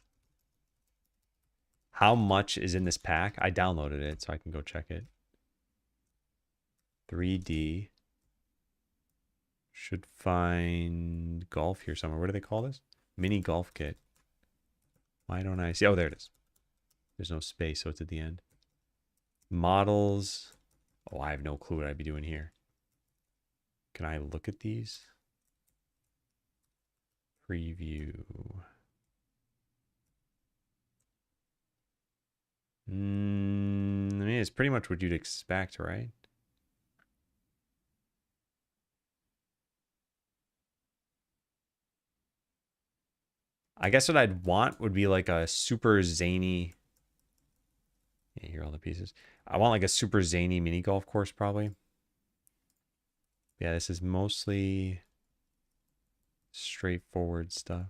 How much is in this pack? I downloaded it so I can go check it. 3D. Should find golf here somewhere. What do they call this? Mini golf kit. Why don't I see? Oh, there it is. There's no space, so it's at the end. Models. Oh, I have no clue what I'd be doing here. Can I look at these? Preview. I mean, it's pretty much what you'd expect, right? I guess what I'd want would be like a super zany. Yeah, here are all the pieces. I want like a super zany mini golf course, probably. Yeah, this is mostly straightforward stuff.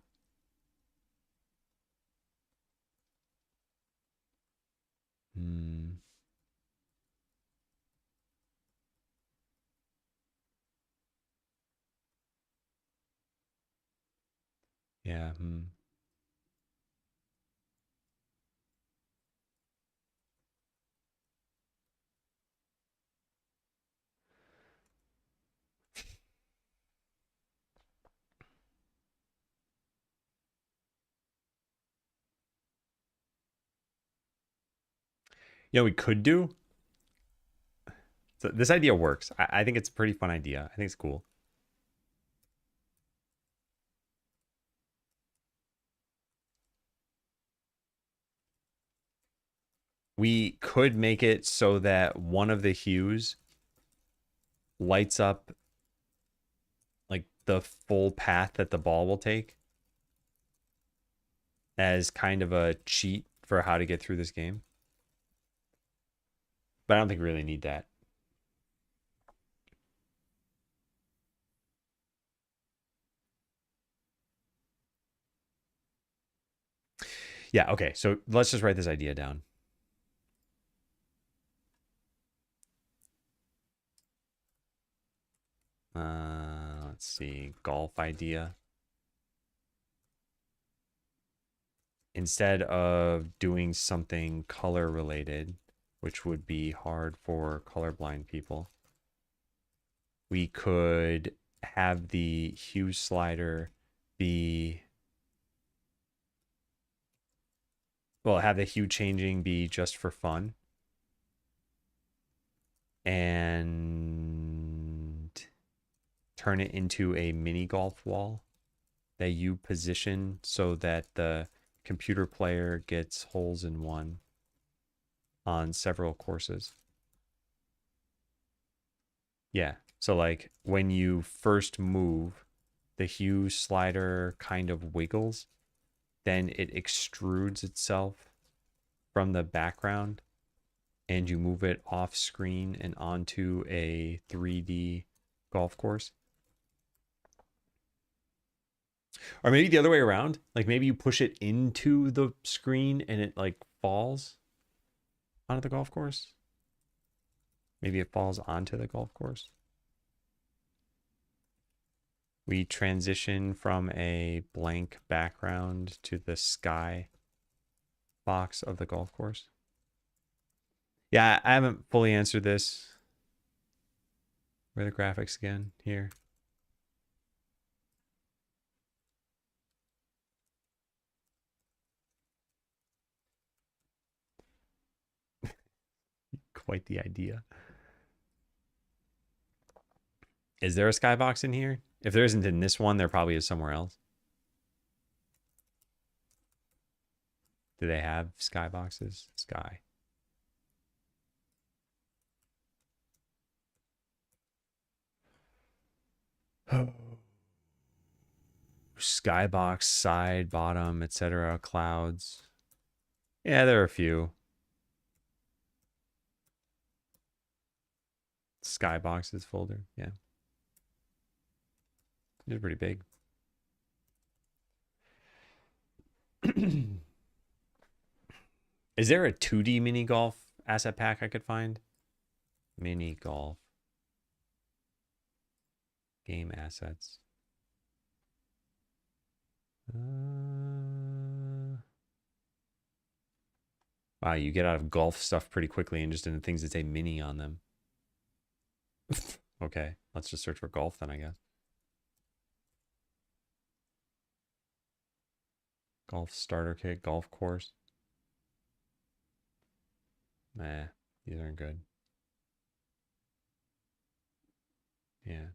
Yeah. You know, we could do. So this idea works. I think it's a pretty fun idea. I think it's cool. We could make it so that one of the hues lights up like the full path that the ball will take as kind of a cheat for how to get through this game. But I don't think we really need that. Yeah, okay. So let's just write this idea down. Let's see. Golf idea. Instead of doing something color related, which would be hard for colorblind people, we could have the hue slider be, well, have the hue changing be just for fun, and turn it into a mini golf wall that you position so that the computer player gets holes in one on several courses. Yeah. So like when you first move, the hue slider kind of wiggles, then it extrudes itself from the background, and you move it off screen and onto a 3D golf course. Or maybe the other way around. Like maybe you push it into the screen and it like falls onto the golf course. Maybe it falls onto the golf course. We transition from a blank background to the sky box of the golf course. Yeah, I haven't fully answered this. Where are the graphics again? Here. Quite the idea. Is there a skybox in here? If there isn't in this one, there probably is somewhere else. Do they have skyboxes? Sky. Skybox, side, bottom, etc. Clouds. Yeah, there are a few. Skyboxes folder. Yeah. It's pretty big. Is there a 2D mini golf asset pack I could find? Mini golf. Game assets. Wow, you get out of golf stuff pretty quickly and just in the things that say mini on them. Okay, let's just search for golf then, I guess. Golf starter kit, golf course. Nah, these aren't good. Yeah.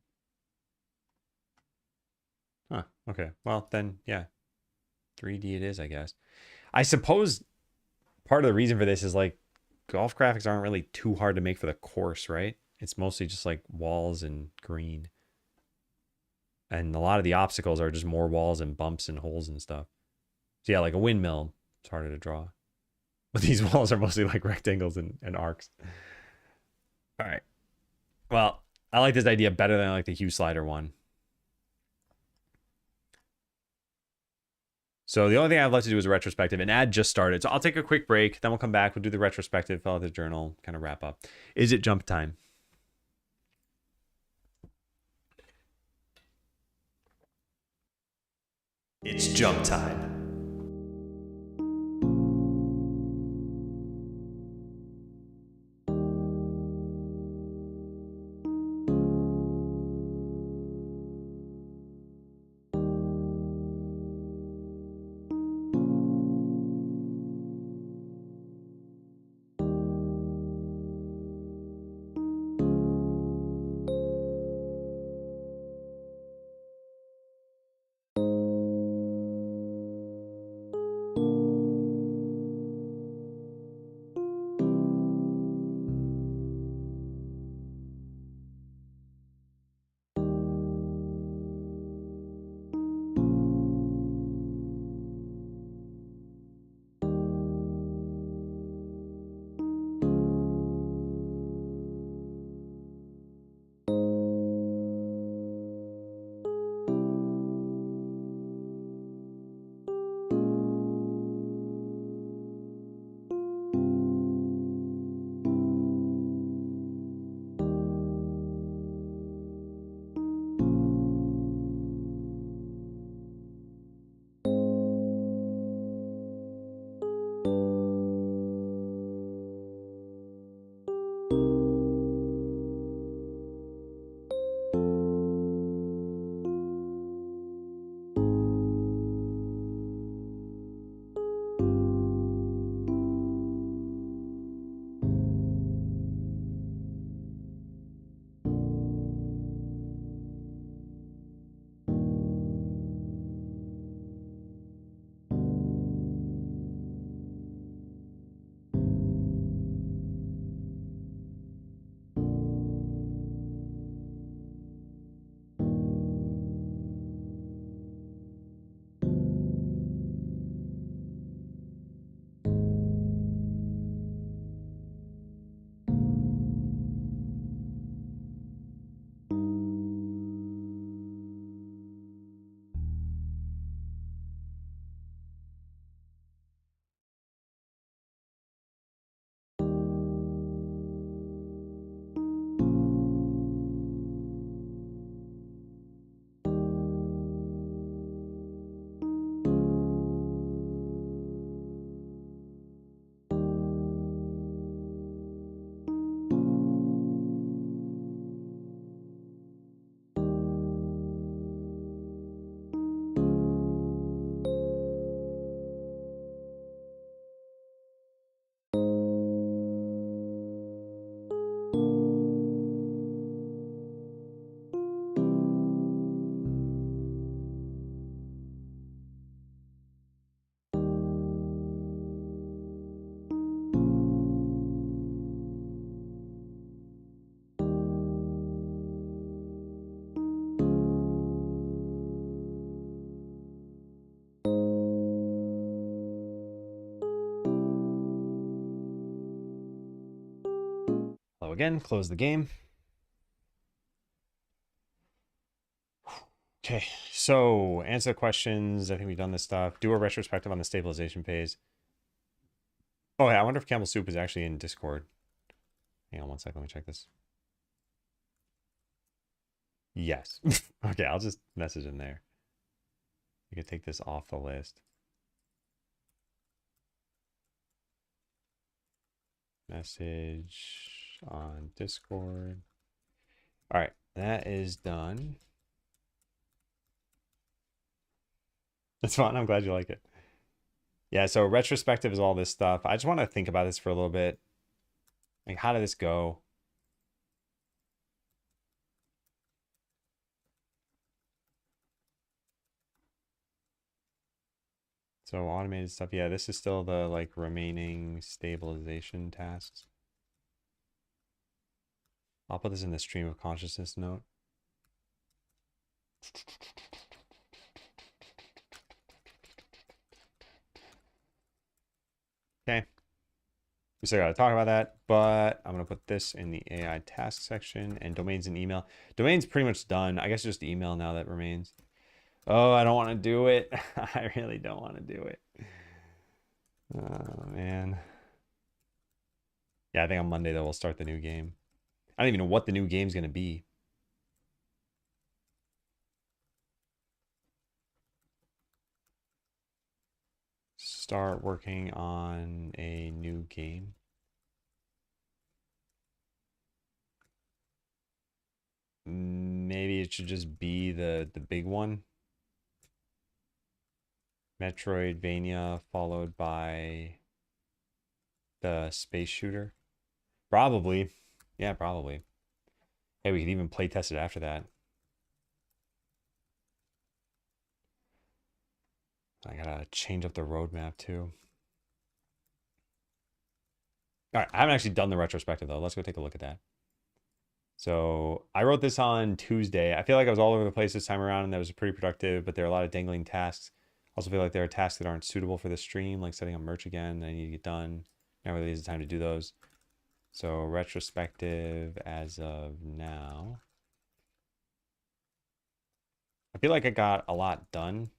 Huh, okay. Well, then, yeah. 3D it is, I guess. I suppose part of the reason for this is like golf graphics aren't really too hard to make for the course, right? It's mostly just like walls and green. And a lot of the obstacles are just more walls and bumps and holes and stuff. So yeah, like a windmill, it's harder to draw. But these walls are mostly like rectangles and arcs. All right. Well, I like this idea better than I like the hue slider one. So the only thing I have left to do is a retrospective, and ad just started. So I'll take a quick break, then we'll come back, we'll do the retrospective, fill out the journal, kind of wrap up. Is it jump time? It's jump time. again, close the game. Okay, so answer questions. I think we've done this stuff. Do a retrospective on the stabilization phase. Oh, yeah, I wonder if Campbell Soup is actually in Discord. Hang on one second, let me check this. Yes. Okay, I'll just message him there. You can take this off the list. Message on Discord. All right, that is done. That's fun. I'm glad you like it. Yeah, so retrospective is all this stuff. I just want to think about this for a little bit. Like, how did this go? So automated stuff. Yeah, this is still the like remaining stabilization tasks. I'll put this in the stream of consciousness note. Okay. We still got to talk about that, but I'm going to put this in the AI task section and domains and email. Domain's pretty much done. I guess just email now that remains. Oh, I don't want to do it. I really don't want to do it. Oh, man. Yeah, I think on Monday, though, we'll start the new game. I don't even know what the new game's going to be. Start working on a new game. Maybe it should just be the big one. Metroidvania followed by the space shooter. Probably. Yeah, probably. Hey, we could even play test it after that. I gotta change up the roadmap too. All right, I haven't actually done the retrospective though. Let's go take a look at that. So I wrote this on Tuesday. I feel like I was all over the place this time around and that was pretty productive, but there are a lot of dangling tasks. I also feel like there are tasks that aren't suitable for the stream, like setting up merch again that I need to get done. Now really is the time to do those. So retrospective as of now. I feel like I got a lot done.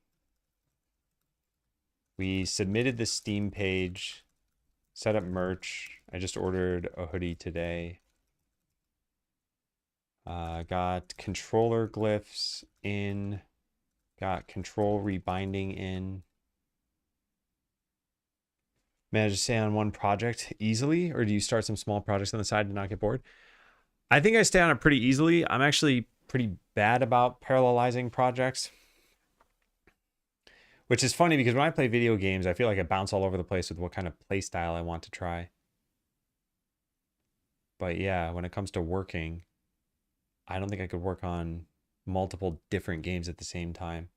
We submitted the Steam page, set up merch. I just ordered a hoodie today. Got controller glyphs in. Got control rebinding in. Manage to stay on one project easily, or do you start some small projects on the side to not get bored? I think I stay on it pretty easily. I'm actually pretty bad about parallelizing projects, which is funny because when I play video games, I feel like I bounce all over the place with what kind of play style I want to try. But yeah, when it comes to working, I don't think I could work on multiple different games at the same time.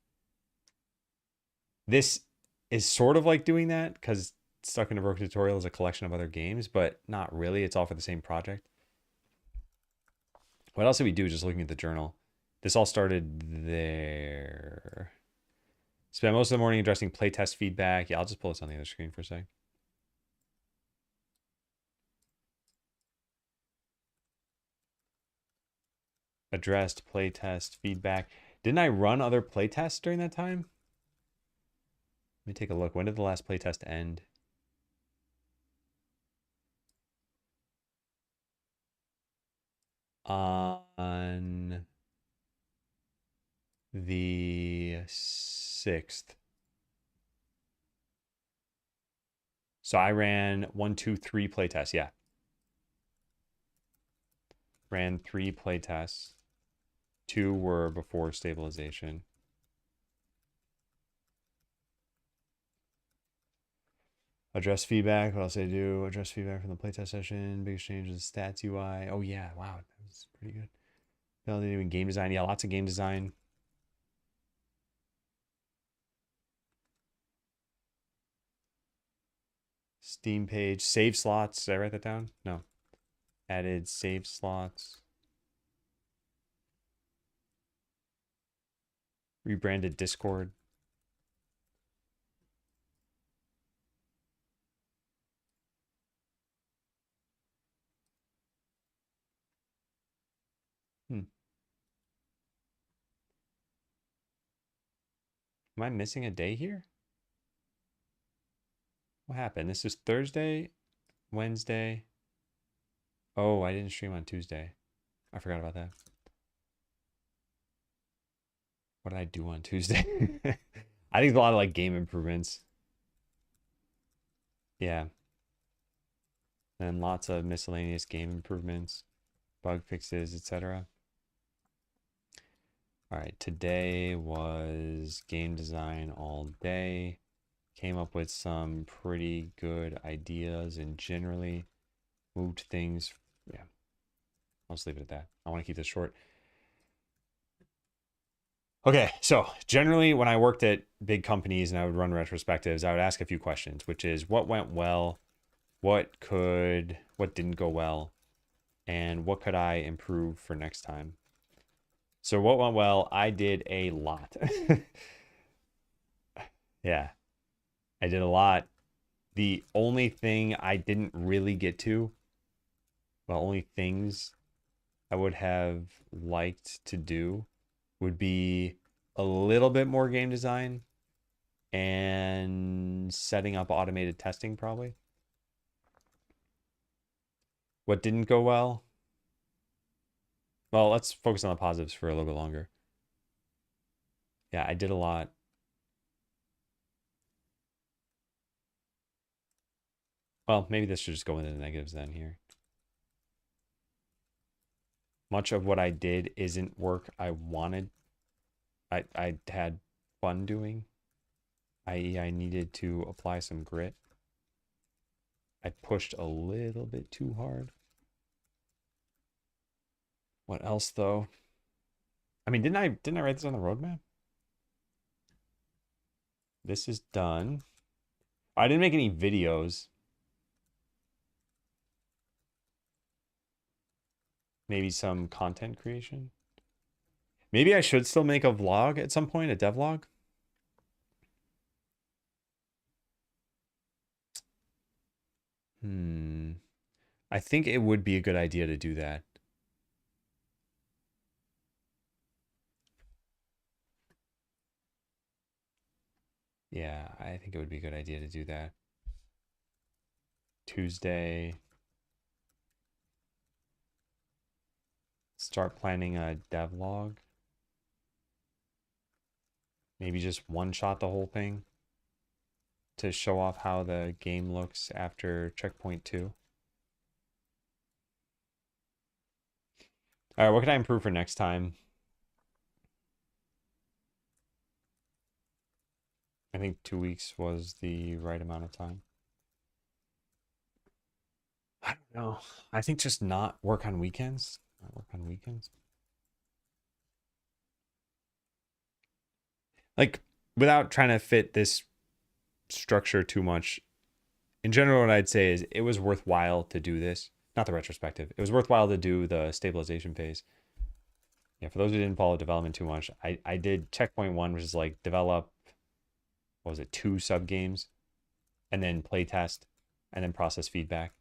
This is sort of like doing that because Stuck in a Broken Tutorial is a collection of other games, but not really. It's all for the same project. What else did we do just looking at the journal? This all started there. Spent most of the morning addressing playtest feedback. Yeah, I'll just pull this on the other screen for a sec. Addressed playtest feedback. Didn't I run other playtests during that time? Let me take a look. When did the last playtest end? On the 6th. So I ran 1, 2, 3 playtests. Yeah. Ran 3 playtests. 2 were before stabilization. Address feedback. What else did I do? Address feedback from the playtest session. Biggest change in the stats UI. Oh, yeah. Wow. That was pretty good. Doing game design. Yeah, lots of game design. Steam page. Save slots. Did I write that down? No. Added save slots. Rebranded Discord. Hmm. Am I missing a day here? What happened? This is Thursday, Wednesday. Oh, I didn't stream on Tuesday. I forgot about that. What did I do on Tuesday? I think a lot of like game improvements. Yeah. And lots of miscellaneous game improvements, bug fixes, etc. All right, today was game design all day. Came up with some pretty good ideas and generally moved things. Yeah, I'll just leave it at that. I want to keep this short. Okay, so generally when I worked at big companies and I would run retrospectives, I would ask a few questions, which is what went well, what didn't go well, and what could I improve for next time. So what went well, I did a lot. Yeah, I did a lot. The only thing I didn't really get to, well, only things I would have liked to do would be a little bit more game design and setting up automated testing, probably. What didn't go well? Well, let's focus on the positives for a little bit longer. Yeah, I did a lot. Well, maybe this should just go into the negatives then here. Much of what I did isn't work I wanted. I had fun doing, i.e., I needed to apply some grit. I pushed a little bit too hard. What else though? I mean, didn't I write this on the roadmap? This is done. I didn't make any videos. Maybe some content creation. Maybe I should still make a vlog at some point, a devlog. I think it would be a good idea to do that. Yeah, I think it would be a good idea to do that. Tuesday. Start planning a devlog. Maybe just one shot the whole thing to show off how the game looks after checkpoint 2. All right, what can I improve for next time? I think 2 weeks was the right amount of time. I don't know. I think just not work on weekends. Not work on weekends. Like, without trying to fit this structure too much, in general, what I'd say is it was worthwhile to do this. Not the retrospective. It was worthwhile to do the stabilization phase. Yeah, for those who didn't follow development too much, I did checkpoint 1, which is like develop, what was it, 2 sub games, and then play test, and then process feedback.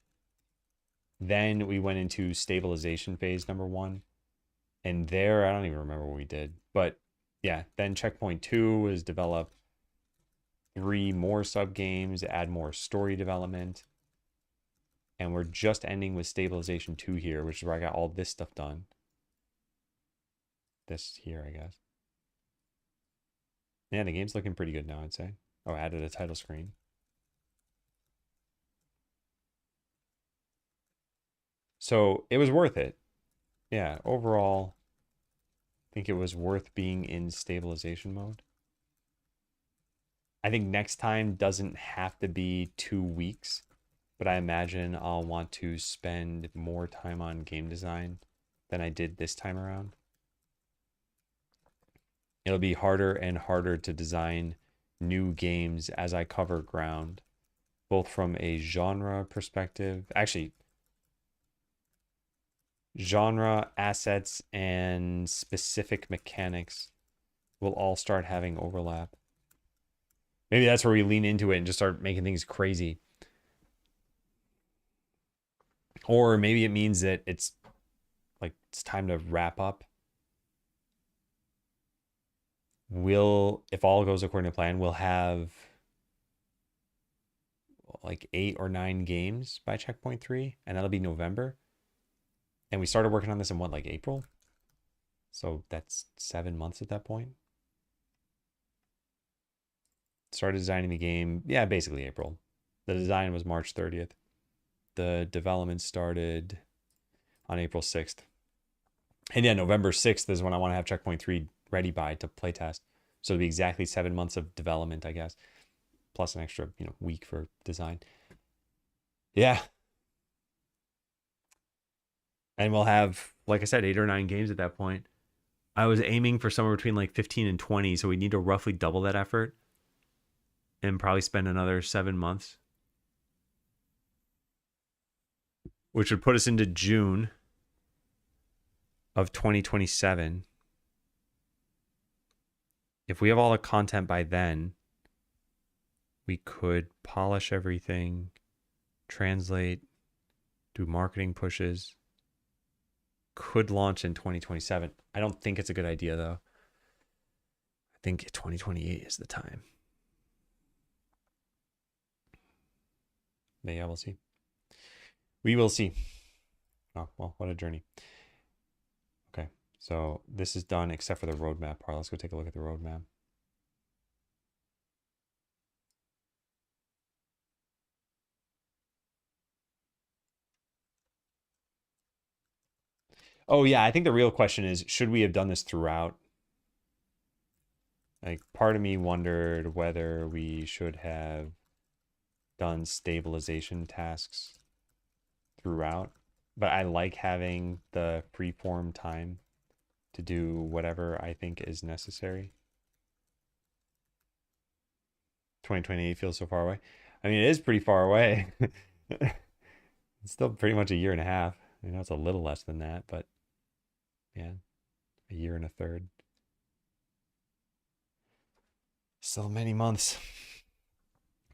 Then we went into stabilization phase number 1. And there, I don't even remember what we did. But yeah, then checkpoint 2 was develop 3 more sub games, add more story development. And we're just ending with stabilization 2 here, which is where I got all this stuff done. This here, I guess. Yeah, the game's looking pretty good now, I'd say. Oh, I added a title screen. So it was worth it. Yeah, overall, I think it was worth being in stabilization mode. I think next time doesn't have to be 2 weeks, but I imagine I'll want to spend more time on game design than I did this time around. It'll be harder and harder to design new games as I cover ground, both from a genre perspective, actually, genre, assets, and specific mechanics will all start having overlap. Maybe that's where we lean into it and just start making things crazy. Or maybe it means that it's like it's time to wrap up. If all goes according to plan, we'll have like 8 or 9 games by checkpoint 3, and that'll be November. And we started working on this in what, like April? So that's 7 months at that point. Started designing the game, yeah, basically April. The design was March 30th. The development started on April 6th. And yeah, November 6th is when I want to have checkpoint 3 ready by to playtest. So it'll be exactly 7 months of development, I guess, plus an extra, week for design. Yeah. And we'll have, like I said, 8 or 9 games at that point. I was aiming for somewhere between like 15 and 20, so we need to roughly double that effort and probably spend another 7 months, which would put us into June of 2027. If we have all the content by then, we could polish everything, translate, do marketing pushes, could launch in 2027. I don't think it's a good idea though. I think 2028 is the time. But yeah, we'll see. We will see. Oh, well, what a journey. Okay, so this is done except for the roadmap part. Let's go take a look at the roadmap. Oh yeah, I think the real question is, should we have done this throughout? Like, part of me wondered whether we should have done stabilization tasks throughout, but I like having the preform time to do whatever I think is necessary. 2028 feels so far away. I mean, it is pretty far away. It's still pretty much a year and a half. I know it's a little less than that, but yeah, a year and a third. Still many months.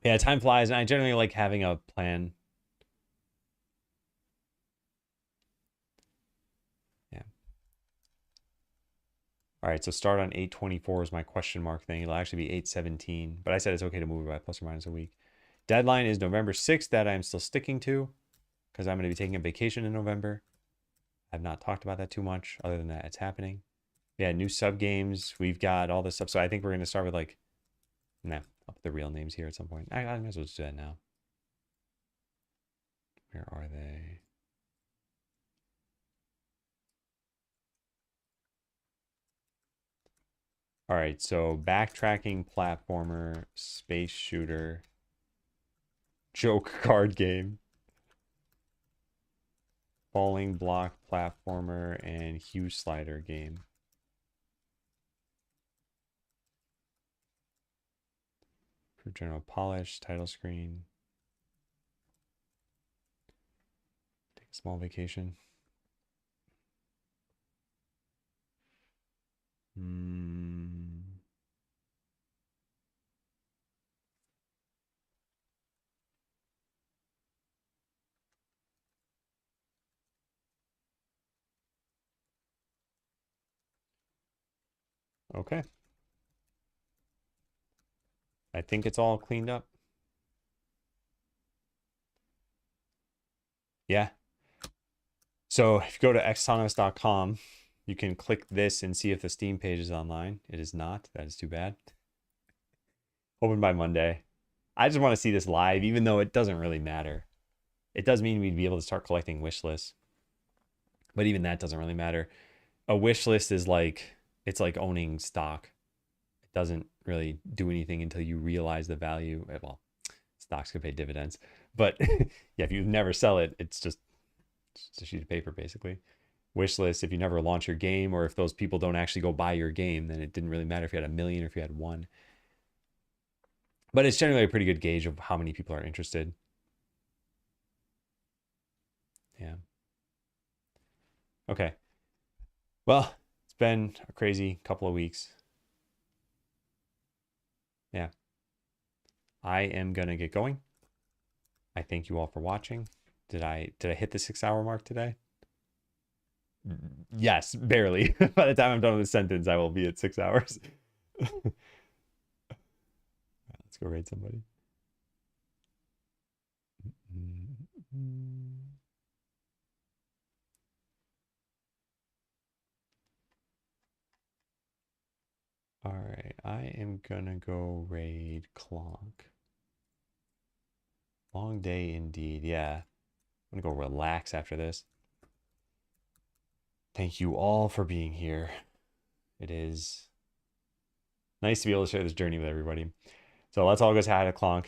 Yeah, time flies, and I generally like having a plan. Yeah. All right, so start on 8/24 is my question mark thing. It'll actually be 8/17, but I said it's okay to move it by plus or minus a week. Deadline is November 6th, that I'm still sticking to because I'm going to be taking a vacation in November. I've not talked about that too much other than that it's happening. Yeah, new sub games. We've got all this stuff. So I think we're going to start with like, nah, I'll put the real names here at some point. I might as well just do that now. Where are they? All right, so backtracking platformer, space shooter, joke card game, falling block platformer, and hue slider game. For general polish, title screen. Take a small vacation. Okay. I think it's all cleaned up. Yeah. So if you go to xautonomous.com, you can click this and see if the Steam page is online. It is not. That is too bad. Open by Monday. I just want to see this live, even though it doesn't really matter. It does mean we'd be able to start collecting wish lists. But even that doesn't really matter. A wish list is like, it's like owning stock. It doesn't really do anything until you realize the value. Well, stocks could pay dividends. But yeah, if you never sell it, it's just a sheet of paper, basically. Wish list, if you never launch your game, or if those people don't actually go buy your game, then it didn't really matter if you had 1 million or if you had 1. But it's generally a pretty good gauge of how many people are interested. Yeah. Okay. Well, it's been a crazy couple of weeks. Yeah. I am gonna get going. I thank you all for watching. Did I hit the 6-hour mark today? Yes, barely. By the time I'm done with the sentence, I will be at 6 hours. Let's go raid somebody. All right, I am gonna go raid Clonk. Long day indeed. Yeah, I'm gonna go relax after this. Thank you all for being here. It is nice to be able to share this journey with everybody. So let's all go say hi to Clonk.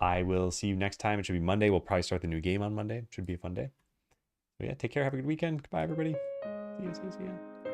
I will see you next time. It should be Monday. We'll probably start the new game on Monday. Should be a fun day. So yeah, take care. Have a good weekend. Goodbye, everybody. See ya.